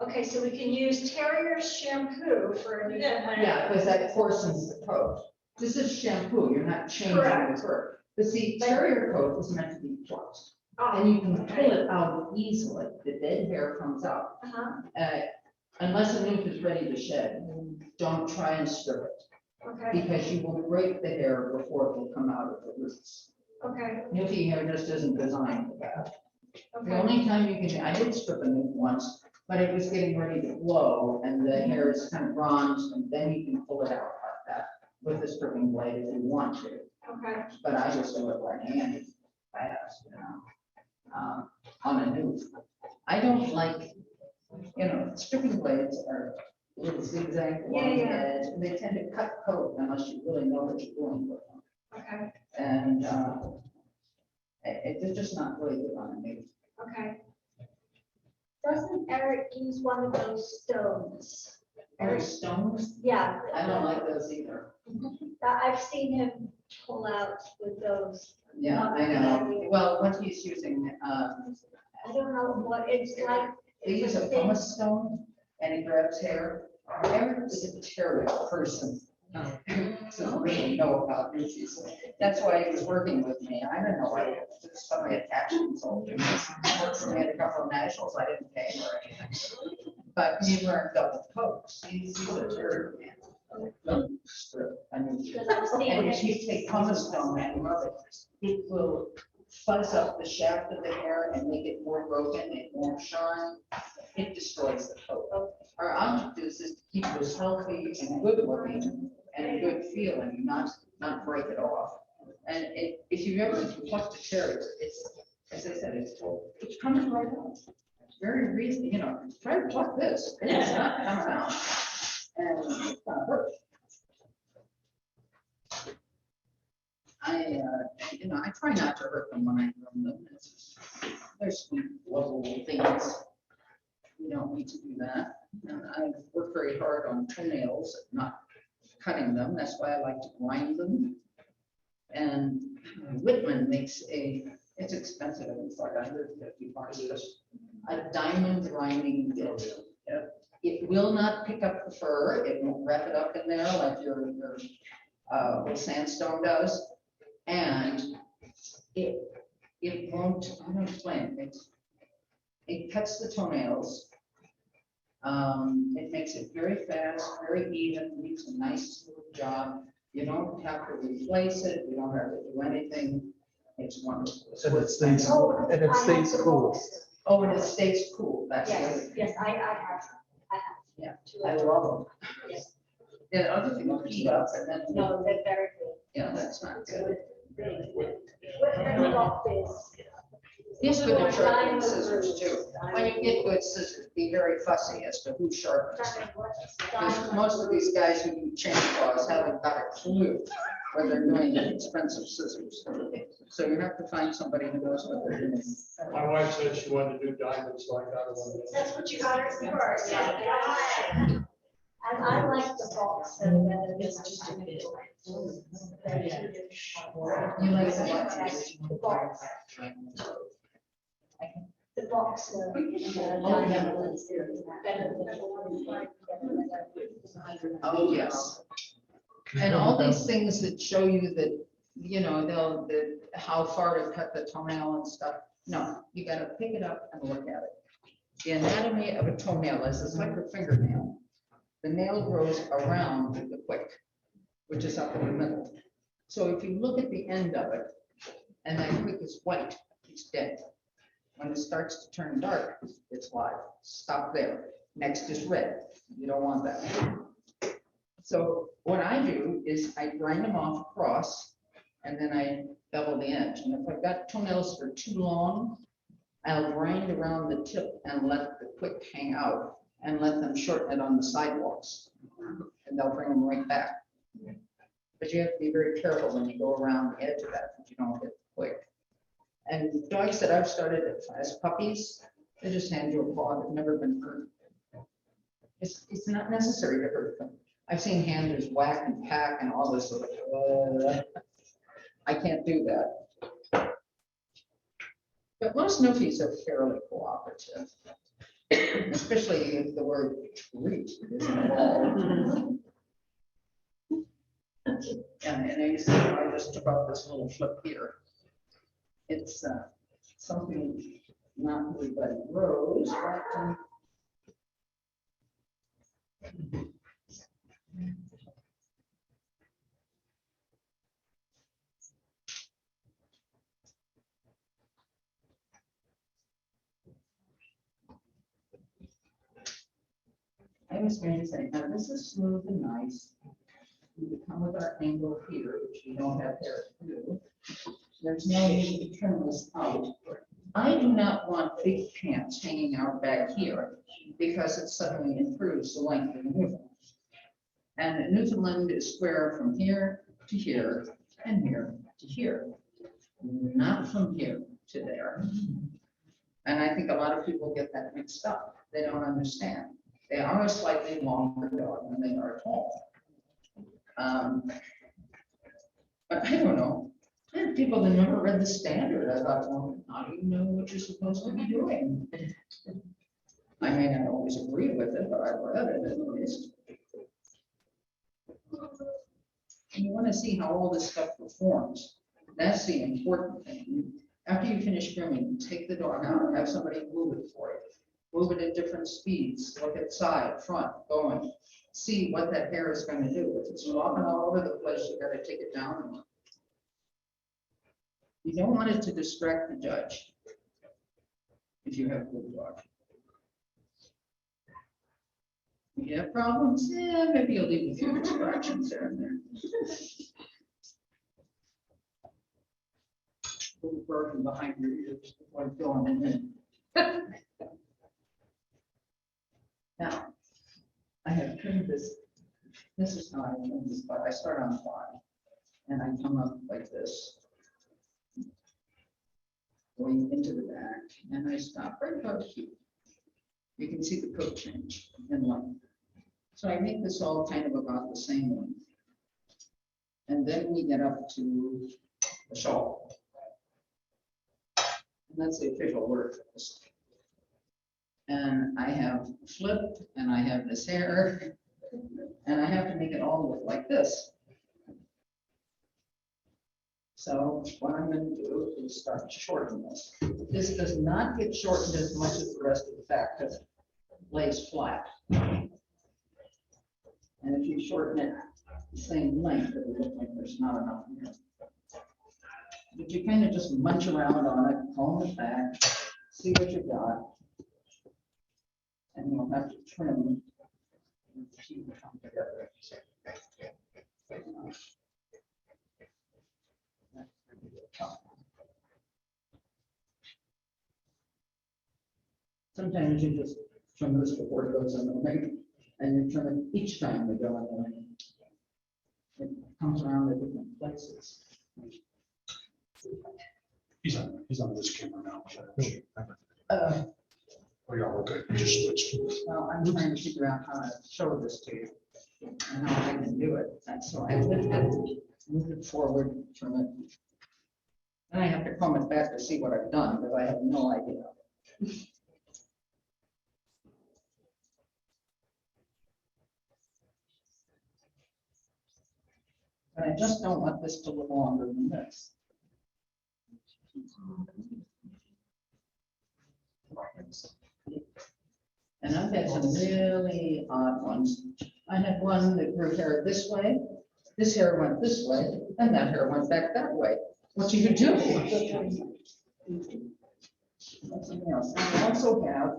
Okay, so we can use Terrier's shampoo for a new. Yeah, because that coarsens the coat. This is shampoo, you're not changing the Correct. fur. But see, terrier coat is meant to be plucked, Oh, and you can pull it out easily. The dead hair comes out. uh-huh, Unless a newt is ready to shed, don't try and strip it, okay, because you will break the hair before it will come out of the roots. okay, Newfie hair just isn't designed for that. The okay. only time you can, I did strip a newt once, but it was getting ready to blow, and the hair is kind of bronzed, and then you can pull it out like that with the stripping blade if you want to. Okay, But I just do it by hand, fast, you know, on a newt. I don't like, stripping blades are little zigzag along the Yeah. edge, and they tend to cut coat unless you really know what you're doing with them. Okay, And it's just not really good on me. okay. Doesn't Eric use one of those stones? Eric Stones, Yeah. I don't like those either. I've seen him pull out with those. Yeah, I know. Well, what he's using, I don't know what it's like. he uses a pumice stone and he grabs hair. Eric is a terrible person. Doesn't really know about issues. That's why he was working with me. I don't know why somebody attached himself to me. We had a couple of nationals. I didn't pay him or anything. But he learned double coats. He's a terrible man. I mean, Because I've seen and him. if you take pumice stone and rub it, it will fuzz up the shaft of the hair and make it more broken. It won't shine. It destroys the coat. Our object is to keep this healthy and good looking and good feeling, not break it off. And if you ever pluck the cherries, it's, as I said, it comes right out. It's very reasonable, you know, try to pluck this, it's not coming out. And it's not hurt. I try not to hurt them when I groom them. They're sweet, lovable things. You don't need to do that. And I work very hard on toenails, not cutting them. That's why I like to grind them. And Whitman makes it's expensive. It's like $150 a diamond grinding bit. It will not pick up the fur. It won't wrap it up in there like your little sandstone does. And it won't, I don't explain, it cuts the toenails. It makes it very fast, very even, leaves a nice little job. You don't have to replace it, you don't have to do anything. It's wonderful. And it stays, and it stays cool. Oh, and it stays cool, that's the other Yes, thing. yes, I have. Yeah, I love them. The other thing, will heat up and then, No, they're very good. yeah, that's not good. Whitman Rock is. He's good at sharpening scissors too. When you get good scissors, be very fussy as to who sharpens. Because most of these guys who do chainsaws haven't got a clue where they're doing the expensive scissors. So you have to find somebody who knows what they're doing. My wife said she wanted to do diamonds, so I got her one of those. That's what you got her for, yeah. And I like the box. And it's just a bit. You like The box. The box. Oh, yes. And all these things that show you that, you know, how far to cut the toenail and stuff. No, you gotta pick it up and look at it. The anatomy of a toenail is it's like a fingernail. The nail grows around the quick, which is up in the middle. So if you look at the end of it, and that quick is white, it's dead. When it starts to turn dark, it's live. Stop there. Next is red. You don't want that. So what I do is I grind them off across, and then I bevel the edge. And if I've got toenails that are too long, I'll grind around the tip and let the quick hang out and let them shorten it on the sidewalks. And they'll bring them right back. But you have to be very careful when you go around the edge of that you don't hit the quick. And dogs that I've started as puppies, they just hand you a paw. They've never been hurt. It's not necessary to hurt them. I've seen handlers whack and pack and all this sort of, I can't do that. But most Newfies are fairly cooperative, especially if the word treat is involved. And you see, I just took off this little flip here. It's something not everybody grows, but I was going to say, now this is smooth and nice. We come with our angle here, which we don't have there to do. There's no need to trim this out. I do not want big pants hanging out back here because it suddenly improves the length of the Newfoundland. And Newfoundland is square from here to here. and here to here, not from here to there. And I think a lot of people get that mixed up. They don't understand. They are a slightly longer dog than they are tall. But I don't know. I have people that never read the standard. I thought, well, how do you know what you're supposed to be doing? I may not always agree with it, but I've read it at least. And you want to see how all this stuff performs. That's the important thing. After you finish grooming, take the dog out, have somebody move it for you. Move it at different speeds, look at side, front, going. See what that hair is going to do. If it's flopping all over the place, you got to take it down. You don't want it to distract the judge if you have a good dog. If you have problems, yeah, maybe you'll leave a few distractions there and there. Little bird from behind your ears before going in. Now, I have trimmed this. This is how I trim this, but I start on the bottom and I come up like this, going into the back, and I stop right about here. You can see the coat change in length. So I make this all kind of about the same length. And then we get up to the shawl. And that's the official word for this. And I have flipped, and I have this hair, and I have to make it all look like this. So what I'm going to do is start to shorten this. This does not get shortened as much as the rest of the back because it lays flat. And if you shorten it the same length, it will look like there's not enough here. But you kind of just munch around on it, comb it back, see what you got. And you'll have to trim. Come together. Sometimes you just trim this before it goes in the ring, and you trim it each time they go in the ring. It comes around at different places. He's on this camera now. Uh, Oh, yeah, okay, you just switched. Well, I'm trying to figure out how to show this to you and how I can do it. And so I lift it, move it forward, trim it. And I have to comb it back to see what I've done because I have no idea. But I just don't want this to look longer than this. And I've had some really odd ones. I had one that grew hair this way, this hair went this way, and that hair went back that way. What do you do? Something else. I also have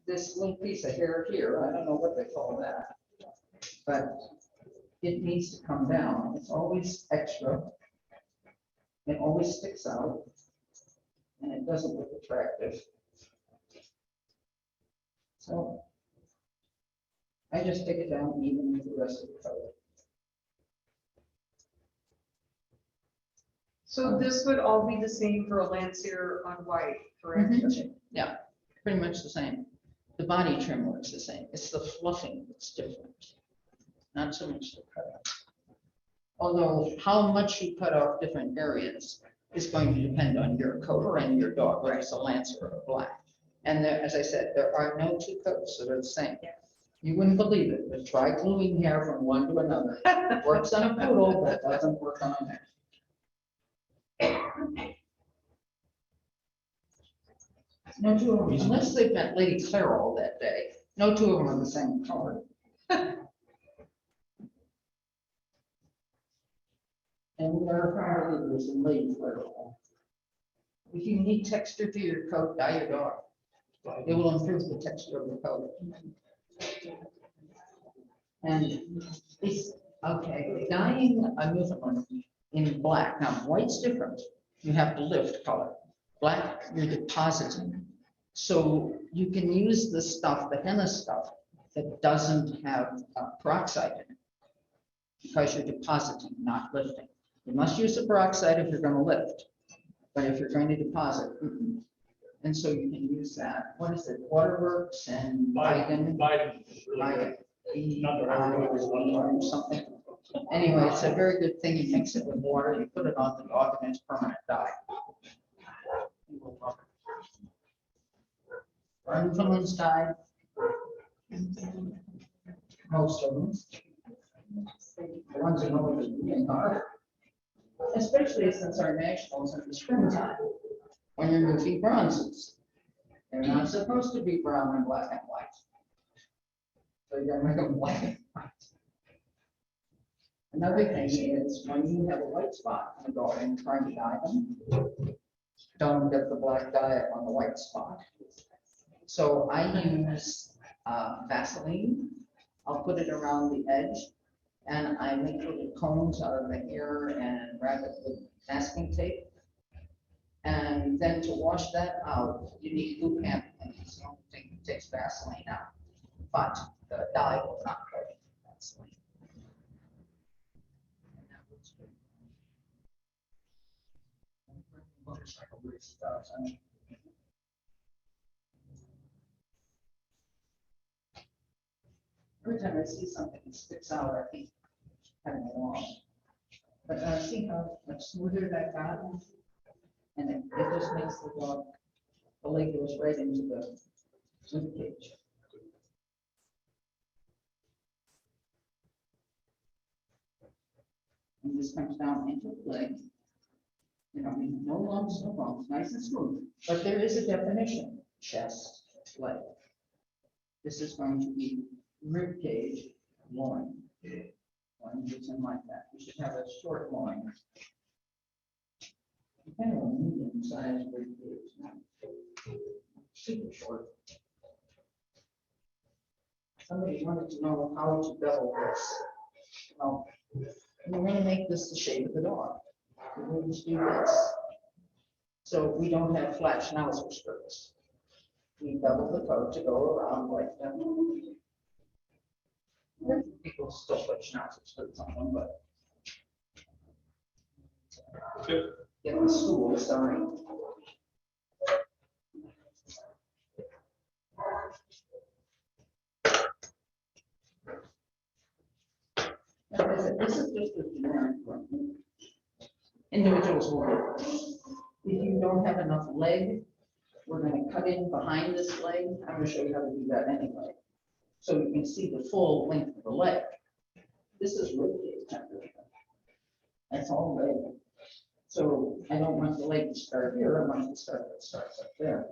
this little piece of hair here. I don't know what they call that, but it needs to come down. It's always extra. It always sticks out, and it doesn't look attractive. So I just take it down even with the rest of the coat. So this would all be the same for a Lancier on white, correct? Yeah, pretty much the same. The body trim works the same. It's the fluffing that's different, not so much the cutout. Although how much you cut off different areas is going to depend on your coat and your dog, whether it's a Lancer or a black. And there, as I said, there are no two coats that are the same. You wouldn't believe it, but try gluing hair from one to another. It works on a poodle, but it doesn't work on a man. No two of them, unless they've got Lady Clairol that day, no two of them are the same color. And we are probably with some Lady Clairol. If you need texture to your coat, dye your dog. It will improve the texture of the coat. And it's, okay, dyeing a Newfoundland in black. Now, white's different. You have to lift color. Black, you're depositing. So you can use the stuff, the henna stuff, that doesn't have peroxide in it, because you're depositing, not lifting. You must use the peroxide if you're gonna lift, but if you're going to deposit, and so you can use that. What is it? Waterworks and Biden. Or something. Anyway, it's a very good thing. You mix it with water, you put it on the dog, and it's permanent dye. Our Newfoundlands died. Most of them. The ones that know it's really hard. Especially since our nationals in the springtime, when you're moving bronzes. They're not supposed to be brown and black and white. So you're gonna make them black and white. Another thing is when you have a white spot on a dog and you're trying to dye them, don't get the black dye on the white spot. So I use Vaseline. I'll put it around the edge and I make little cones out of the hair and wrap it with masking tape. And then to wash that out, you need glue hand. It's the only thing that takes Vaseline out, but the dye will not go in Vaseline. And that looks good. Motorcycle race does, I mean. Every time I see something that sticks out, I think having it along. But see how much smoother that got? And it just makes the dog, the leg goes right into the rib cage. And this comes down into the leg. You know, no lumps, no bumps, nice and smooth. But there is a definition, chest, leg. This is going to be rib cage, loin. Loin gets in like that. You should have a short loin. Kind of a medium sized rib cage, not super short. Somebody wanted to know how to bevel this. Well, we're going to make this the shape of the dog. We're going to do this. So we don't have flat schnauzer skirts. We bevel the coat to go around like that. People still put schnauzer skirts on them, but. Get the school, sorry. This is just a generic one. Individuals will. If you don't have enough leg, we're going to cut in behind this leg. I'm going to show you how to do that anyway. So you can see the full length of the leg. This is rib cage. That's all leg. So I don't want the leg to start here. I want it to start up there.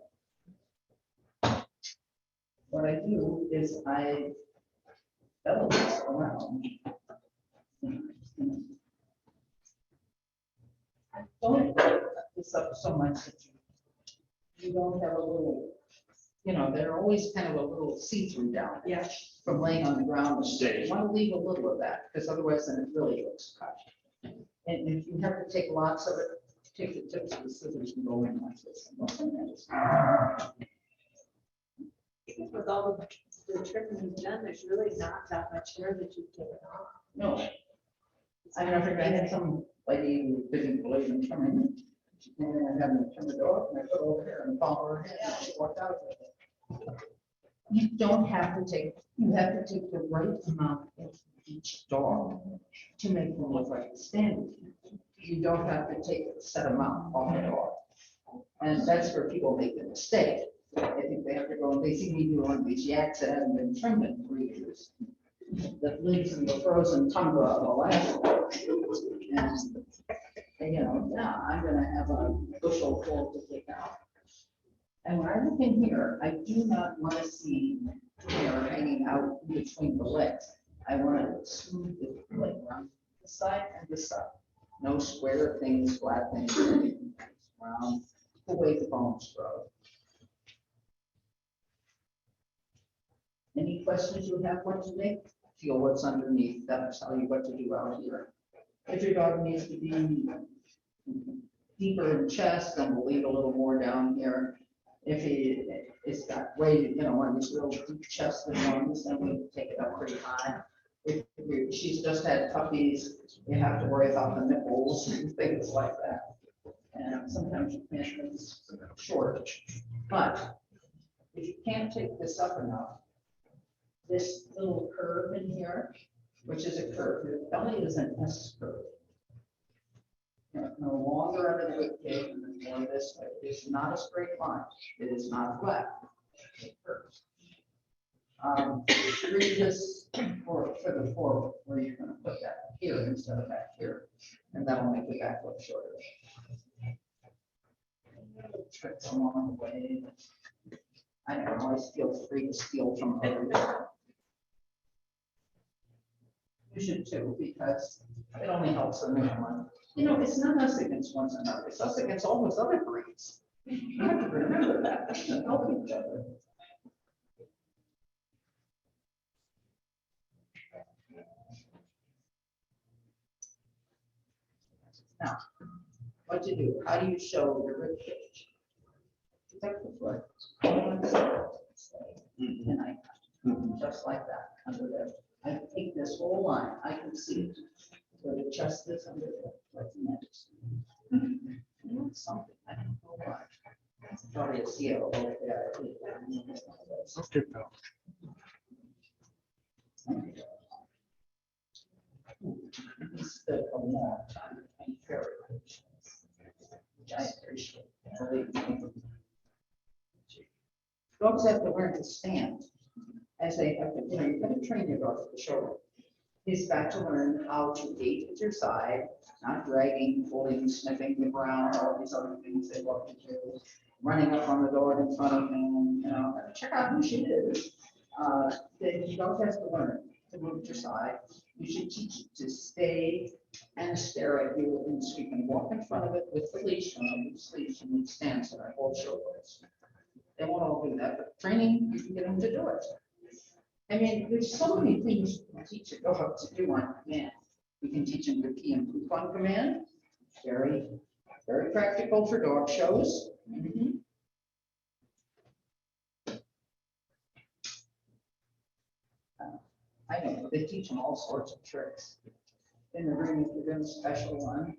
What I do is I bevel this around. Don't cut this up so much that you don't have a little, you know, they're always kind of a little see-through down. Yeah. From laying on the ground. You want to leave a little of that because otherwise then it really looks cut. And if you have to take lots of it, take the tips of the scissors and go in like this. With all the trimming you've done, there's really not that much hair that you've taken off. No. I remember I had some lady who didn't believe in trimming. And I had them trim the dog and I put over here and follow her head and she walked out with it. You don't have to take, you have to take the right amount of each dog to make them look like a standard. You don't have to take a set amount off the dog. And that's where people make the mistake. I think they have to go and they see me do one of these yaks that haven't been trimmed in 3 years. That lives in the frozen tundra of Alaska. And you know, now I'm gonna have a bushel full to take out. And when I look in here, I do not want to see hair hanging out between the legs. I want to smooth the leg around this side and this side. No square things, flat things, round, the way the bones grow. Any questions you have what to make? Feel what's underneath. That'll tell you what to do out here. If your dog needs to be deeper in chest, then we'll leave a little more down here. If it's got way, you know, on these real deep chested ones, then we take it up pretty high. She's just had puppies, you have to worry about the nipples and things like that. And sometimes you can't make this short, but if you can't take this up enough, this little curve in here, which is a curve, your belly is an S curve. No longer under the rib cage and then more this way. It's not a straight line. It is not flat. It curves. Read this for the forward, where you're going to put that here instead of back here, and that'll make the back look shorter. Tricks along the way. I don't always feel free to steal from others. You should too, because it only helps the new one. You know, it's not us against one another, it's us against all those other breeds. You have to remember that, and help each other. Now, what to do? How do you show your rib cage? Protect the foot. And I just like that under there. I take this whole line. I can see it. Where the chest is under there, like next. Something I don't know why. Probably a seal over there. Okay, pal. He stood a long time and very patient, which I appreciate. Believe me. Dogs have to learn to stand as they have to, you know, you've got to train your dog for the show. He's got to learn how to gait at your side, not dragging, pulling, sniffing the ground, all these other things they love to do, running up on the dog in front of him, you know, check out who she is. The dog has to learn to move to your side. You should teach it to stay and stare at you, and so you can walk in front of it with the leash on, loose leash, and it stands there, hold shoulders. They won't all do that, but training, you can get them to do it. I mean, there's so many things you can teach a dog to do on command. You can teach them to pee and poop on command. Very, very practical for dog shows. I know, they teach them all sorts of tricks. In the room, if you're doing a special one,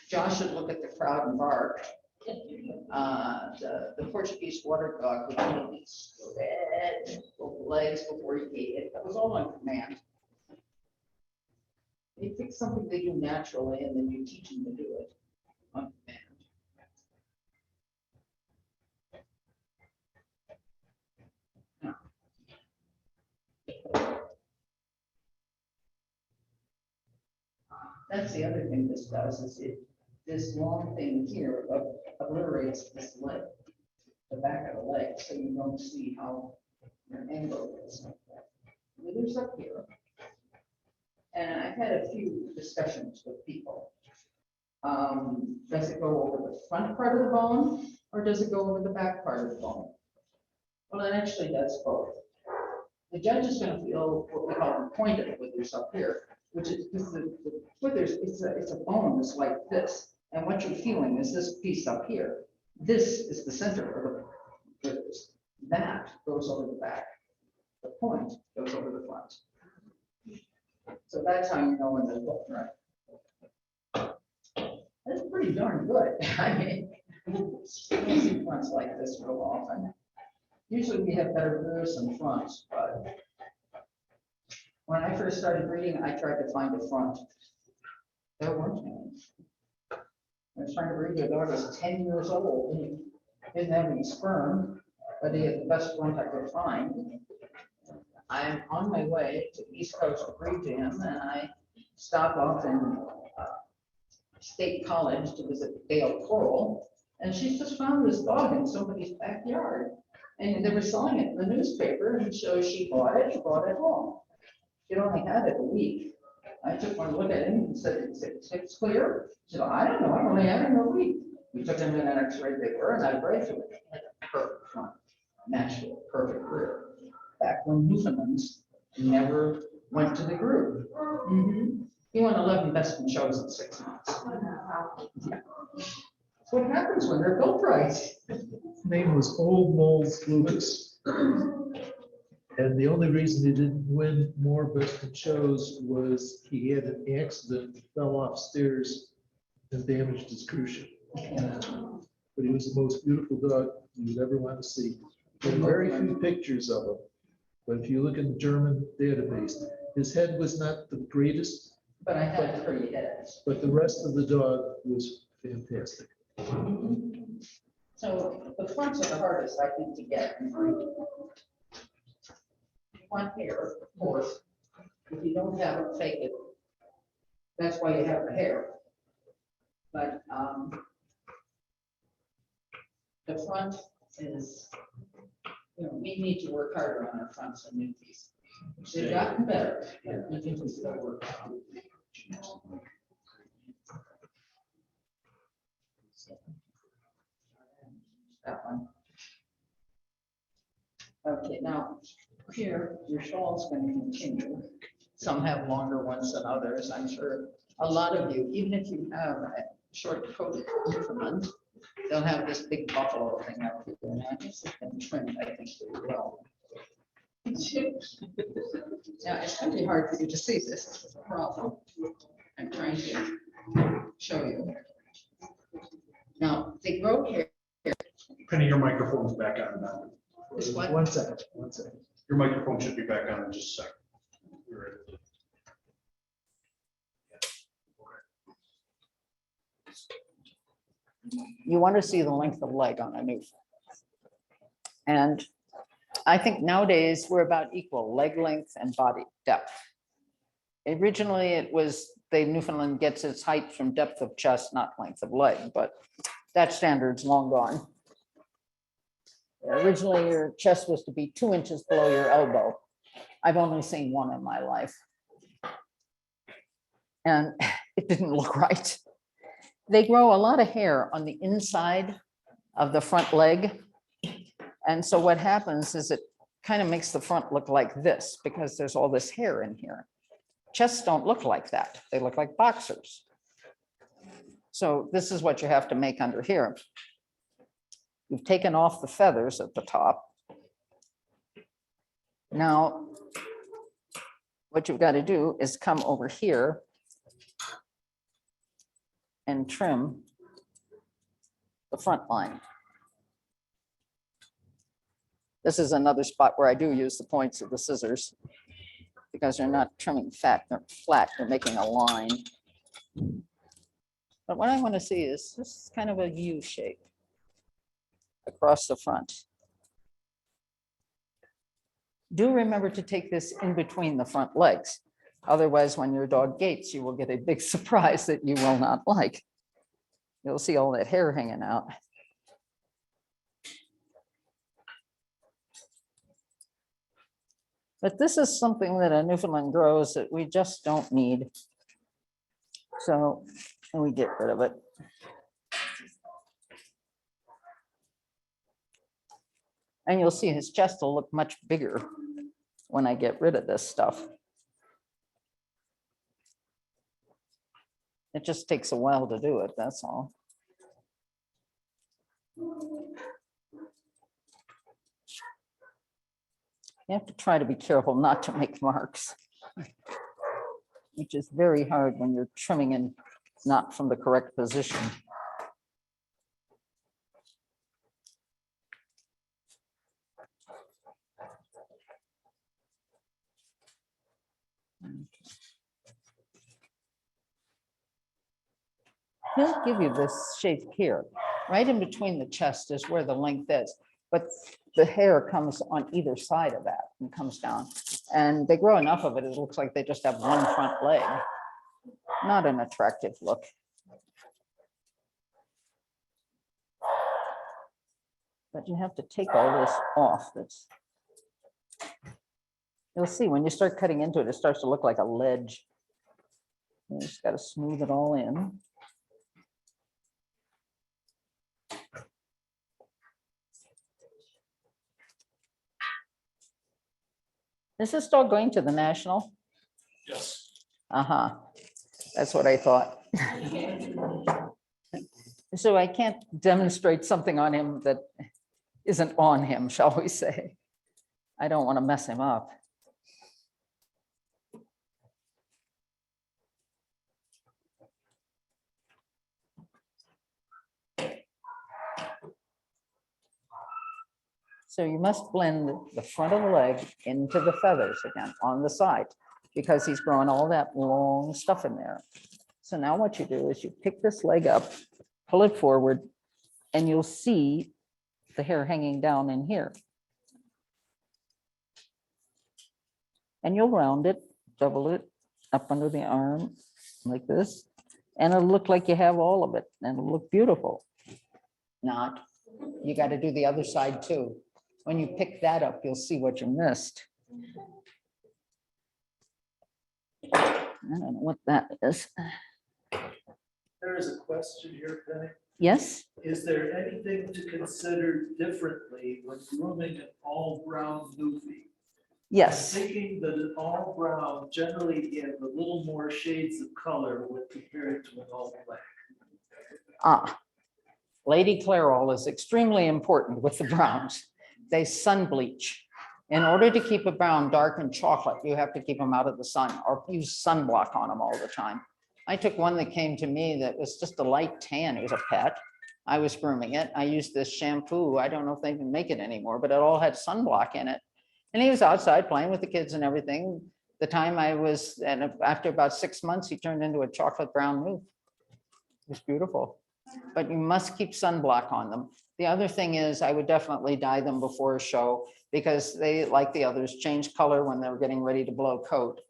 Josh should look at the crowd and bark. The Portuguese water dog would only spread both legs before he ate it. That was all on command. They pick something they do naturally, and then you teach them to do it on command. That's the other thing this does, is this long thing here obliterates this leg, the back of the leg, so you don't see how your angle is. There's up here. And I've had a few discussions with people. Does it go over the front part of the bone, or does it go over the back part of the bone? Well, it actually does both. The judge is going to feel what we call the point of the withers up here, which is because the withers, it's a bone that's like this. And what you're feeling is this piece up here. This is the center of the withers. That goes over the back. The point goes over the front. So that's how you know when they're both right. That's pretty darn good. I mean, you don't see fronts like this real often. Usually we have better rears than fronts, but when I first started breeding, I tried to find a front. There weren't any. I was trying to breed a dog that was 10 years old. He didn't have any sperm, but he had the best front I could find. I'm on my way to the East Coast to breed to him, and I stopped off in State College to visit Dale Coral, and she just found this dog in somebody's backyard. And they were selling it in the newspaper, and so she bought it home. She'd only had it a week. I took one look at him and said, it's clear? She said, I don't know, I've only had it in a week. We took him in an x-ray paper, and I bred to it. Perfect front, natural, perfect rear. Back when Newfoundlands never went to the group. He won 11 best in shows in 6 months. Yeah. That's what happens when they're built right. Name was Old Moles Lucas. And the only reason he didn't win more Western shows was he had an accident, fell off stairs and damaged his cruciate. But he was the most beautiful dog you'd ever want to see. There are very few pictures of him. But if you look in the German database, his head was not the greatest, But I had a pretty head. but the rest of the dog was fantastic. So the fronts are the hardest, I think, to get. You want hair, of course. If you don't have it, fake it. That's why you have the hair. But the front is, you know, we need to work harder on our fronts and newbies. They've gotten better, but we can still work on it. That one. Okay, now here, your shawl's going to continue. Some have longer ones than others. I'm sure a lot of you, even if you have a short coat Newfoundland, they'll have this big buffalo thing up here. And I guess it's been trimmed, I think, pretty well. Now, it's going to be hard for you to see this. This is a problem. I'm trying to show you. Now, they grow hair. Penny, your microphone's back on now. This one. 1 second, 1 second. Your microphone should be back on in just a second. You're right. You want to see the length of leg on a new. And I think nowadays we're about equal leg length and body depth. Originally, it was the Newfoundland gets its height from depth of chest, not length of leg, but that standard's long gone. Originally, your chest was to be 2 inches below your elbow. I've only seen one in my life. And it didn't look right. They grow a lot of hair on the inside of the front leg. And so what happens is it kind of makes the front look like this because there's all this hair in here. Chests don't look like that. They look like boxers. So this is what you have to make under here. You've taken off the feathers at the top. Now, what you've got to do is come over here and trim the front line. This is another spot where I do use the points of the scissors because they're not trimming fat, they're flat, they're making a line. But what I want to see is this kind of a U shape across the front. Do remember to take this in between the front legs. Otherwise, when your dog gaits, you will get a big surprise that you will not like. You'll see all that hair hanging out. But this is something that a Newfoundland grows that we just don't need. So we get rid of it. And you'll see his chest will look much bigger when I get rid of this stuff. It just takes a while to do it, that's all. You have to try to be careful not to make marks, which is very hard when you're trimming in not from the correct position. He'll give you this shape here. Right in between the chest is where the length is, but the hair comes on either side of that and comes down. And they grow enough of it, it looks like they just have one front leg. Not an attractive look. But you have to take all this off. You'll see when you start cutting into it, it starts to look like a ledge. You just got to smooth it all in. Is this dog going to the National? Yes. Uh-huh. That's what I thought. So I can't demonstrate something on him that isn't on him, shall we say. I don't want to mess him up. So you must blend the front of the leg into the feathers again on the side, because he's growing all that long stuff in there. So now what you do is you pick this leg up, pull it forward, and you'll see the hair hanging down in here. And you'll round it, double it up under the arm like this, and it'll look like you have all of it, and it'll look beautiful. Not, you got to do the other side too. When you pick that up, you'll see what you missed. I don't know what that is. There is a question here, Penny. Yes? Is there anything to consider differently when grooming an all brown newfie? Yes. I'm thinking that an all brown generally gives a little more shades of color when compared to an all black. Lady Clairol is extremely important with the browns. They sun bleach. In order to keep a brown dark and chocolate, you have to keep them out of the sun or use sunblock on them all the time. I took one that came to me that was just a light tan. It was a pet. I was grooming it. I used this shampoo. I don't know if they even make it anymore, but it all had sunblock in it. And he was outside playing with the kids and everything. The time I was, and after about 6 months, he turned into a chocolate brown roof. It was beautiful. But you must keep sunblock on them. The other thing is I would definitely dye them before a show, because they, like the others, change color when they're getting ready to blow coat.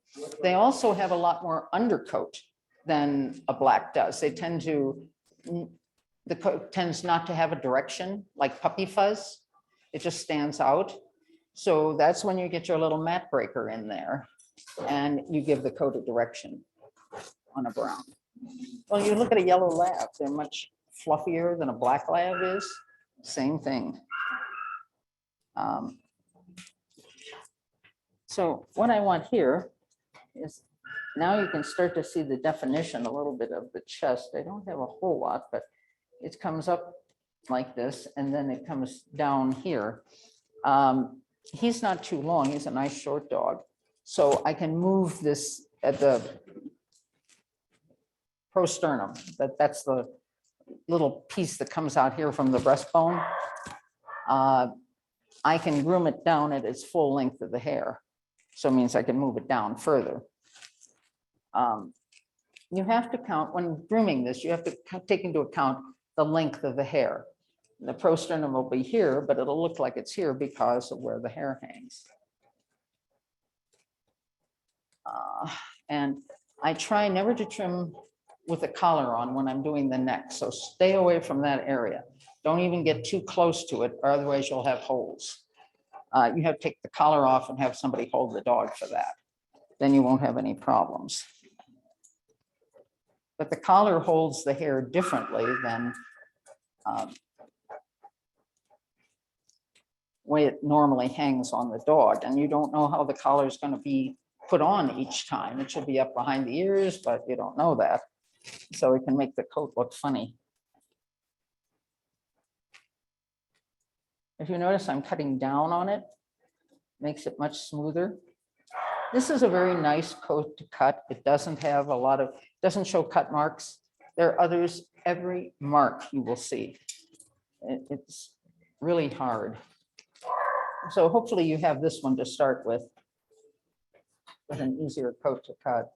They also have a lot more undercoat than a black does. They tend to, the coat tends not to have a direction like puppy fuzz. It just stands out. So that's when you get your little mat breaker in there and you give the coat a direction on a brown. Well, you look at a yellow lab, they're much fluffier than a black lab is. Same thing. So what I want here is, now you can start to see the definition a little bit of the chest. I don't have a whole lot, but it comes up like this, and then it comes down here. He's not too long. He's a nice short dog. So I can move this at the prosternum. That's the little piece that comes out here from the breastbone. I can groom it down at its full length of the hair. So it means I can move it down further. You have to count, when grooming this, you have to take into account the length of the hair. The prosternum will be here, but it'll look like it's here because of where the hair hangs. And I try never to trim with a collar on when I'm doing the neck. So stay away from that area. Don't even get too close to it, or otherwise you'll have holes. You have to take the collar off and have somebody hold the dog for that. Then you won't have any problems. But the collar holds the hair differently than way it normally hangs on the dog. And you don't know how the collar is going to be put on each time. It should be up behind the ears, but you don't know that. So it can make the coat look funny. If you notice, I'm cutting down on it, makes it much smoother. This is a very nice coat to cut. It doesn't have a lot of, doesn't show cut marks. There are others, every mark you will see. It's really hard. So hopefully you have this one to start with an easier coat to cut.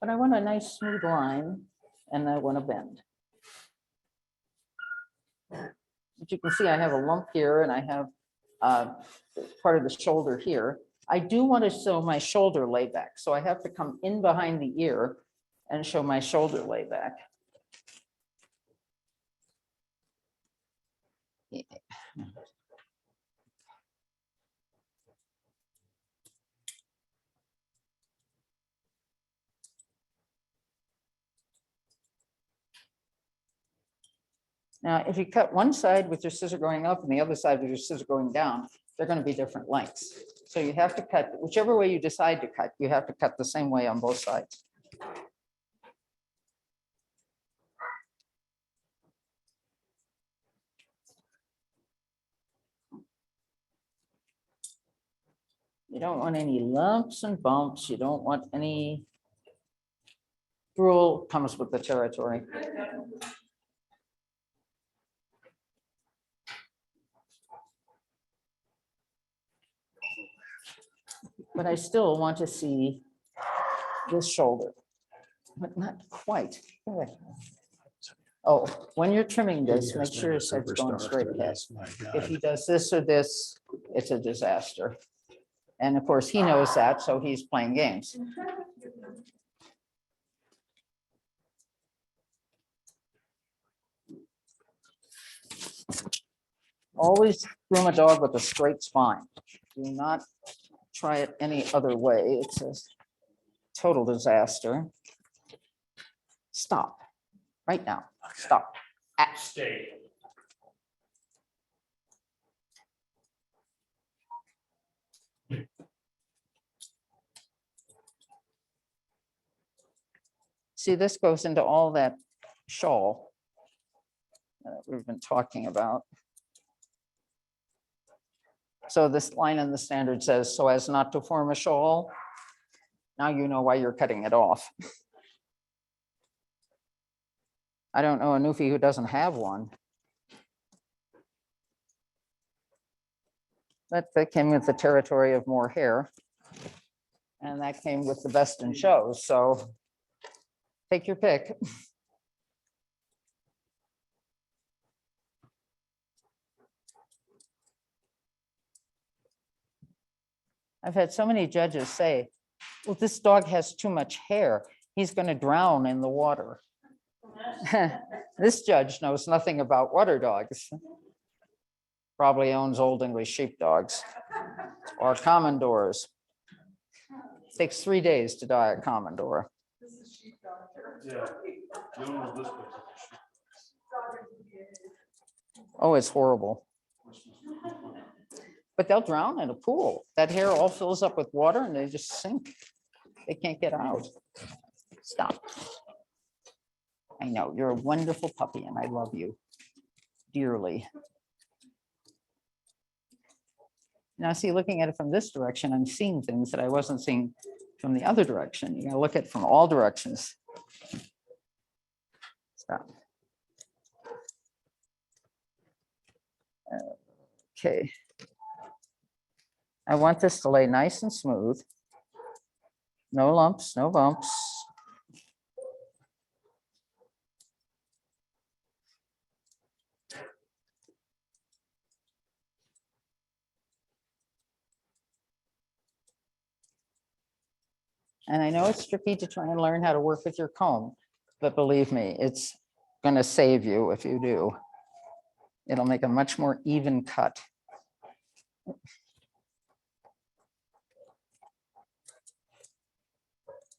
But I want a nice smooth line, and I want to bend. But you can see I have a lump here, and I have part of the shoulder here. I do want to show my shoulder lay back, so I have to come in behind the ear and show my shoulder lay back. Yeah. Now, if you cut one side with your scissor going up and the other side with your scissor going down, they're going to be different lengths. So you have to cut, whichever way you decide to cut, you have to cut the same way on both sides. You don't want any lumps and bumps. You don't want any drool. Comes with the territory. But I still want to see this shoulder, but not quite. Good. Oh, when you're trimming this, make sure it's going straight ahead. If he does this or this, it's a disaster. And of course, he knows that, so he's playing games. Always groom a dog with a straight spine. Do not try it any other way. It's a total disaster. Stop right now. Stop. Stay. See, this goes into all that shawl that we've been talking about. So this line in the standard says, so as not to form a shawl. Now you know why you're cutting it off. I don't know a Newfie who doesn't have one. But that came with the territory of more hair. And that came with the best in shows. So take your pick. I've had so many judges say, well, this dog has too much hair. He's going to drown in the water. This judge knows nothing about water dogs. Probably owns Old English sheepdogs or Commodores. Takes 3 days to die a Commodore. Yeah. You don't know this place. Oh, it's horrible. But they'll drown in a pool. That hair all fills up with water and they just sink. They can't get out. Stop. I know, you're a wonderful puppy and I love you dearly. Now, see, looking at it from this direction, I'm seeing things that I wasn't seeing from the other direction. You gotta look at it from all directions. Stop. Okay. I want this to lay nice and smooth. No lumps, no bumps. And I know it's tricky to try and learn how to work with your comb, but believe me, it's going to save you if you do. It'll make a much more even cut.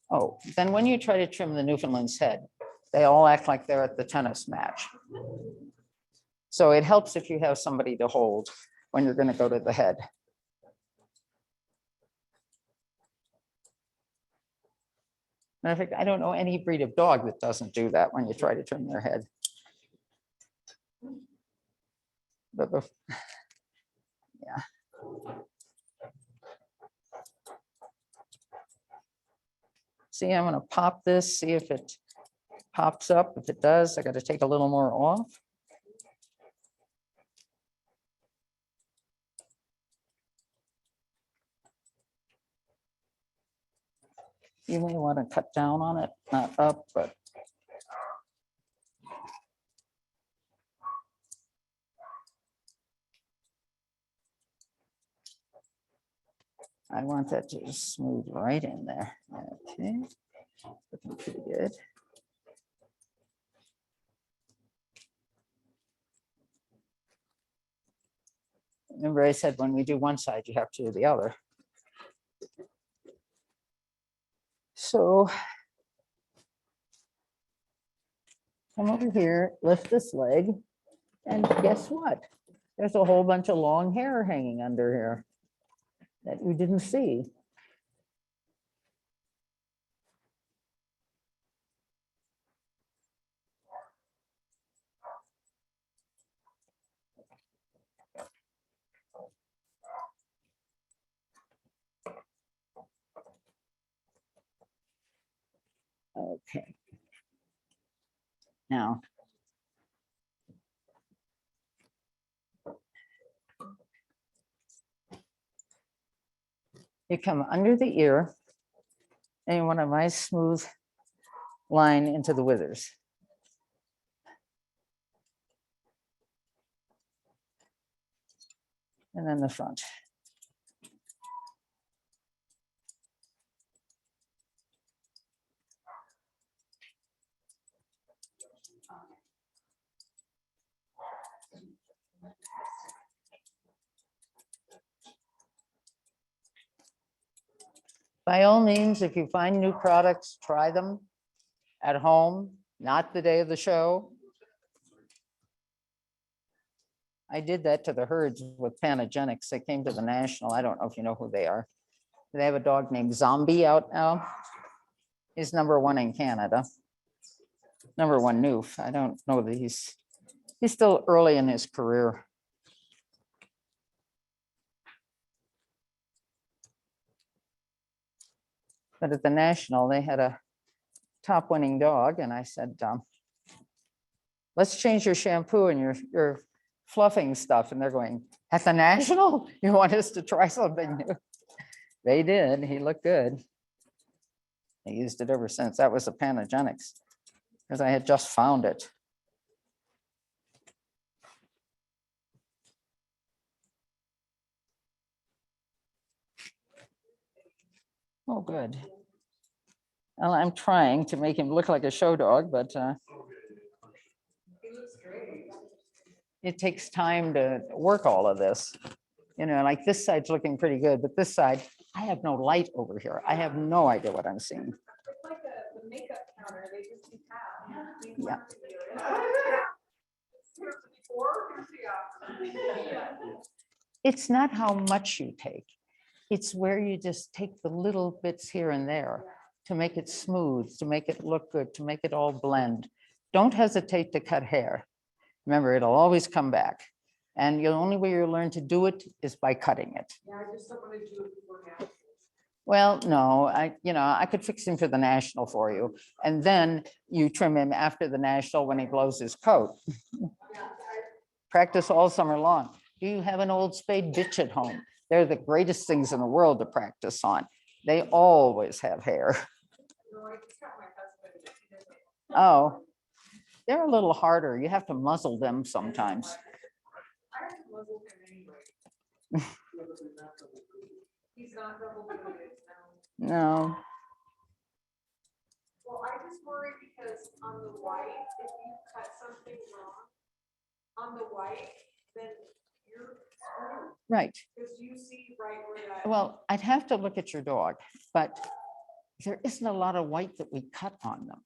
Oh, then when you try to trim the Newfoundland's head, they all act like they're at the tennis match. So it helps if you have somebody to hold when you're going to go to the head. Matter of fact, I don't know any breed of dog that doesn't do that when you try to trim their head. But yeah. See, I'm going to pop this, see if it pops up. If it does, I got to take a little more off. You may want to cut down on it, not up, but. I want that to smooth right in there. Okay, looking pretty good. Remember I said when we do one side, you have to do the other. So come over here, lift this leg, and guess what? There's a whole bunch of long hair hanging under here that you didn't see. Okay. Now. You come under the ear and you want a nice smooth line into the withers. And then the front. By all means, if you find new products, try them at home, not the day of the show. I did that to the herds with Panagenics. They came to the National. I don't know if you know who they are. They have a dog named Zombie out now. He's #1 in Canada. #1 Noof. I don't know that he's still early in his career. But at the National, they had a top winning dog. And I said, let's change your shampoo and your fluffing stuff. And they're going, at the National, you want us to try something new? They did. He looked good. I used it ever since. That was a Panagenics because I had just found it. Oh, good. Well, I'm trying to make him look like a show dog, but it takes time to work all of this. You know, like this side's looking pretty good, but this side, I have no light over here. I have no idea what I'm seeing. It's like the makeup counter, they just keep out. Yeah. It's not how much you take. It's where you just take the little bits here and there to make it smooth, to make it look good, to make it all blend. Don't hesitate to cut hair. Remember, it'll always come back. And the only way you learn to do it is by cutting it. Yeah, I just don't want to do it before now. Well, no, I could fix him for the National for you. And then you trim him after the National when he blows his coat. Practice all summer long. Do you have an old spade bitch at home? They're the greatest things in the world to practice on. They always have hair. Oh, they're a little harder. You have to muzzle them sometimes. He's not double-digit now. No. Well, I just worry because on the white, if you cut something wrong on the white, then you're screwed. Right. Because you see right where that. Well, I'd have to look at your dog, but there isn't a lot of white that we cut on them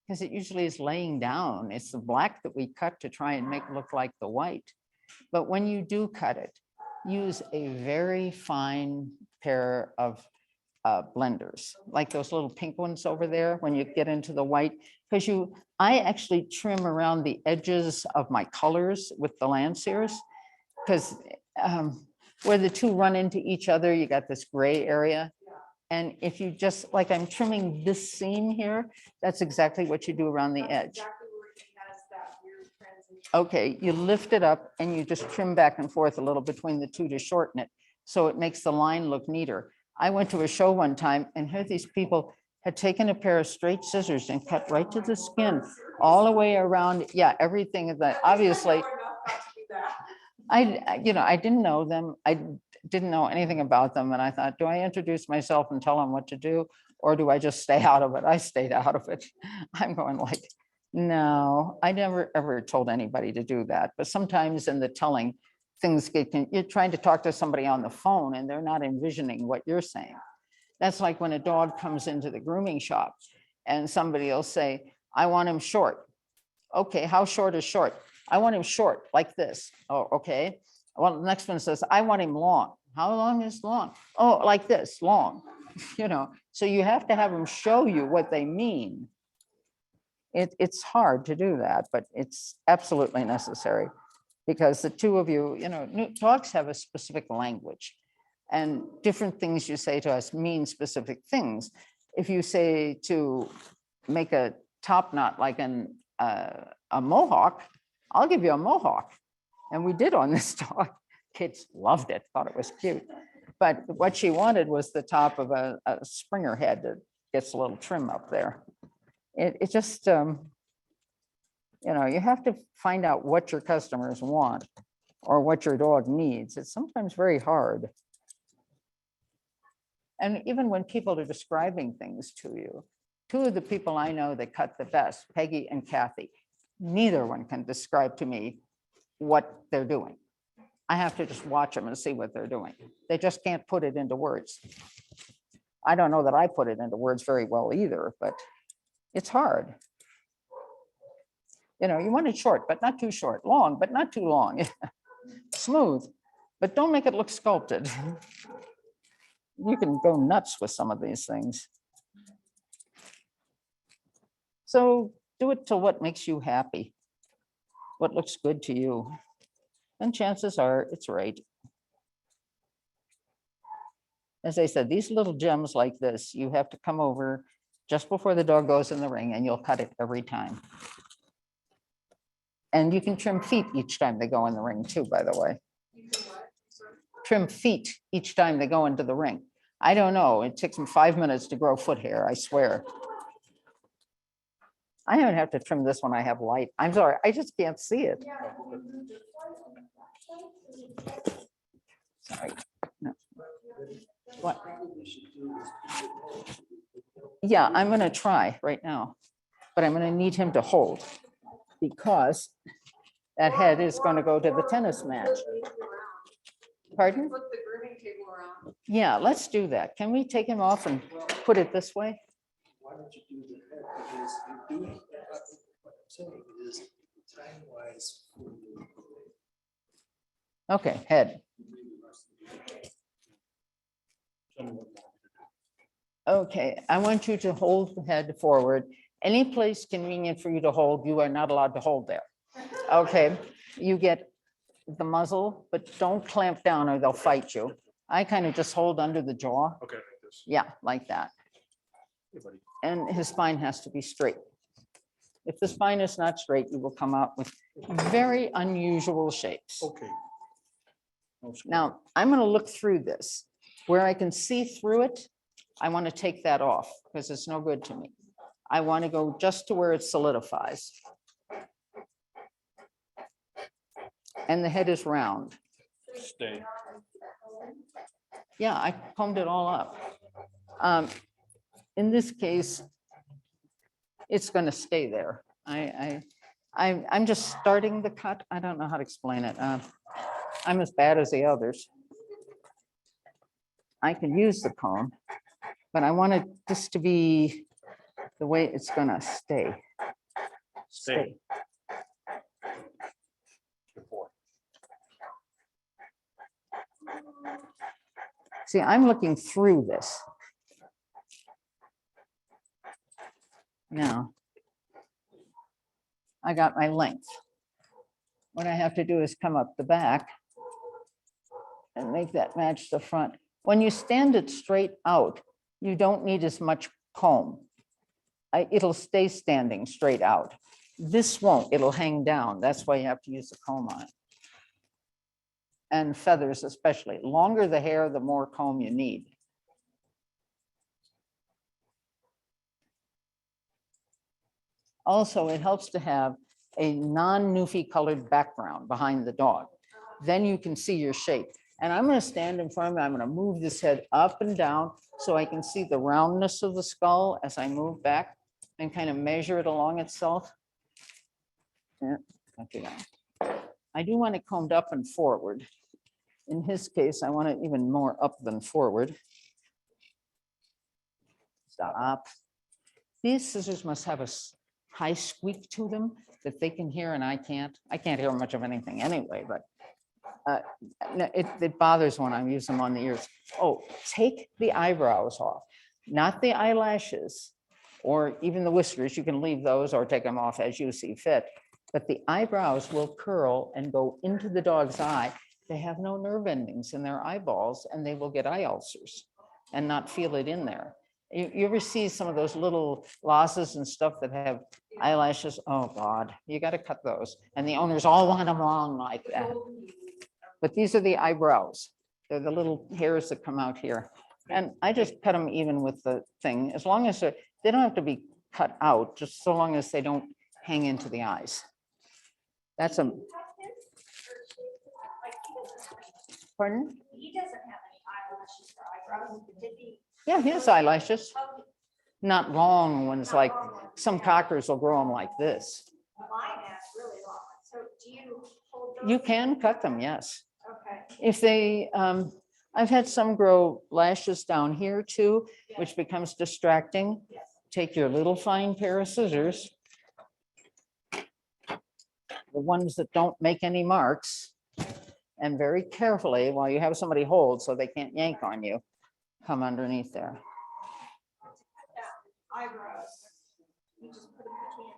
because it usually is laying down. It's the black that we cut to try and make it look like the white. But when you do cut it, use a very fine pair of blenders, like those little pink ones over there when you get into the white, because I actually trim around the edges of my colors with the Lanciers, because where the two run into each other, you got this gray area. And if you just, like I'm trimming this seam here, that's exactly what you do around the edge. Okay, you lift it up and you just trim back and forth a little between the two to shorten it. So it makes the line look neater. I went to a show one time and here these people had taken a pair of straight scissors and cut right to the skin all the way around. Yeah, everything that obviously. I didn't know them. I didn't know anything about them. And I thought, do I introduce myself and tell them what to do? Or do I just stay out of it? I stayed out of it. I'm going like, no, I never ever told anybody to do that. But sometimes in the telling, things you're trying to talk to somebody on the phone and they're not envisioning what you're saying. That's like when a dog comes into the grooming shop and somebody will say, I want him short. Okay, how short is short? I want him short like this. Oh, okay. Well, the next one says, I want him long. How long is long? Oh, like this, long. So you have to have them show you what they mean. It's hard to do that, but it's absolutely necessary because the two of you, dogs have a specific language and different things you say to us mean specific things. If you say to make a top knot like a mohawk, I'll give you a mohawk. And we did on this dog. Kids loved it, thought it was cute. But what she wanted was the top of a Springer head that gets a little trim up there. It just, you know, you have to find out what your customers want or what your dog needs. It's sometimes very hard. And even when people are describing things to you, two of the people I know that cut the best, Peggy and Kathy, neither one can describe to me what they're doing. I have to just watch them and see what they're doing. They just can't put it into words. I don't know that I put it into words very well either, but it's hard. You know, you want it short, but not too short, long, but not too long, smooth, but don't make it look sculpted. You can go nuts with some of these things. So do it to what makes you happy, what looks good to you. And chances are it's right. As I said, these little gems like this, you have to come over just before the dog goes in the ring and you'll cut it every time. And you can trim feet each time they go in the ring too, by the way. Trim feet each time they go into the ring. I don't know, it takes them 5 minutes to grow foot hair, I swear. I don't have to trim this when I have light. I'm sorry, I just can't see it. Sorry. No. What? Yeah, I'm gonna try right now, but I'm gonna need him to hold because that head is gonna go to the tennis match. Pardon? Flip the grooming table around. Yeah, let's do that. Can we take him off and put it this way? Why don't you do the head, because you're doing, what I'm saying is time wise. Okay, head. Okay, I want you to hold the head forward. Any place convenient for you to hold, you are not allowed to hold there. Okay, you get the muzzle, but don't clamp down or they'll fight you. I kind of just hold under the jaw. Okay, like this. Yeah, like that. Hey, buddy. And his spine has to be straight. If the spine is not straight, you will come out with very unusual shapes. Okay. Now, I'm going to look through this. Where I can see through it, I want to take that off because it's no good to me. I want to go just to where it solidifies. And the head is round. Stay. Yeah, I combed it all up. In this case, it's going to stay there. I'm just starting the cut. I don't know how to explain it. I'm as bad as the others. I can use the comb, but I wanted this to be the way it's going to stay. Stay. See, I'm looking through this. Now, I got my length. What I have to do is come up the back and make that match the front. When you stand it straight out, you don't need as much comb. It'll stay standing straight out. This won't, it'll hang down. That's why you have to use the comb on it. And feathers especially. Longer the hair, the more comb you need. Also, it helps to have a non-newfie colored background behind the dog. Then you can see your shape. And I'm going to stand in front of me. I'm going to move this head up and down so I can see the roundness of the skull as I move back and kind of measure it along itself. Yeah, okay. I do want it combed up and forward. In his case, I want it even more up than forward. Stop. These scissors must have a high squeak to them that they can hear and I can't. I can't hear much of anything anyway, but no, it bothers when I use them on the ears. Oh, take the eyebrows off, not the eyelashes or even the whiskers. You can leave those or take them off as you see fit. But the eyebrows will curl and go into the dog's eye. They have no nerve endings in their eyeballs and they will get eye ulcers and not feel it in there. You ever see some of those little losses and stuff that have eyelashes? Oh, God, you got to cut those. And the owners all want them long like that. But these are the eyebrows. They're the little hairs that come out here. And I just cut them even with the thing, as long as they don't have to be cut out, just so long as they don't hang into the eyes. That's a. Pardon? He doesn't have any eyelashes or eyebrows. Did he? Yeah, he has eyelashes. Oh, Not long ones, like some cockers will grow them like this. mine has really long ones. So do you hold those? You can cut them, yes. Okay. If they, I've had some grow lashes down here too, which becomes distracting. Take your little fine pair of scissors. The ones that don't make any marks. And very carefully, while you have somebody hold so they can't yank on you, come underneath there. Eyebrows. You just put them between.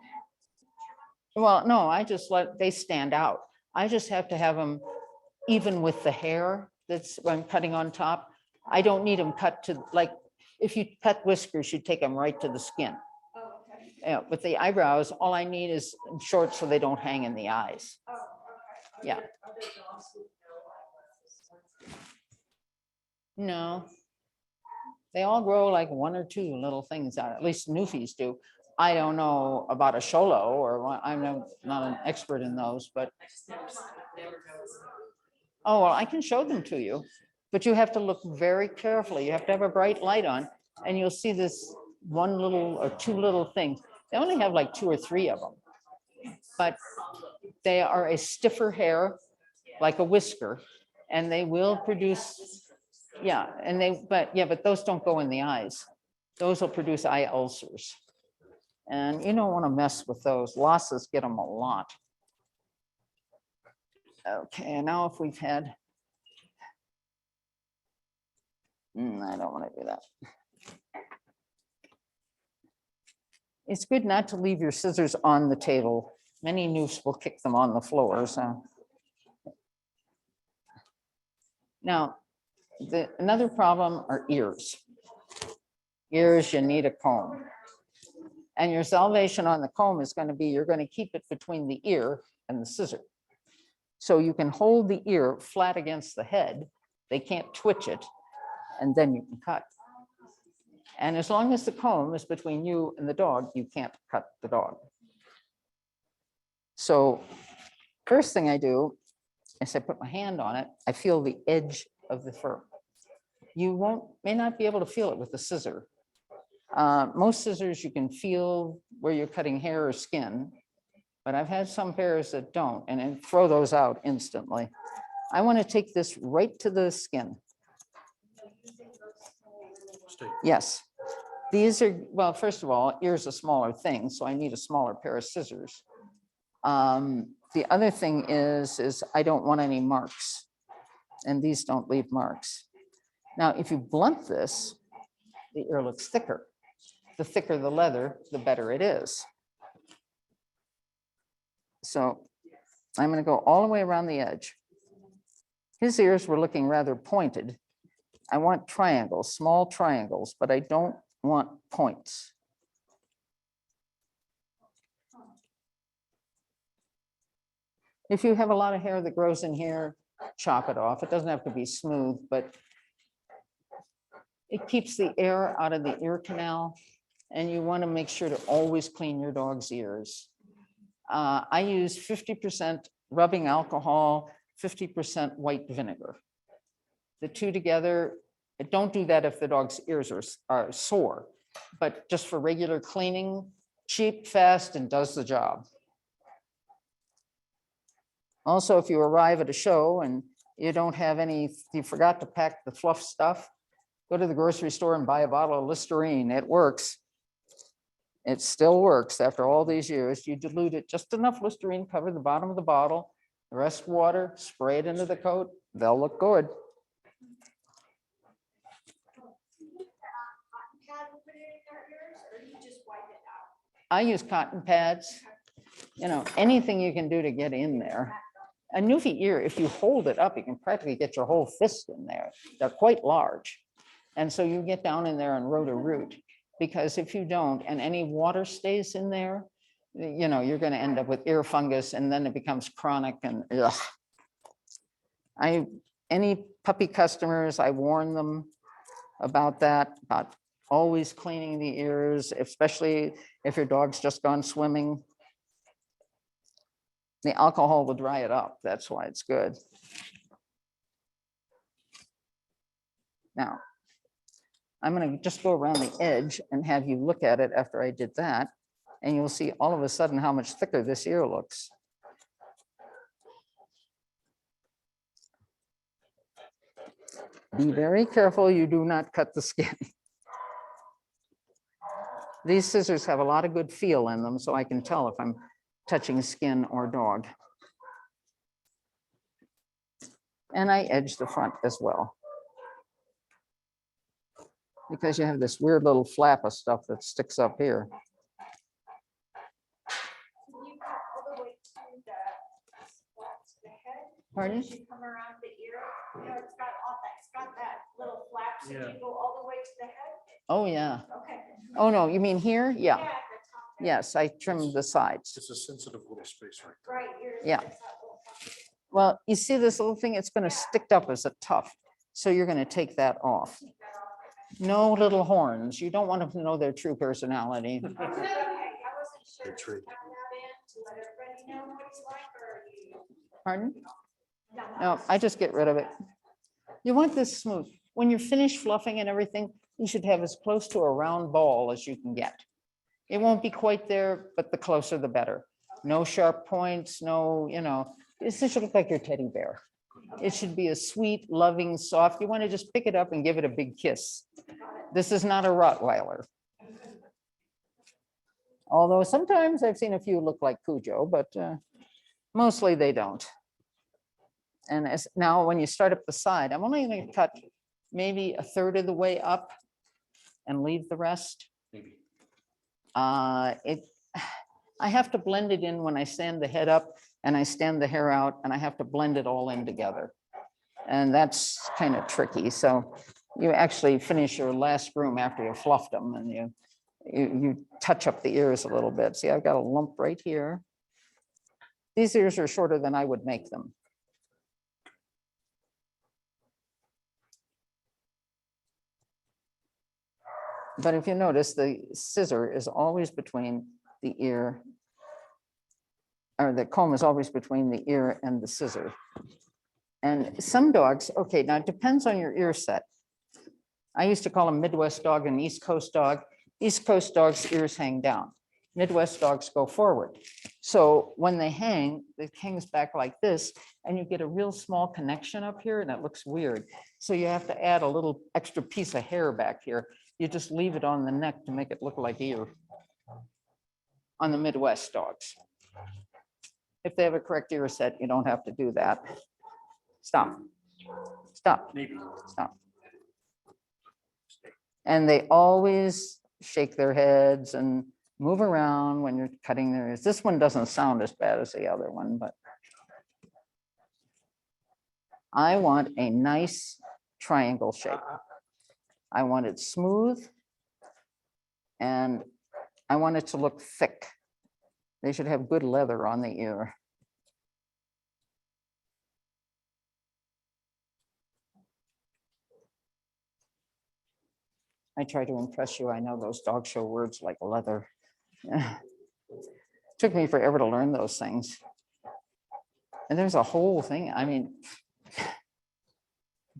Well, no, I just they stand out. I just have to have them even with the hair that's I'm cutting on top. I don't need them cut to, like, if you cut whiskers, you take them right to the skin. Oh, okay. Yeah, with the eyebrows, all I need is short so they don't hang in the eyes. Oh, okay. Yeah. Are there dogs with no eyelashes? No. They all grow like one or two little things out, at least Newfies do. I don't know about a Sholo I'm not an expert in those, but. Oh, well, I can show them to you, but you have to look very carefully. You have to have a bright light on and you'll see this one little or two little things. They only have like 2 or 3 of them, but they are a stiffer hair, like a whisker, and they will produce, yeah, but those don't go in the eyes. Those will produce eye ulcers. And you don't want to mess with those. Losses get them a lot. Okay, and now if we've had, I don't want to do that. It's good not to leave your scissors on the table. Many noofs will kick them on the floor. So now, another problem are ears. Ears, you need a comb. And your salvation on the comb is going to be, you're going to keep it between the ear and the scissor. So you can hold the ear flat against the head. They can't twitch it, and then you can cut. And as long as the comb is between you and the dog, you can't cut the dog. So first thing I do is I put my hand on it. I feel the edge of the fur. You may not be able to feel it with the scissor. Most scissors you can feel where you're cutting hair or skin, but I've had some pairs that don't, and then throw those out instantly. I want to take this right to the skin. Yes. These are, well, first of all, ear's a smaller thing, so I need a smaller pair of scissors. The other thing is I don't want any marks, and these don't leave marks. Now, if you blunt this, the ear looks thicker. The thicker the leather, the better it is. So I'm going to go all the way around the edge. His ears were looking rather pointed. I want triangles, small triangles, but I don't want points. If you have a lot of hair that grows in here, chop it off. It doesn't have to be smooth, but it keeps the air out of the ear canal, and you want to make sure to always clean your dog's ears. I use 50% rubbing alcohol, 50% white vinegar. The two together, don't do that if the dog's ears are sore, but just for regular cleaning, cheap, fast, and does the job. Also, if you arrive at a show and you don't have any, you forgot to pack the fluff stuff, go to the grocery store and buy a bottle of Listerine. It works. It still works after all these years. You dilute it, just enough Listerine, cover the bottom of the bottle, the rest water, spray it into the coat. They'll look good. I use cotton pads, you know, anything you can do to get in there. A Newfie ear, if you hold it up, you can practically get your whole fist in there. They're quite large. And so you get down in there and root, because if you don't, and any water stays in there, you know, you're gonna end up with ear fungus, and then it becomes chronic and ugh. Any puppy customers, I warn them about that, about always cleaning the ears, especially if your dog's just gone swimming. The alcohol will dry it up. That's why it's good. Now, I'm going to just go around the edge and have you look at it after I did that, and you'll see all of a sudden how much thicker this ear looks. Be very careful you do not cut the skin. These scissors have a lot of good feel in them, so I can tell if I'm touching skin or dog. And I edge the front as well, because you have this weird little flap of stuff that sticks up here. You cut all the way to the head. Pardon? As you come around the ear, you know, it's got that little flap, so Yeah. you go all the way to the head. Oh, yeah. Okay. Oh, no, you mean here? Yeah, Yeah. at the top there. Yes, I trimmed the sides. It's a sensitive little space right there. Right, yours. Yeah. is that little flap. Well, you see this little thing? It's going to stick up as a tuft. So you're going to take that off. Take that off right No little horns. You don't want them to know their true personality. there. Okay, I wasn't sure. Good if trade. you have that in to let everybody know what he's like, or you. Pardon? No, No, I just get rid of it. You want this smooth. When you're finished fluffing and everything, you should have as close to a round ball as you can get. It won't be quite there, but the closer the better. No sharp points, no, you know, it should look like your teddy bear. It should be a sweet, loving, soft. You want to just pick it up and give it a big kiss. This is not a Rottweiler. Although sometimes I've seen a few look like Cujo, but mostly they don't. And as now, when you start up the side, I'm only going to cut maybe a third of the way up and leave the rest. Maybe. I have to blend it in when I stand the head up and I stand the hair out, and I have to blend it all in together. And that's kind of tricky. So you actually finish your last groom after you fluffed them, and you touch up the ears a little bit. See, I've got a lump right here. These ears are shorter than I would make them. But if you notice, the scissor is always between the ear, or the comb is always between the ear and the scissor. And some dogs, okay, now it depends on your ear set. I used to call them Midwest dog and East Coast dog. East Coast dogs' ears hang down. Midwest dogs go forward. So when they hang, it hangs back like this, and you get a real small connection up here, and it looks weird. So you have to add a little extra piece of hair back here. You just leave it on the neck to make it look like ear on the Midwest dogs. If they have a correct ear set, you don't have to do that. Stop. Stop. Maybe. Stop. And they always shake their heads and move around when you're cutting their ears. This one doesn't sound as bad as the other one, but I want a nice triangle shape. I want it smooth, and I want it to look thick. They should have good leather on the ear. I try to impress you. I know those dog show words like leather. Took me forever to learn those things. And there's a whole thing. I mean,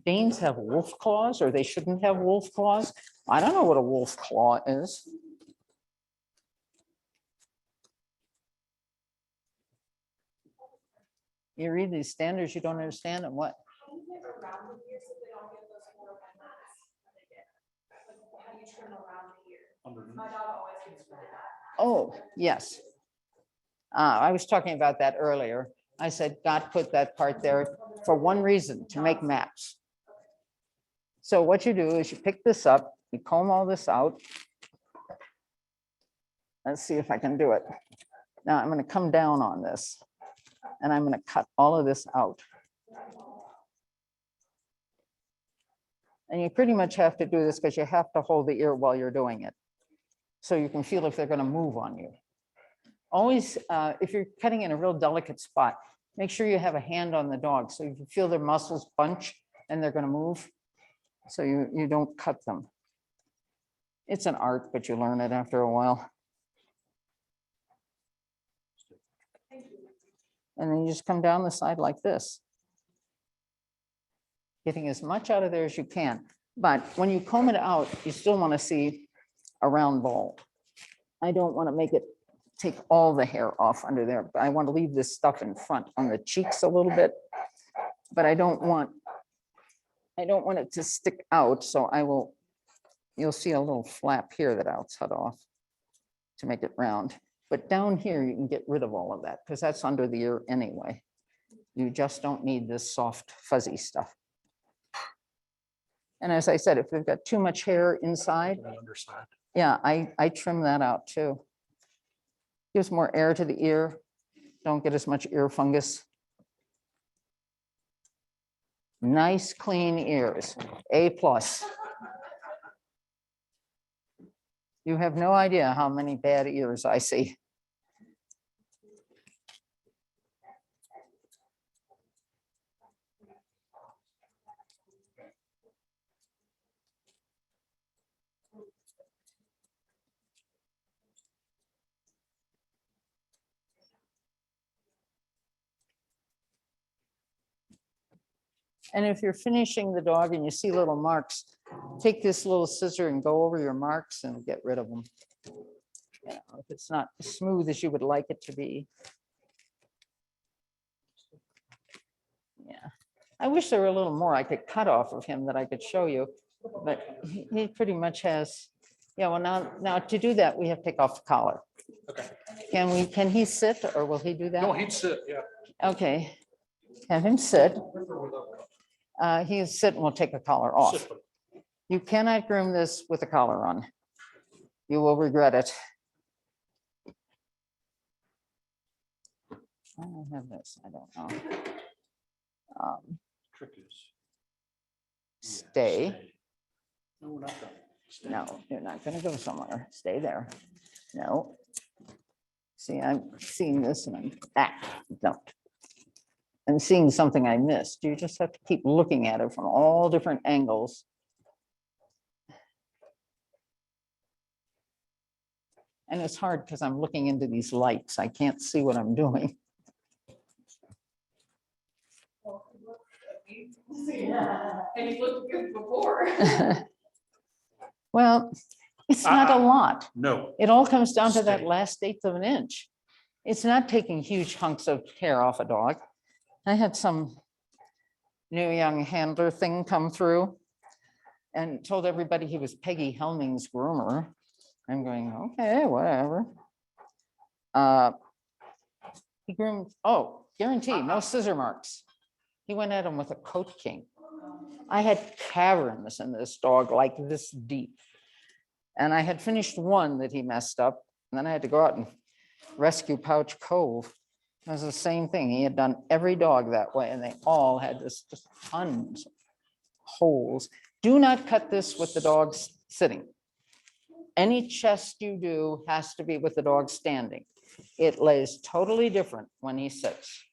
Danes have wolf claws, or they shouldn't have wolf claws. I don't know what a wolf claw is. You read these standards, you don't understand them. What? How do you get around the ears so they don't get those horrible knots when they get? Like, how do you trim around the ear? Underneath. My dog always gets really bad. Oh, yes. I was talking about that earlier. I said, God put that part there for one reason, to make maps. So what you do is you pick this up, you comb all this out. Let's see if I can do it. Now I'm going to come down on this, and I'm going to cut all of this out. And you pretty much have to do this because you have to hold the ear while you're doing it. So you can feel if they're going to move on you. Always, if you're cutting in a real delicate spot, make sure you have a hand on the dog. So you can feel their muscles bunch and they're going to move. So you don't cut them. It's an art, but you learn it after a while. And then you just come down the side like this. Getting as much out of there as you can. But when you comb it out, you still want to see a round ball. I don't want to make it take all the hair off under there. But I want to leave this stuff in front on the cheeks a little bit. But I don't want it to stick out. So you'll see a little flap here that I'll cut off to make it round. But down here, you can get rid of all of that because that's under the ear anyway. You just don't need this soft, fuzzy stuff. And as I said, if they've got too much hair inside, yeah, I trim that out too. Gives more air to the ear. Don't get as much ear fungus. Nice, clean ears, A+. You have no idea how many bad ears I see. And if you're finishing the dog and you see little marks, take this little scissor and go over your marks and get rid of them. You know, if it's not as smooth as you would like it to be. Yeah, I wish there were a little more I could cut off of him that I could show you, but he pretty much has. Yeah, well now to do that, we have to take off the collar. Okay. Can he sit or will he do that? No, he'd sit, yeah. Okay, have him sit. He'll sit and we'll take a collar off. You cannot groom this with a collar on. You will regret it. I don't have this, I don't know. Trick is. Stay. No, we're not done. Stay. No, you're not gonna go somewhere. Stay there. No. See, I'm seeing this and don't. I'm seeing something I missed. You just have to keep looking at it from all different angles. And it's hard because I'm looking into these lights. I can't see what I'm doing. And you looked good before. Well, it's not a lot. No. It all comes down to that last eighth of an inch. It's not taking huge hunks of hair off a dog. I had some new young handler thing come through and told everybody he was Peggy Helming's groomer. I'm going, okay, whatever. He groomed, oh, guarantee, no scissor marks. He went at him with a coat king. I had caverns in this dog like this deep. And I had finished one that he messed up. And then I had to go out and rescue Pouch Cove. It was the same thing. He had done every dog that way and they all had this just tons of holes. Do not cut this with the dog sitting. Any chest you do has to be with the dog standing. It lays totally different when he sits.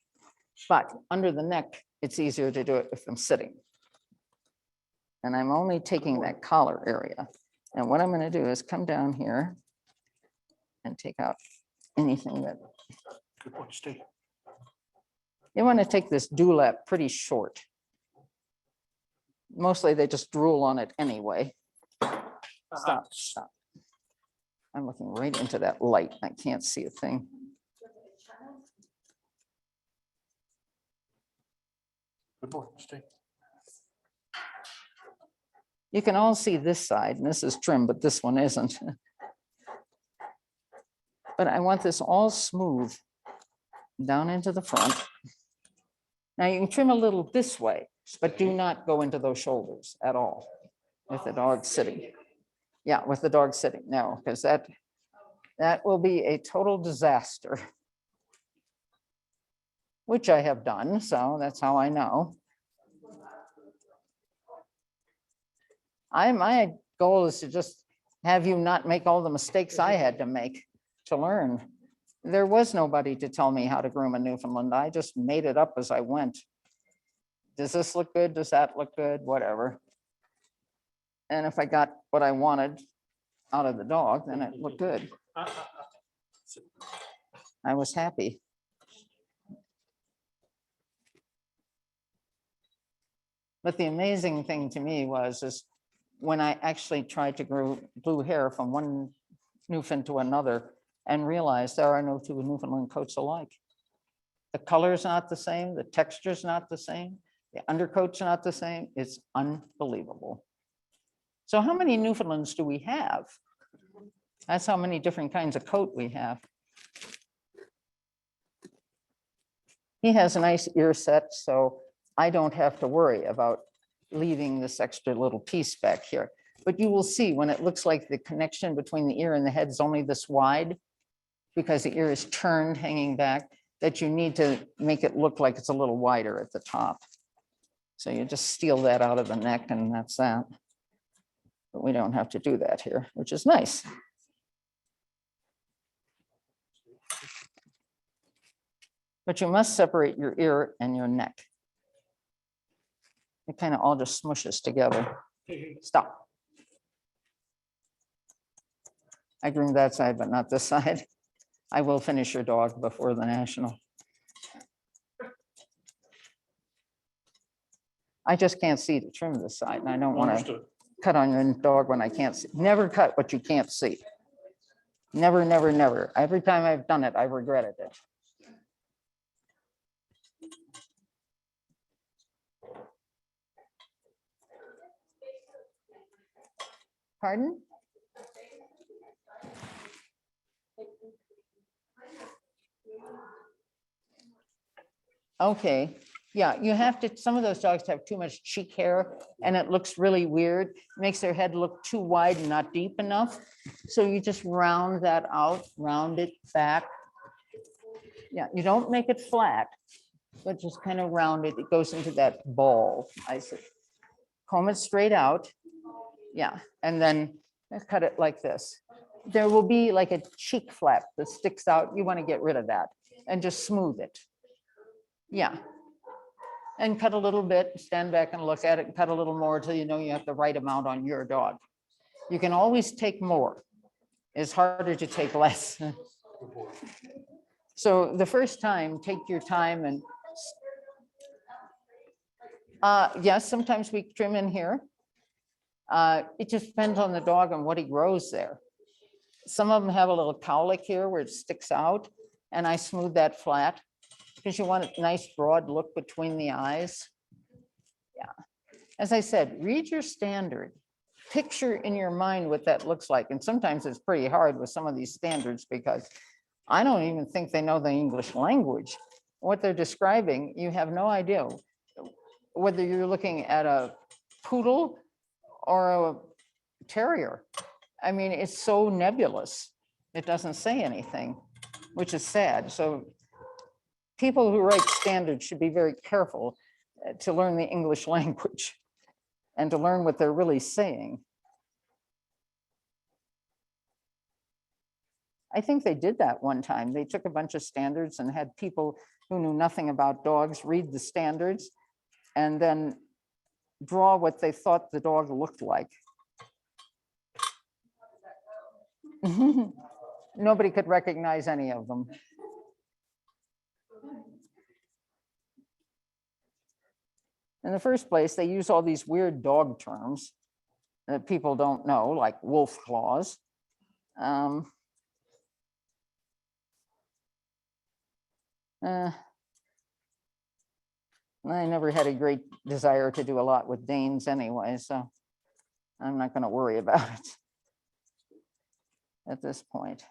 But under the neck, it's easier to do it if I'm sitting. And I'm only taking that collar area. And what I'm going to do is come down here and take out anything that. Good point, Steve. You want to take this dewlap pretty short. Mostly they just drool on it anyway. Stop, stop. I'm looking right into that light. I can't see a thing. Good point, Steve. You can all see this side, and this is trim, but this one isn't. But I want this all smooth down into the front. Now you can trim a little this way, but do not go into those shoulders at all with the dog sitting. Yeah, with the dog sitting, no, because that will be a total disaster. Which I have done, so that's how I know. My goal is to just have you not make all the mistakes I had to make to learn. There was nobody to tell me how to groom a Newfoundland. I just made it up as I went. Does this look good? Does that look good? Whatever. And if I got what I wanted out of the dog, then it looked good. I was happy. But the amazing thing to me is when I actually tried to grow blue hair from one Newfoundland to another and realized there are no two Newfoundland coats alike. The color's not the same, the texture's not the same, the undercoat's not the same. It's unbelievable. So how many Newfoundlands do we have? That's how many different kinds of coat we have. He has a nice ear set, so I don't have to worry about leaving this extra little piece back here. But you will see when it looks like the connection between the ear and the head is only this wide, because the ear is turned, hanging back, that you need to make it look like it's a little wider at the top. So you just steal that out of the neck and that's that. But we don't have to do that here, which is nice. But you must separate your ear and your neck. It kind of all just smushes together. Stop. I groomed that side, but not this side. I will finish your dog before the national. I just can't see to trim this side, and I don't want to Understood. cut on your dog when I can't see. Never cut what you can't see. Never, never, never. Every time I've done it, I've regretted it. Pardon? Okay, yeah, you have to, some of those dogs have too much cheek hair and it looks really weird. Makes their head look too wide and not deep enough. So you just round that out, round it back. Yeah, you don't make it flat, but just kind of round it. It goes into that ball. I said, comb it straight out. Yeah, and then cut it like this. There will be like a cheek flap that sticks out. You want to get rid of that and just smooth it. Yeah. And cut a little bit, stand back and look at it, and cut a little more till you know you have the right amount on your dog. You can always take more. It's harder to take less. So the first time, take your time and yes, sometimes we trim in here. It just depends on the dog and what he grows there. Some of them have a little cowlick here where it sticks out, and I smooth that flat because you want a nice broad look between the eyes. Yeah. As I said, read your standard. Picture in your mind what that looks like. And sometimes it's pretty hard with some of these standards because I don't even think they know the English language. What they're describing, you have no idea whether you're looking at a poodle or a terrier. I mean, it's so nebulous. It doesn't say anything, which is sad. So people who write standards should be very careful to learn the English language and to learn what they're really saying. I think they did that one time. They took a bunch of standards and had people who knew nothing about dogs read the standards and then draw what they thought the dog looked like. Nobody could recognize any of them. In the first place, they use all these weird dog terms that people don't know, like wolf claws. I never had a great desire to do a lot with Danes anyway, so I'm not going to worry about it at this point.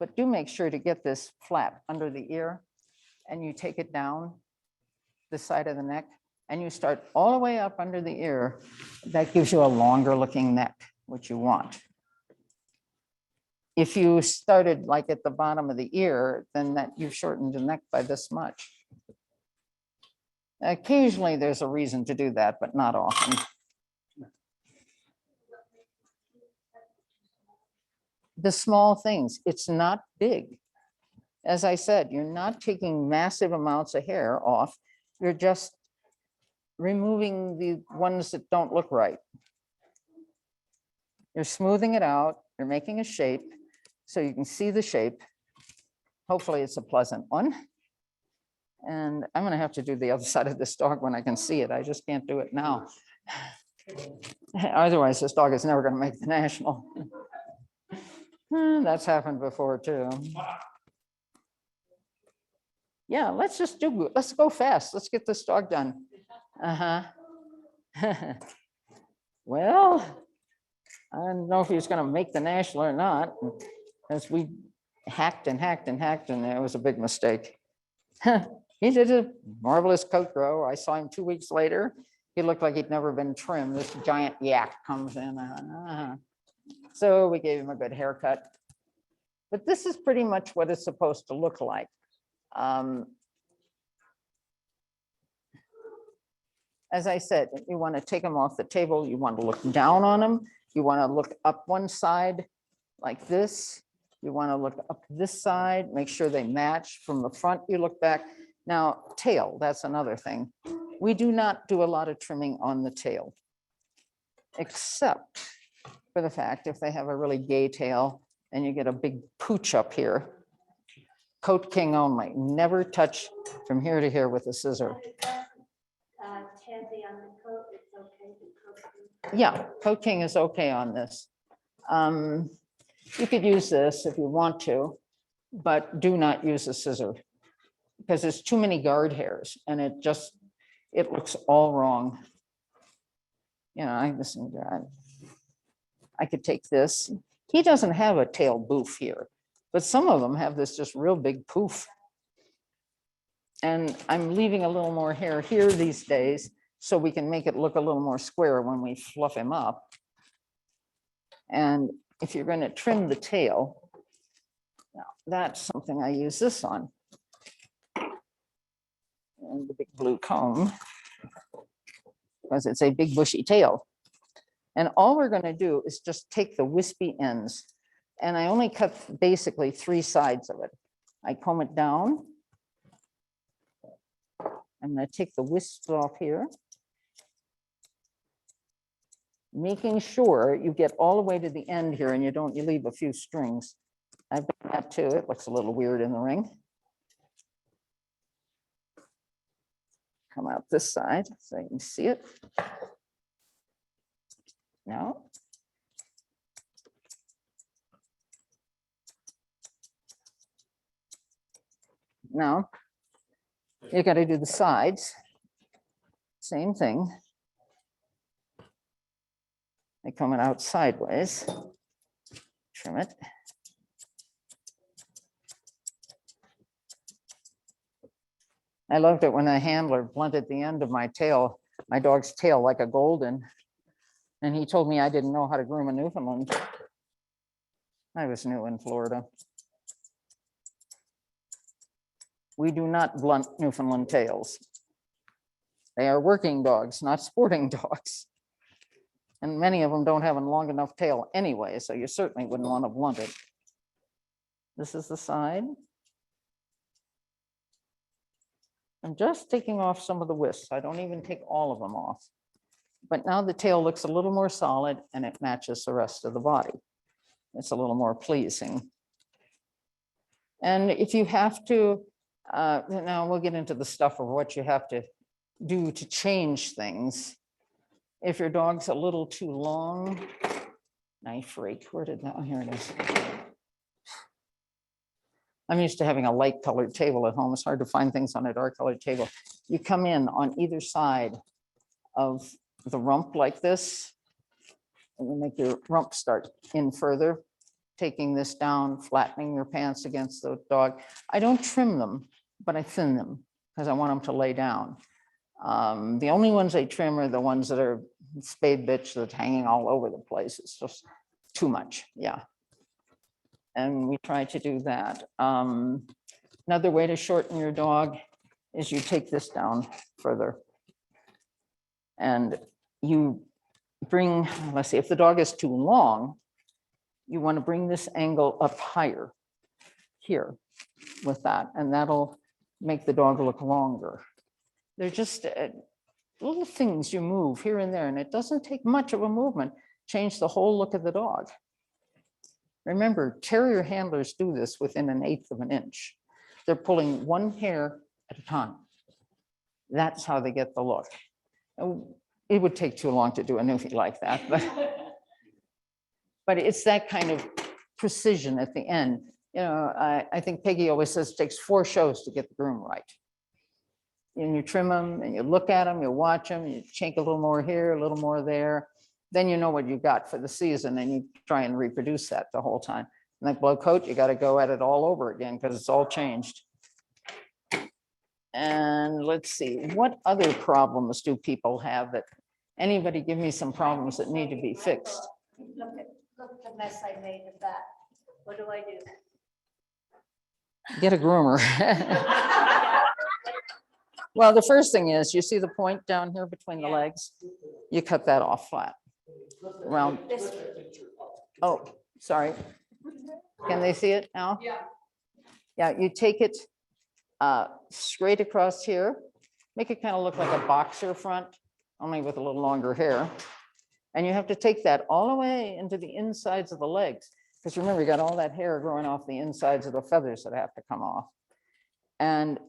But do make sure to get this flat under the ear, and you take it down the side of the neck, and you start all the way up under the ear. That gives you a longer looking neck, which you want. If you started like at the bottom of the ear, then that you've shortened the neck by this much. Occasionally there's a reason to do that, but not often. the small things. It's not big. As I said, you're not taking massive amounts of hair off. You're just removing the ones that don't look right. You're smoothing it out. You're making a shape so you can see the shape. Hopefully it's a pleasant one. And I'm going to have to do the other side of this dog when I can see it. I just can't do it now. Otherwise, this dog is never going to make the national. That's happened before too. Yeah, let's go fast. Let's get this dog done. Uh-huh. Well, I don't know if he's going to make the national or not, as we hacked and hacked and hacked, and it was a big mistake. He did a marvelous coat grow. I saw him 2 weeks later. He looked like he'd never been trimmed. This giant yak comes in. So we gave him a good haircut. But this is pretty much what it's supposed to look like. As I said, you want to take them off the table. You want to look down on them. You want to look up one side like this. You want to look up this side, make sure they match. From the front, you look back. Now, tail, that's another thing. We do not do a lot of trimming on the tail, except for the fact if they have a really gay tail and you get a big pooch up here. Coat king only. Never touch from here to here with a scissor. Tansy on the coat, it's okay to coat. Yeah, coat king is okay on this. You could use this if you want to, but do not use a scissor because there's too many guard hairs and it looks all wrong. You know, I could take this. He doesn't have a tail boof here, but some of them have this just real big poof. And I'm leaving a little more hair here these days so we can make it look a little more square when we fluff him up. And if you're going to trim the tail, now that's something I use this on. And the big blue comb, because it's a big bushy tail. And all we're going to do is just take the wispy ends. And I only cut basically 3 sides of it. I comb it down. I'm going to take the wisps off here. Making sure you get all the way to the end here and you leave a few strings. I've done that too. It looks a little weird in the ring. Come out this side so you can see it. Now. Now, you got to do the sides. Same thing. I come it out sideways, trim it. I loved it when a handler blunted the end of my tail, my dog's tail, like a golden. And he told me I didn't know how to groom a Newfoundland. I was new in Florida. We do not blunt Newfoundland tails. They are working dogs, not sporting dogs. And many of them don't have a long enough tail anyway, so you certainly wouldn't want to blunt it. This is the side. I'm just taking off some of the wisps. I don't even take all of them off. But now the tail looks a little more solid and it matches the rest of the body. It's a little more pleasing. And if you have to, now we'll get into the stuff of what you have to do to change things. If your dog's a little too long, knife rake, where did that, oh, here it is. I'm used to having a light colored table at home. It's hard to find things on a dark colored table. You come in on either side of the rump like this, and you make your rump start in further, taking this down, flattening your pants against the dog. I don't trim them, but I thin them because I want them to lay down. The only ones I trim are the ones that are spade bitch that's hanging all over the place. It's just too much, yeah. And we try to do that. Another way to shorten your dog is you take this down further. And you bring, let's see, if the dog is too long, you want to bring this angle up higher here with that, and that'll make the dog look longer. They're just little things you move here and there, and it doesn't take much of a movement, change the whole look of the dog. Remember, terrier handlers do this within 1/8 of an inch. They're pulling one hair at a time. That's how they get the look. It would take too long to do a newfie like that, but it's that kind of precision at the end. You know, I think Peggy always says it takes 4 shows to get the groom right. And you trim them and you look at them, you watch them, you chink a little more here, a little more there. Then you know what you got for the season and you try and reproduce that the whole time. And that blow coat, you got to go at it all over again because it's all changed. And let's see, what other problems do people have that, anybody give me some problems that need to be fixed? Look at the mess I made of that. What do I do? Get a groomer. Well, the first thing is, you see the point down here between the legs? You cut that off flat. Around. Oh, sorry. Can they see it now? Yeah. Yeah, you take it straight across here, make it kind of look like a boxer front, only with a little longer hair. And you have to take that all the way into the insides of the legs. Because remember, you got all that hair growing off the insides of the feathers that have to come off. And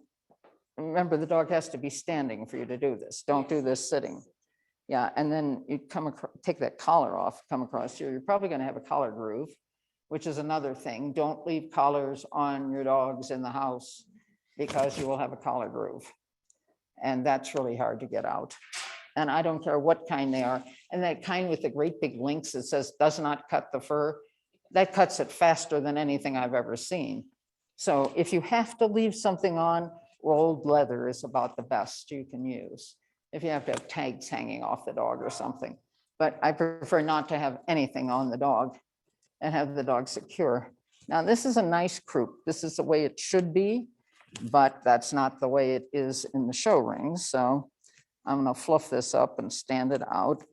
remember, the dog has to be standing for you to do this. Don't do this sitting. Yeah, and then you come across, take that collar off, come across here. You're probably going to have a collar groove, which is another thing. Don't leave collars on your dogs in the house because you will have a collar groove. And that's really hard to get out. And I don't care what kind they are. And that kind with the great big links that says does not cut the fur, that cuts it faster than anything I've ever seen. So if you have to leave something on, rolled leather is about the best you can use. If you have to have tags hanging off the dog or something. But I prefer not to have anything on the dog and have the dog secure. Now, this is a nice croup. This is the way it should be, but that's not the way it is in the show rings. So I'm gonna fluff this up and stand it out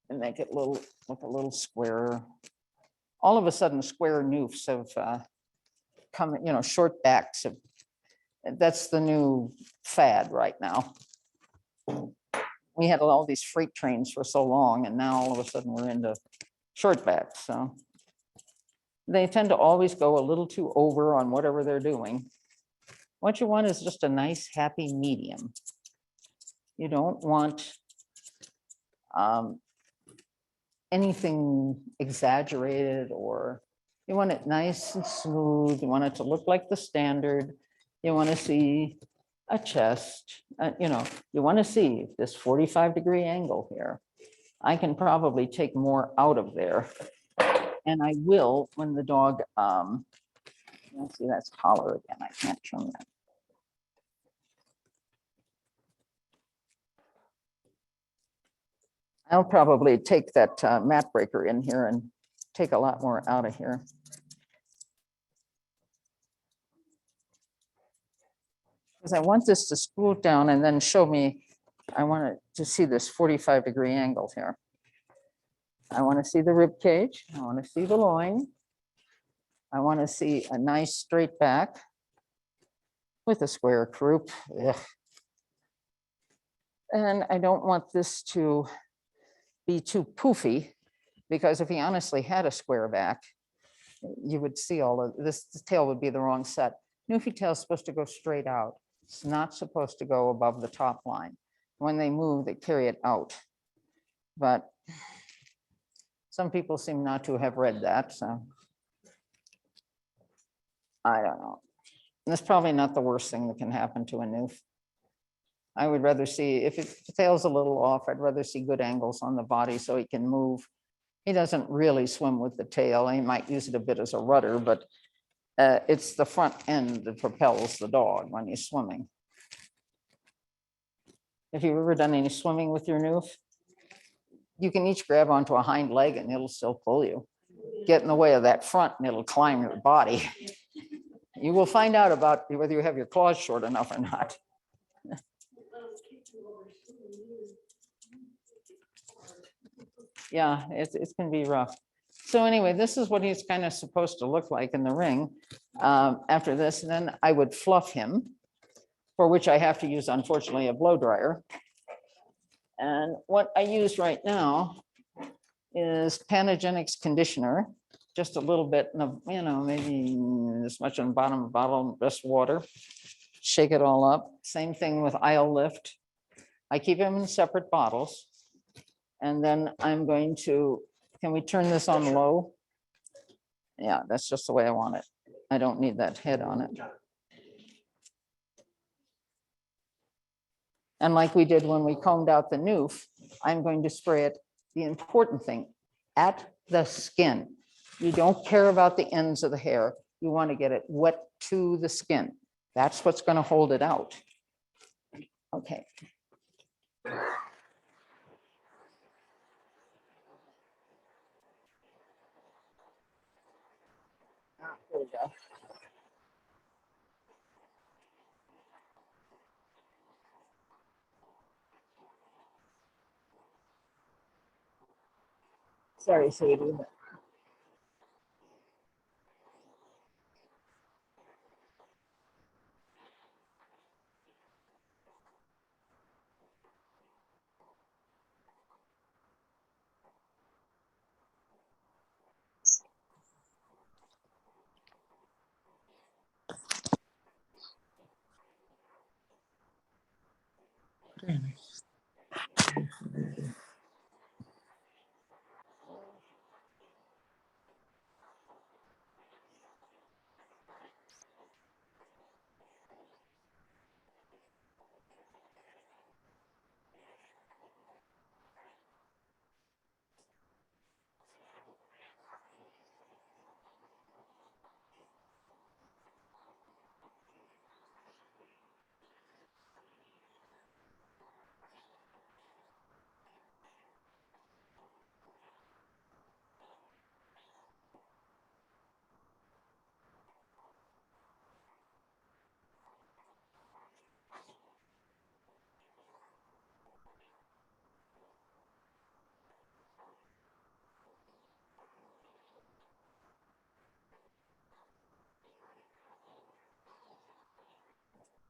and make it look a little squarer. All of a sudden, square noofs have come, you know, short backs have, that's the new fad right now. We had all these freight trains for so long, and now all of a sudden we're into short backs. So they tend to always go a little too over on whatever they're doing. What you want is just a nice, happy medium. You don't want anything exaggerated, or you want it nice and smooth. You want it to look like the standard. You want to see a chest, you know, you want to see this 45-degree angle here. I can probably take more out of there. And I will when the dog, let's see, that's collar again. I can't trim that. I'll probably take that mat breaker in here and take a lot more out of here. Because I want this to spool down and then show me, I want to see this 45-degree angle here. I want to see the rib cage. I want to see the loin. I want to see a nice straight back with a square croup. Ugh. And I don't want this to be too poofy, because if he honestly had a square back, you would see all of this. The tail would be the wrong set. Newfie tail is supposed to go straight out. It's not supposed to go above the top line. When they move, they carry it out. But some people seem not to have read that, so I don't know. And that's probably not the worst thing that can happen to a Newf. I would rather see, if the tail's a little off, I'd rather see good angles on the body so he can move. He doesn't really swim with the tail. He might use it a bit as a rudder, but it's the front end that propels the dog when he's swimming. Have you ever done any swimming with your Newf? You can each grab onto a hind leg and it'll still pull you. Get in the way of that front and it'll climb your body. You will find out about whether you have your claws short enough or not. Yeah, it's gonna be rough. So anyway, this is what he's kind of supposed to look like in the ring after this, and then I would fluff him, for which I have to use, unfortunately, a blow dryer. And what I use right now is Panagenics conditioner, just a little bit, maybe this much on the bottom of the bottle, just water. Shake it all up. Same thing with Isle Lift. I keep them in separate bottles. And then I'm going to, can we turn this on low? Yeah, that's just the way I want it. I don't need that head on it. And like we did when we combed out the noof, I'm going to spray it, the important thing, at the skin. You don't care about the ends of the hair. You want to get it wet to the skin. That's what's going to hold it out. Okay. There we go. Sorry, Sadie.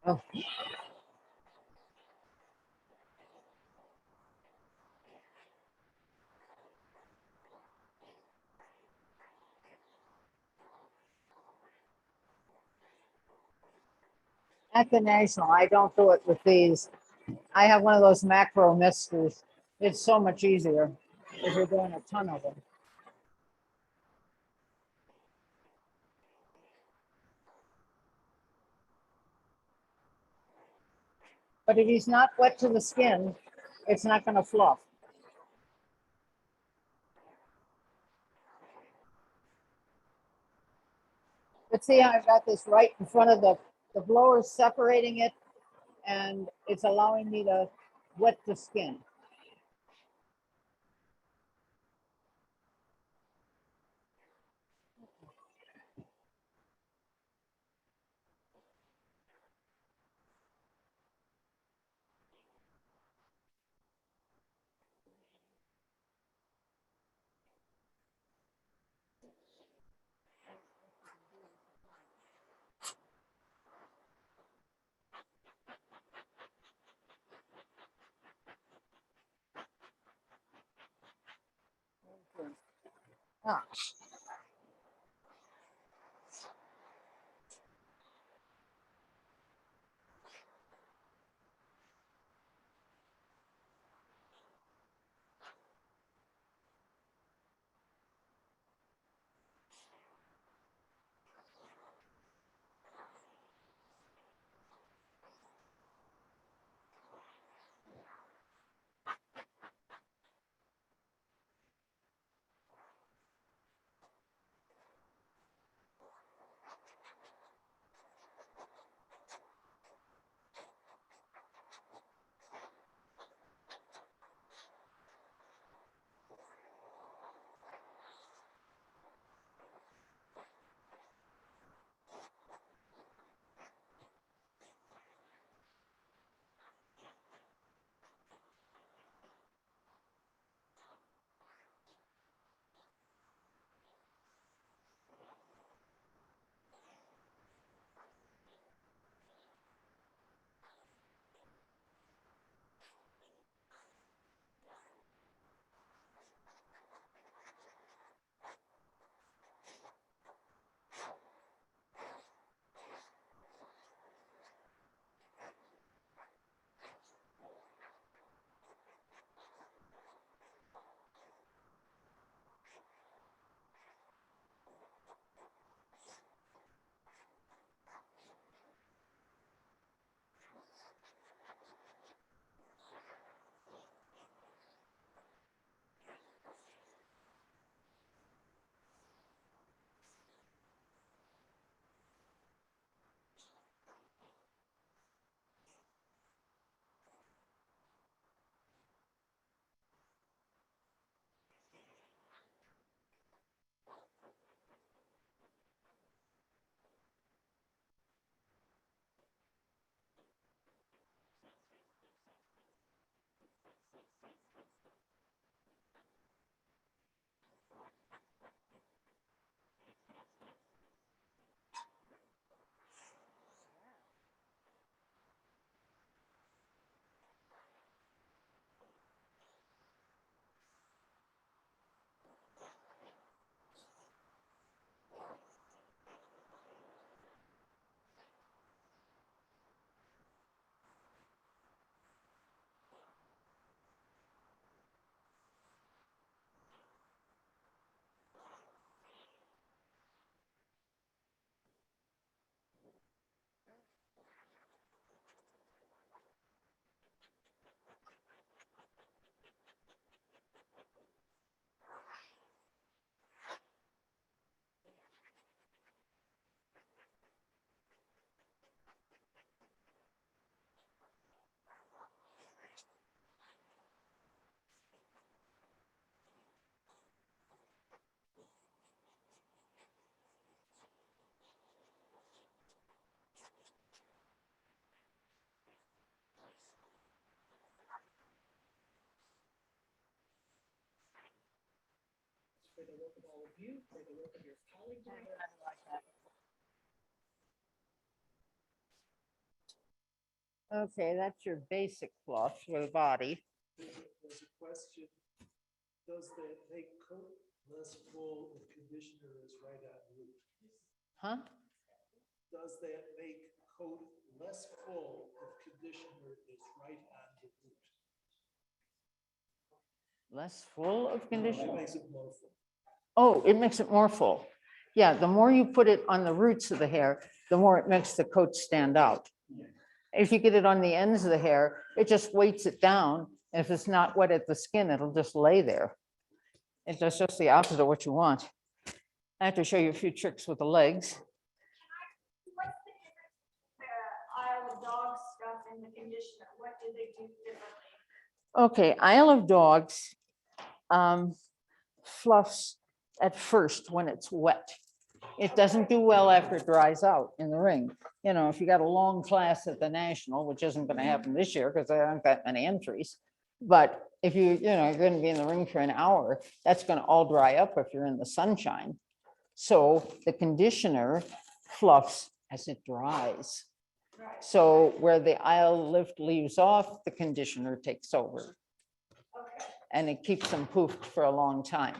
Oh. At the National, I don't do it with these. I have one of those macro misters. It's so much easier if you're doing a ton of them. But if he's not wet to the skin, it's not going to fluff. But see how I've got this right in front of the blower separating it, and it's allowing me to wet the skin. Ah. take a look at all of you, take a look at your colleagues. Okay, that's your basic fluff for the body. There's a question, does that make coat less full if conditioner is right on root? Huh? Does that make coat less full if conditioner is right on the root? Less full of That conditioner? makes it more full. Oh, it makes it more full. Yeah, the more you put it on the roots of the hair, the more it makes the coat stand out. If you get it on the ends of the hair, it just weights it down. If it's not wet at the skin, it'll just lay there. It does just the opposite of what you want. I have to show you a few tricks with the legs. What's the difference, the Isle of Dogs stuff and the conditioner? What do they do differently? Okay, Isle of Dogs fluffs at first when it's wet. It doesn't do well after it dries out in the ring. You know, if you got a long class at the National, which isn't going to happen this year because there aren't that many entries. But if you're going to be in the ring for an hour, that's going to all dry up if you're in the sunshine. So the conditioner fluffs as it dries. So where the Isle lift leaves off, the conditioner takes over. And it keeps them poofed for a long time.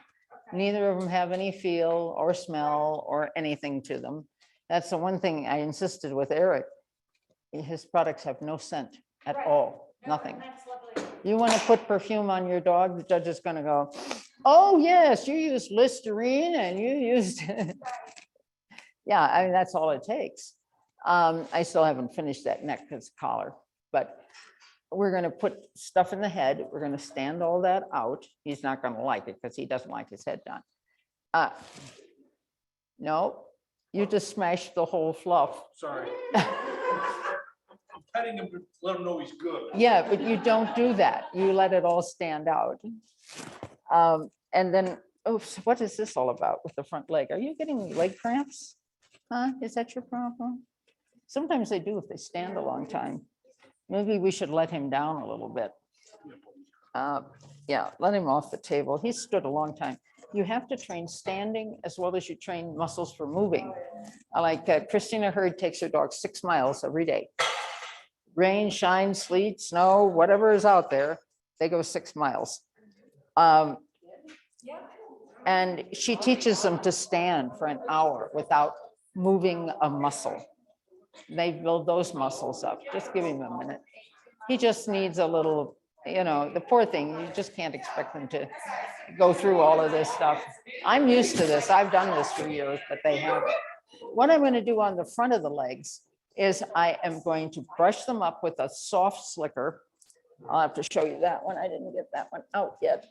Neither of them have any feel or smell or anything to them. That's the one thing I insisted with Eric. His products have no scent at all, nothing. You want to put perfume on your dog, the judge is going to go, oh yes, you used Listerine and you used, yeah, I mean, that's all it takes. I still haven't finished that neck because collar, but we're going to put stuff in the head. We're going to stand all that out. He's not going to like it because he doesn't like his head done. No, you just smashed the whole fluff. Sorry. I'm petting him to let him know he's good. Yeah, but you don't do that. You let it all stand out. And then, oops, what is this all about with the front leg? Are you getting leg cramps? Huh? Is that your problem? Sometimes they do if they stand a long time. Maybe we should let him down a little bit. Yeah, let him off the table. He stood a long time. You have to train standing as well as you train muscles for moving. Like Christina Hurd takes her dog 6 miles every day. Rain, shine, sleet, snow, whatever is out there, they go 6 miles. And she teaches them to stand for an hour without moving a muscle. They build those muscles up. Just give him a minute. He just needs a little, the poor thing, you just can't expect them to go through all of this stuff. I'm used to this. I've done this for years, but they haven't. What I'm going to do on the front of the legs is I am going to brush them up with a soft slicker. I'll have to show you that one. I didn't get that one out yet.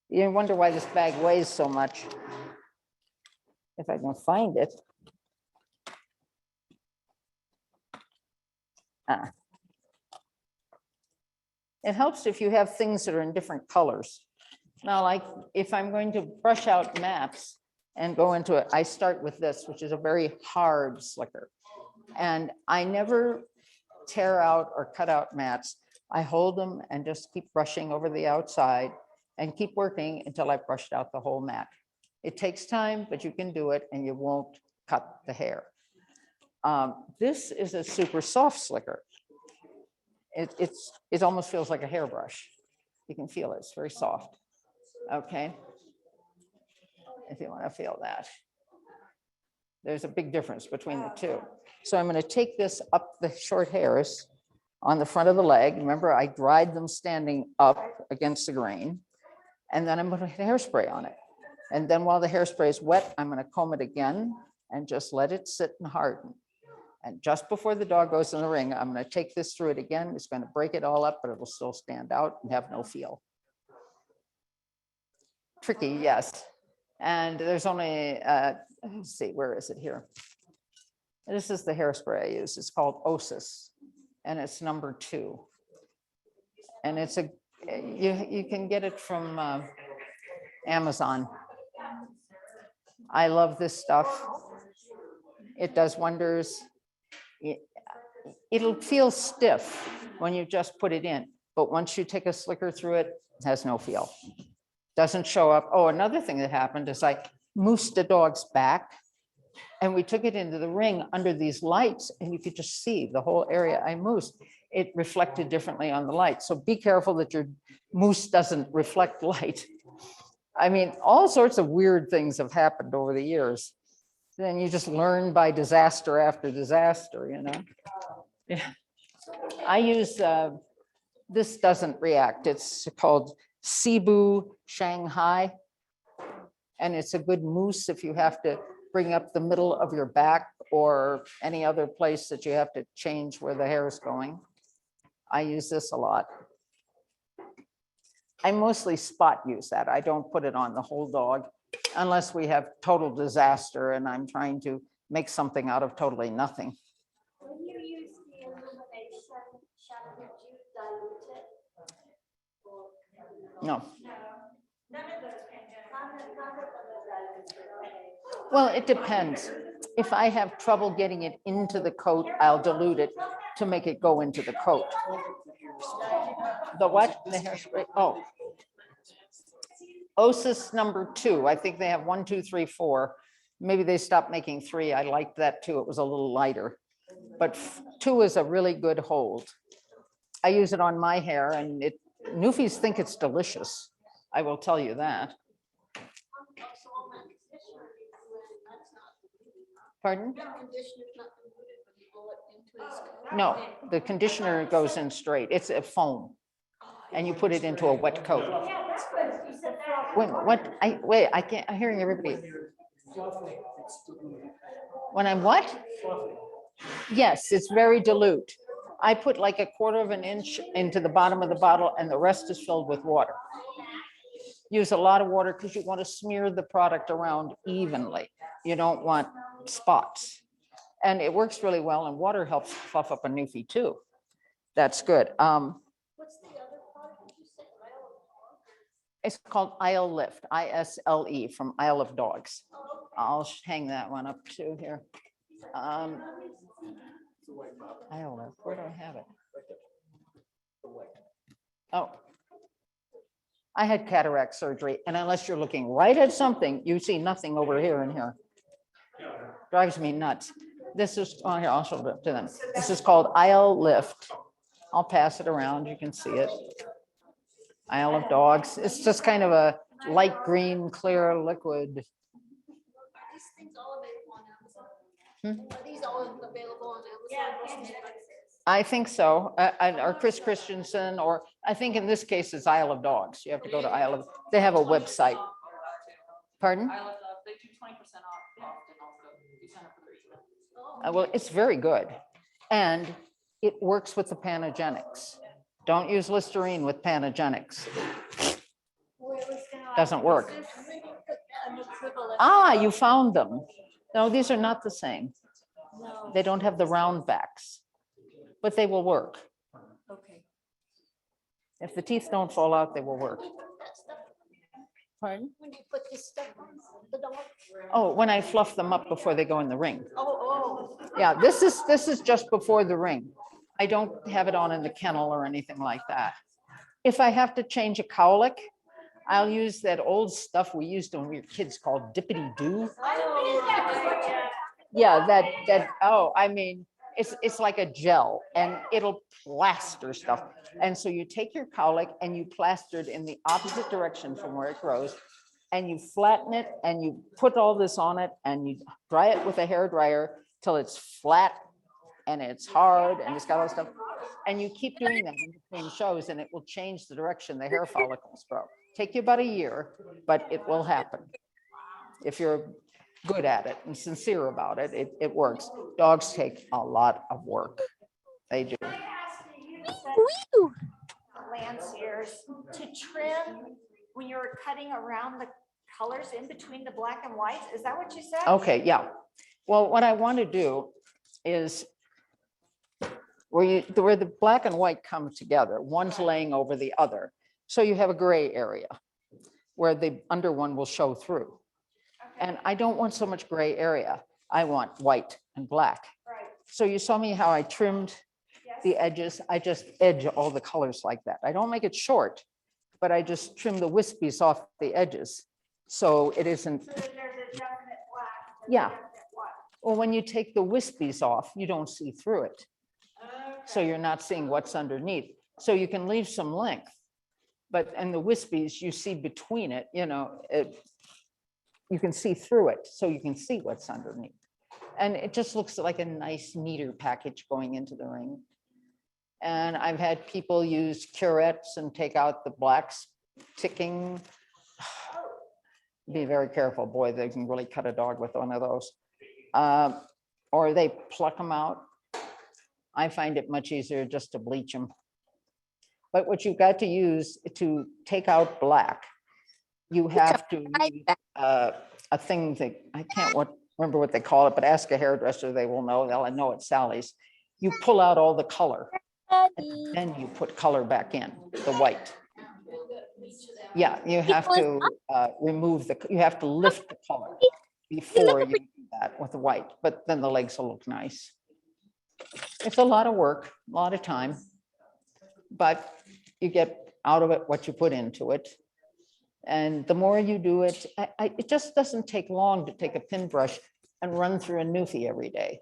You wonder why this bag weighs so much. If I can find it. It helps if you have things that are in different colors. Now, like if I'm going to brush out maps and go into it, I start with this, which is a very hard slicker. And I never tear out or cut out mats. I hold them and just keep brushing over the outside and keep working until I've brushed out the whole mat. It takes time, but you can do it and you won't cut the hair. This is a super soft slicker. It almost feels like a hairbrush. You can feel it, it's very soft. Okay. If you want to feel that. There's a big difference between the two. So I'm going to take this up the short hairs on the front of the leg. Remember, I dried them standing up against the grain. And then I'm going to hit hairspray on it. And then while the hairspray is wet, I'm going to comb it again and just let it sit and harden. And just before the dog goes in the ring, I'm going to take this through it again. It's going to break it all up, but it will still stand out and have no feel. Tricky, yes. And there's only, let's see, where is it here? This is the hairspray I use. It's called Osis, and it's number 2. And it's you can get it from Amazon. I love this stuff. It does wonders. It'll feel stiff when you just put it in, but once you take a slicker through it, Has no feel. Doesn't show up. Oh, another thing that happened is I moosed the dog's back and we took it into the ring under these lights and you could just see the whole area I moosed. It reflected differently on the light. So be careful that your moose doesn't reflect light. I mean, all sorts of weird things have happened over the years. Then you just learn by disaster after disaster, you know? Yeah. I use, this doesn't react. It's called Cebu Shanghai. And it's a good mousse if you have to bring up the middle of your back or any other place that you have to change where the hair is going. I use this a lot. I mostly spot use that. I don't put it on the whole dog unless we have total disaster and I'm trying to make something out of totally nothing. When you use the illumination, Shannon, did you dilute it? No. None of those Well, it depends. If I have trouble getting it into the coat, I'll dilute it to make it go into the coat. The what? The hairspray? Oh. Osis #2. I think they have 1, 2, 3, 4. Maybe they stopped making 3. I liked that too. It was a little lighter. But 2 is a really good hold. I use it on my hair and Newfies think it's delicious. I will tell you that. Pardon? No, the conditioner goes in straight. It's a foam. And you put it into a wet coat. Wait, what? I can't, I'm hearing everybody. When I'm what? Yes, it's very dilute. I put like 1/4 of an inch into the bottom of the bottle and the rest is filled with water. Use a lot of water because you want to smear the product around evenly. You don't want spots. And it works really well and water helps fluff up a newfie too. That's good. What's the other product that you said? It's called Isle Lift, ISLE from Isle of Dogs. I'll hang that one up too here. Isle Lift, where do I have it? Oh. I had cataract surgery and unless you're looking right at something, you see nothing over here and here. Drives me nuts. This is, oh, here, I'll show it to them. This is called Isle Lift. I'll pass it around. You can see it. Isle of Dogs. It's just kind of a light green, clear liquid. Are these things all available on Amazon? Are these all available on Amazon? I think so. Or Chris Christensen, or I think in this case it's Isle of Dogs. You have to go to Isle of, they have a website. Pardon? They do 20% off often also. You sign up for their email. Well, it's very good. And it works with the Panagenics. Don't use Listerine with Panagenics. Doesn't work. Ah, you found them. No, these are not the same. They don't have the round backs, but they will work. Okay. If the teeth don't fall out, they will work. Pardon? When you put this stuff on the dog? Oh, when I fluff them up before they go in the ring. Oh. Yeah, this is just before the ring. I don't have it on in the kennel or anything like that. If I have to change a cowlick, I'll use that old stuff we used when we were kids called Dippity Doo. Yeah, oh, I mean, it's like a gel and it'll plaster stuff. And so you take your cowlick and you plaster it in the opposite direction from where it grows and you flatten it and you put all this on it and you dry it with a hair dryer till it's flat and it's hard and it's got all this stuff. And you keep doing that in between shows and it will change the direction the hair follicles grow. Take you about a year, but it will happen. If you're good at it and sincere about it, it works. Dogs take a lot of work. They do. Lanciers to trim when you're cutting around the colors in between the black and whites. Is that what you said? Okay, yeah. Well, what I want to do is where the black and white come together, one's laying over the other. So you have a gray area where the under one will show through. And I don't want so much gray area. I want white and black. Right. So you saw me how I trimmed the edges. I just edge all the colors like that. I don't make it short, but I just trim the wispies off the edges. So it isn't, So that there's a definite black. and a Yeah. definite white. well, when you take the wispies off, you don't see through it. So you're not seeing what's underneath. So you can leave some length. But, and the wispies, you see between it, you know, you can see through it, so you can see what's underneath. And it just looks like a nice, neater package going into the ring. And I've had people use curettes and take out the blacks ticking. Be very careful, boy, they can really cut a dog with one of those. Or they pluck them out. I find it much easier just to bleach them. But what you've got to use to take out black, you have to use a thing that, I can't remember what they call it, but ask a hairdresser, they will know, they'll know it's Sally's. You pull out all the color, and then you put color back in, the white. Yeah, you have to remove you have to lift the color before you do that with the white, but then the legs will look nice. It's a lot of work, a lot of time, but you get out of it what you put into it. And the more you do it, it just doesn't take long to take a pin brush and run through a newfie every day.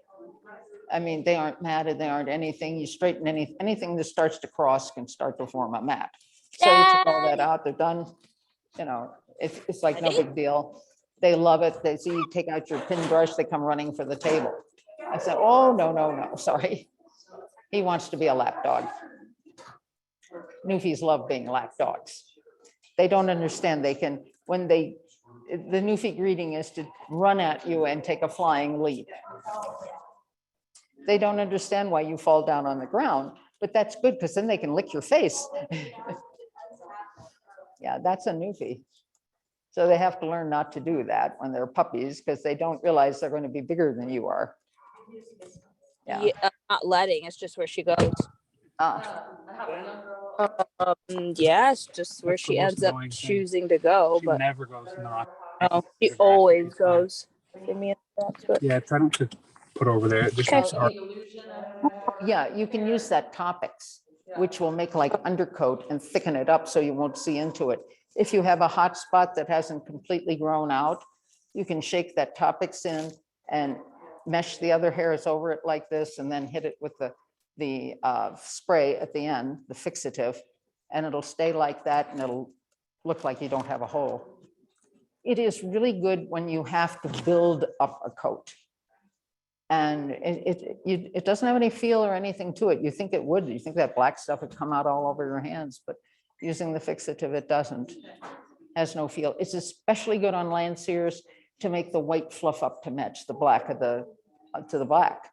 I mean, they aren't matted, they aren't anything. You straighten anything that starts to cross can start to form a mat. So you take all that out, they're done. You know, it's like no big deal. They love it. They see you take out your pin brush, they come running for the table. I said, oh, no, sorry. He wants to be a lap dog. Newfies love being lap dogs. They don't understand they can, the newfie greeting is to run at you and take a flying leap. They don't understand why you fall down on the ground, but that's good because then they can lick your face. Yeah, that's a newfie. So they have to learn not to do that when they're puppies because they don't realize they're going to be bigger than you are. Yeah. Not letting, it's just where she goes. Ah, Yeah, it's just where That's the she most ends up annoying thing. choosing to go, She but never goes in the rock. no, she always goes. Give me a sec, but Yeah, try not to put over there. It just makes it hard. yeah, you can use that Topics, which will make like undercoat and thicken it up so you won't see into it. If you have a hot spot that hasn't completely grown out, you can shake that Topics in and mesh the other hairs over it like this and then hit it with the spray at the end, the fixative, and it'll stay like that and it'll look like you don't have a hole. It is really good when you have to build up a coat. And it doesn't have any feel or anything to it. You think it would, you think that black stuff would come out all over your hands, but using the fixative, it doesn't, has no feel. It's especially good on Landseers to make the white fluff up to match the black of to the black.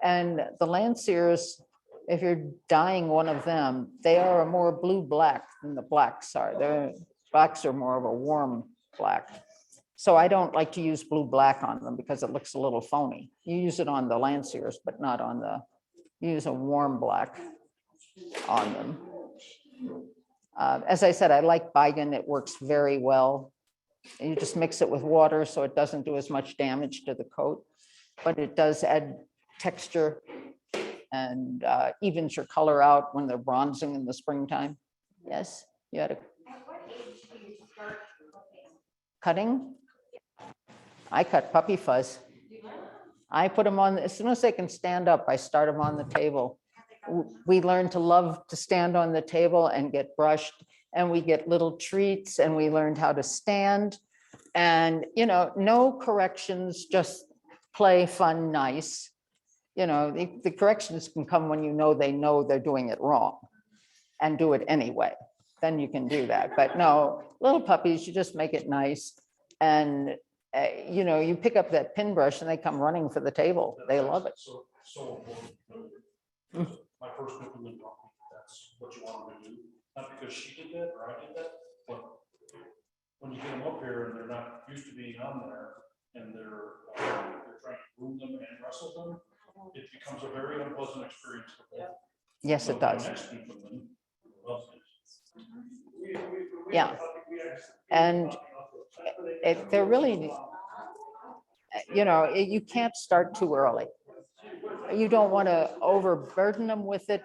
And the Landseers, if you're dyeing one of them, they are a more blue-black than the blacks are. The blacks are more of a warm black. So I don't like to use blue-black on them because it looks a little phony. You use it on the Landseers, but not on you use a warm black on them. As I said, I like Beigen. It works very well. And you just mix it with water so it doesn't do as much damage to the coat, but it does add texture and evens your color out when they're bronzing in the springtime. Yes, you had a cutting. I cut puppy fuzz. I put them on, as soon as they can stand up, I start them on the table. We learn to love to stand on the table and get brushed, and we get little treats, and we learned how to stand. And, you know, no corrections, just play, fun, nice. You know, the corrections can come when you know they're doing it wrong and do it anyway. Then you can do that. But no, little puppies, you just make it nice. And, you know, you pick up that pin brush and they come running for the table. They love it. So my first compliment, that's what you want them to do. Not because she did that or I did that, but when you get them up here and they're not used to being on there and they're trying to groom them and wrestle them, it becomes a very unpleasant experience. Yes, it does. Yeah. And they're really, you know, you can't start too early. You don't want to overburden them with it,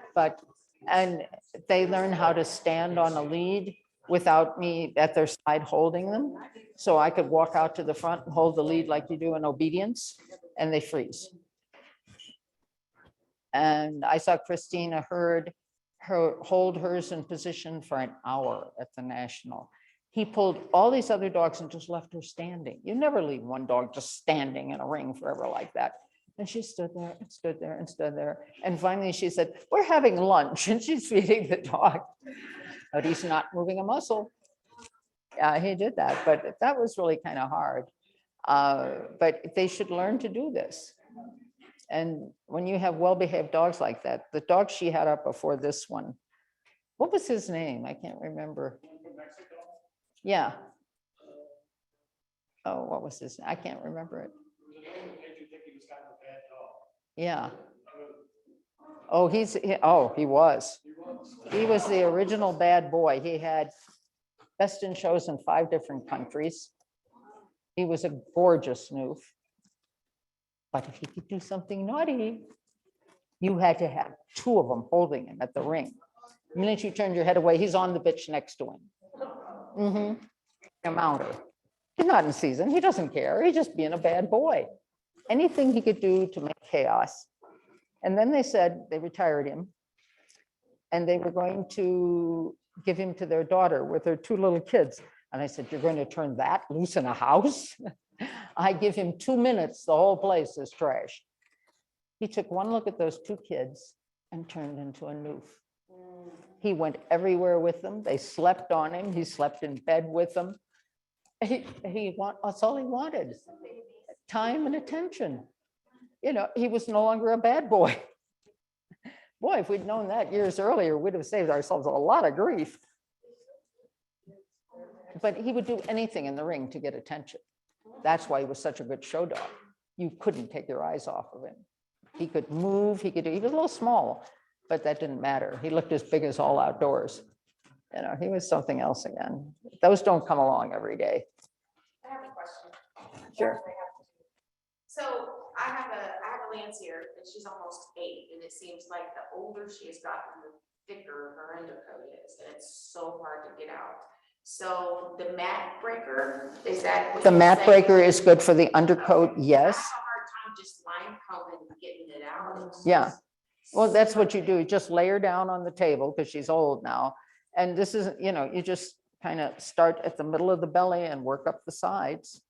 and they learn how to stand on a lead. without me at their side holding them. So I could walk out to the front and hold the lead like you do in obedience, and they freeze. And I saw Christina Hurd hold hers in position for an hour at the National. He pulled all these other dogs and just left her standing. You never leave one dog just standing in a ring forever like that. And she stood there and stood there and stood there. And finally she said, "We're having lunch," and she's feeding the dog. But he's not moving a muscle. Yeah, he did that, but that was really kind of hard. But they should learn to do this. And when you have well-behaved dogs like that, the dog she had up before this one, what was his name? I can't remember. Yeah. Oh, what was his? I can't remember it. Yeah. Oh, he was. He was the original bad boy. He had best in shows in 5 different countries. He was a gorgeous noof. But if he could do something naughty, you had to have 2 of them holding him at the ring. The minute you turned your head away, he's on the bitch next to him. A mounter. He's not in season. He doesn't care. He's just being a bad boy. Anything he could do to make chaos. And then they said they retired him, and they were going to give him to their daughter with her 2 little kids. And I said, "You're going to turn that loose in a house?" I give him 2 minutes, the whole place is trashed. He took one look at those 2 kids and turned into a noof. He went everywhere with them. They slept on him. He slept in bed with them. That's all he wanted. Time and attention. You know, he was no longer a bad boy. Boy, if we'd known that years earlier, we'd have saved ourselves a lot of grief. But he would do anything in the ring to get attention. That's why he was such a good show dog. You couldn't take your eyes off of him. He could move, he was a little small, but that didn't matter. He looked as big as all outdoors. You know, he was something else again. Those don't come along every day. I have a question. Sure. So I have a Lancier and she's almost 8, and it seems like the older she has gotten, the thicker her undercoat is, and it's so hard to get out. So the mat breaker, is that what The you're mat saying? breaker is good for the undercoat, yes. I have a hard time just line combing and getting it out. It's Yeah. just Well, that's so what you do. Just lay her down on the table because she's old now. And this isn't, you know, you just kind of start at the middle of the belly and work up the sides.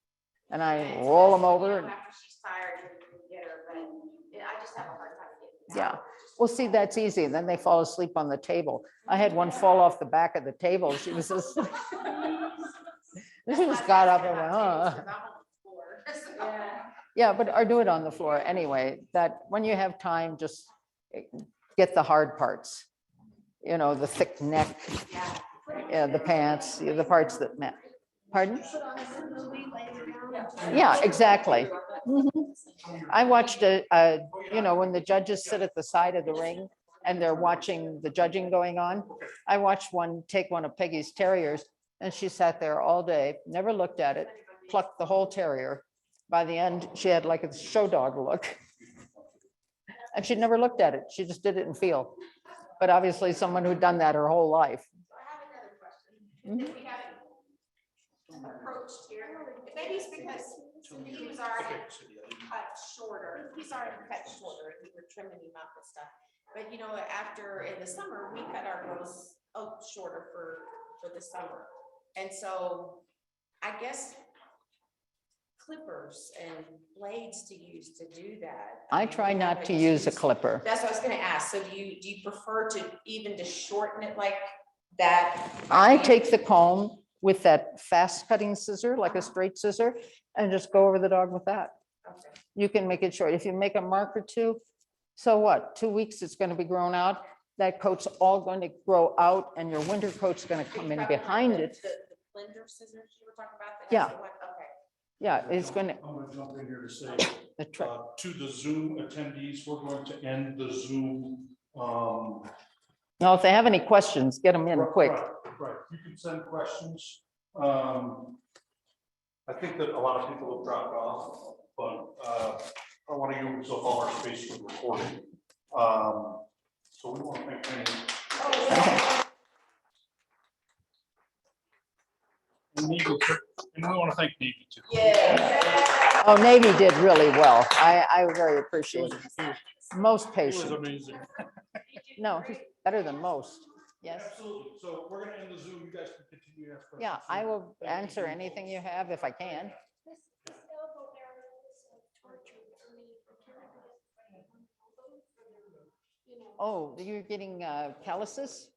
And I roll them over. After she's tired, you can get her, but I just have a hard time getting it Yeah. out. Well, see, that's easy. Then they fall asleep on the table. I had one fall off the back of the table. She was just, she just got up and went, Yeah, but or do it on the floor anyway. That when you have time, just get the hard parts. You know, the thick neck, the pants, the parts that met. Pardon? Yeah, exactly. I watched you know, when the judges sit at the side of the ring and they're watching the judging going on. I watched take one of Peggy's terriers, and she sat there all day, never looked at it, plucked the whole terrier. By the end, she had like a show dog look. And she'd never looked at it. She just did it and feel. But obviously someone who'd done that her whole life. I have another question. If we haven't approached here, maybe it's because he was already cut shorter. He's already cut shorter. We were trimming him up and stuff. But you know, after in the summer, we cut our girls shorter for the summer. And so I guess clippers and blades to use to do that. I try not to use a clipper. That's what I was gonna ask. So do you prefer to shorten it like that? I take the comb with that fast cutting scissor, like a straight scissor, and just go over the dog with that. Okay. You can make it short. If you make a mark or 2, so what? 2 weeks, it's going to be grown out. That coat's all going to grow out, and your winter coat's going to come in behind it. The blender scissors you were talking about? Yeah. That's the one? Okay. Yeah, it's going to. I'm gonna jump in here to say, The trick. to the Zoom attendees, we're going to end the Zoom. Now, if they have any questions, get them in quick. Right, you can send questions. I think that a lot of people have dropped off, but I want to use up all our space for recording. So we want to thank any. Navy too. And we want to thank Navy too. Yeah. Oh, Navy did really well. I very It appreciate was, it. Most it was patient. amazing. No, he's better than most. Yes. Absolutely. So we're gonna end the Zoom. You guys can continue to ask questions. Yeah, I will Thank you, answer Zoom anything folks. you have if I can. This elbow area is like torture to me for caregivers. You know. Oh, you're getting calluses?